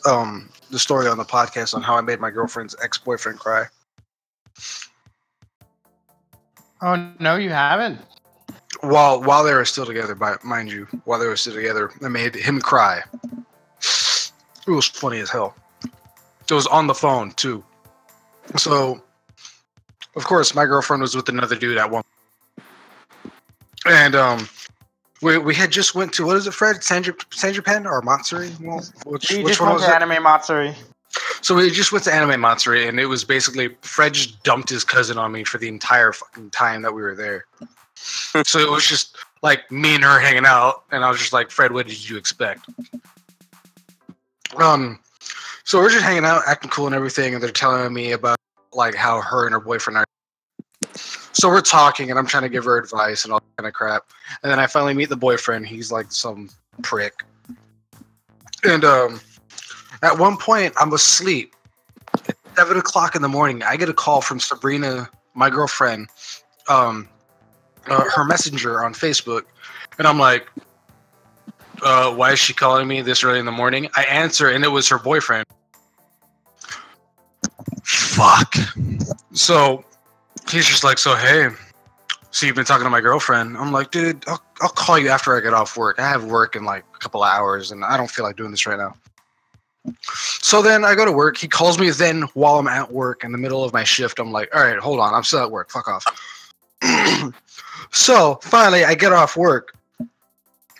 the story on the podcast on how I made my girlfriend's ex-boyfriend cry. Oh no, you haven't. While they were still together, mind you, while they were still together, I made him cry. It was funny as hell. It was on the phone too. So, of course, my girlfriend was with another dude at one. And we had just went to, what is it, Fred? San Japan or Matsuri? Well, which one was it? Anime Matsuri. So we just went to Anime Matsuri, and it was basically Fred just dumped his cousin on me for the entire fucking time that we were there. So it was just like me and her hanging out, and I was just like, Fred, what did you expect? So we're just hanging out, acting cool and everything, and they're telling me about like how her and her boyfriend are. So we're talking, and I'm trying to give her advice and all that kind of crap. And then I finally meet the boyfriend. He's like some prick. And at one point, I'm asleep. At 7 o'clock in the morning, I get a call from Sabrina, my girlfriend, her messenger on Facebook. And I'm like, why is she calling me this early in the morning? I answer, and it was her boyfriend. Fuck. So he's just like, so hey, so you've been talking to my girlfriend? I'm like, dude, I'll call you after I get off work. I have work in like a couple of hours, and I don't feel like doing this right now. So then I go to work. He calls me then while I'm at work in the middle of my shift. I'm like, all right, hold on. I'm still at work. Fuck off. So finally I get off work,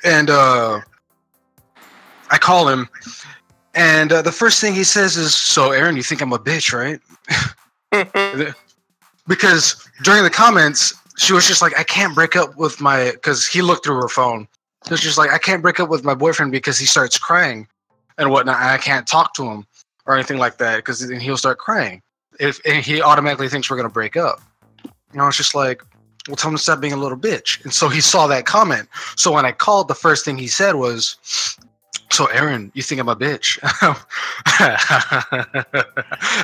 and I call him, and the first thing he says is, so Aaron, you think I'm a bitch, right? Because during the comments, she was just like, I can't break up with my, because he looked through her phone. She was just like, I can't break up with my boyfriend because he starts crying and whatnot. And I can't talk to him or anything like that because then he'll start crying. And he automatically thinks we're going to break up. And I was just like, well, tell him to stop being a little bitch. And so he saw that comment. So when I called, the first thing he said was, so Aaron, you think I'm a bitch? I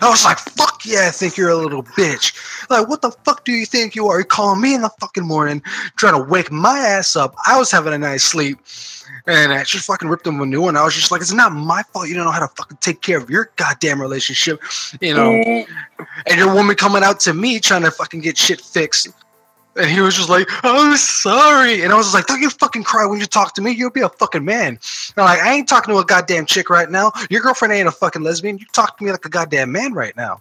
was like, fuck yeah, I think you're a little bitch. Like, what the fuck do you think you are? You're calling me in the fucking morning, trying to wake my ass up. I was having a nice sleep, and I just fucking ripped him a new one. I was just like, it's not my fault you don't know how to fucking take care of your goddamn relationship, you know? And your woman coming out to me trying to fucking get shit fixed. And he was just like, I'm sorry. And I was just like, don't you fucking cry when you talk to me. You'll be a fucking man. And I'm like, I ain't talking to a goddamn chick right now. Your girlfriend ain't a fucking lesbian. You talk to me like a goddamn man right now.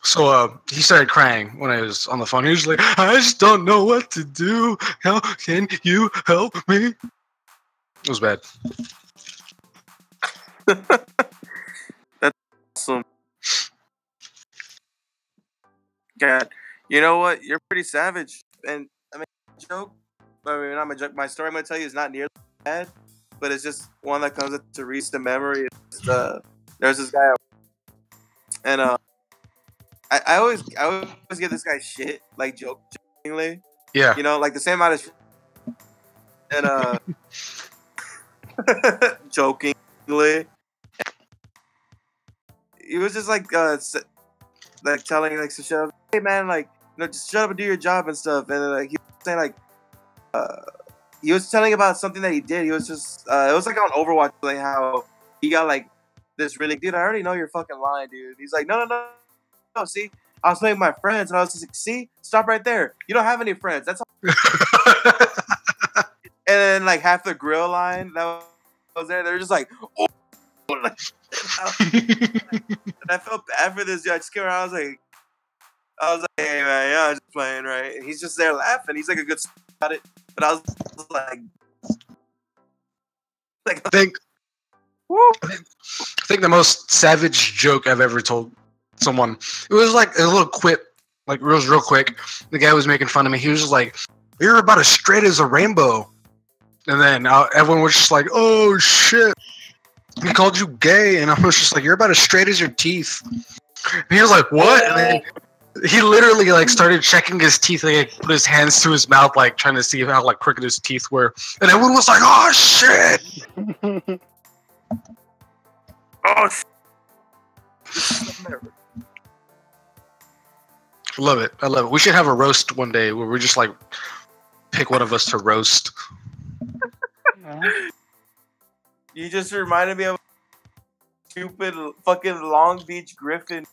So he started crying when I was on the phone. He was like, I just don't know what to do. How can you help me? It was bad. That's awesome. God, you know what? You're pretty savage. And I mean, joke. I mean, not my joke. My story I'm gonna tell you is not nearly bad, but it's just one that comes to recent memory. There's this guy, and I always give this guy shit, like jokingly. Yeah. You know, like the same amount of shit. And jokingly, he was just like telling like to shut up. Hey man, like, you know, just shut up and do your job and stuff. And like he was saying like, he was telling about something that he did. He was just it was like on Overwatch, like how he got like this really, dude, I already know you're fucking lying, dude. He's like, no. See, I was playing with my friends, and I was just like, see, stop right there. You don't have any friends. That's all. And then like half the grill line that was there, they're just like, oh. And I felt bad for this dude. I just came around. I was like, hey man, yeah, I was just playing, right? And he's just there laughing. He's like a good about it, but I was like I think the most savage joke I've ever told someone. It was like a little quip, like it was real quick. The guy was making fun of me. He was just like, "You're about as straight as a rainbow," and then everyone was just like, "Oh shit." He called you gay, and I was just like, "You're about as straight as your teeth." And he was like, "What?" And then he literally like started checking his teeth, like put his hands to his mouth, like trying to see how like crooked his teeth were, and everyone was like, "Oh shit!" Oh, Love it. I love it. We should have a roast one day where we just like pick one of us to roast. you just reminded me of stupid fucking Long Beach Griffin.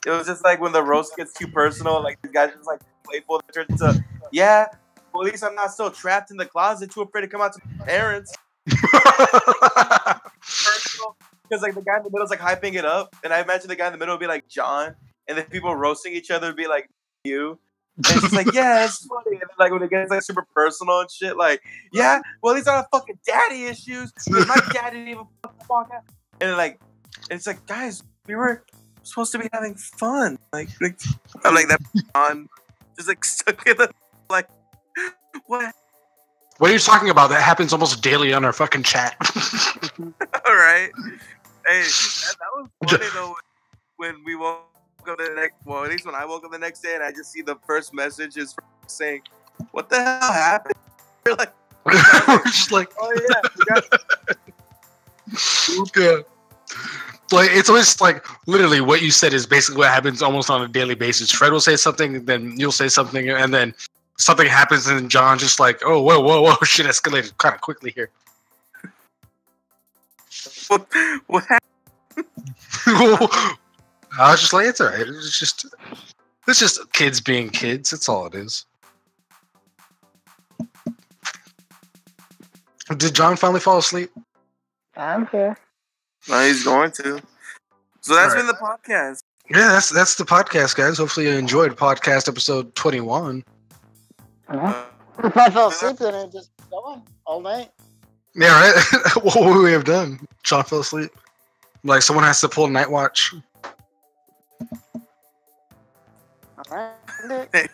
It was just like when the roast gets too personal, like the guys just like playful. It turns into, yeah, well, at least I'm not still trapped in the closet, too afraid to come out to my parents. Because like the guy in the middle is like hyping it up, and I imagine the guy in the middle would be like John, and then people roasting each other would be like you. And it's just like, yeah, it's funny. And then, like when it gets like super personal and shit, like, yeah, well, at least I don't have fucking daddy issues because my dad didn't even fucking walk out. And like, it's like, guys, we were supposed to be having fun. Like I'm like that on, just like stuck in the like, what? What are you talking about? That happens almost daily on our fucking chat. All right. Hey, that was funny though when we woke up the next. Well, at least when I woke up the next day and I just see the first message is saying, "What the hell happened?" We're like, we're just like, oh yeah, yeah. Like it's always like literally what you said is basically what happens almost on a daily basis. Fred will say something, then you'll say something, and then something happens, and John's just like, "Oh, whoa, shit escalated kind of quickly here." What happened? I was just like, it's alright. It's just kids being kids. That's all it is. Did John finally fall asleep? I'm here. No, he's going to. So that's All been the podcast. Yeah, that's the podcast, guys. Hopefully you enjoyed podcast episode 21. If I fell asleep, then it just going all night. Yeah, right? What would we have done? John fell asleep. Like someone has to pull night watch. All right.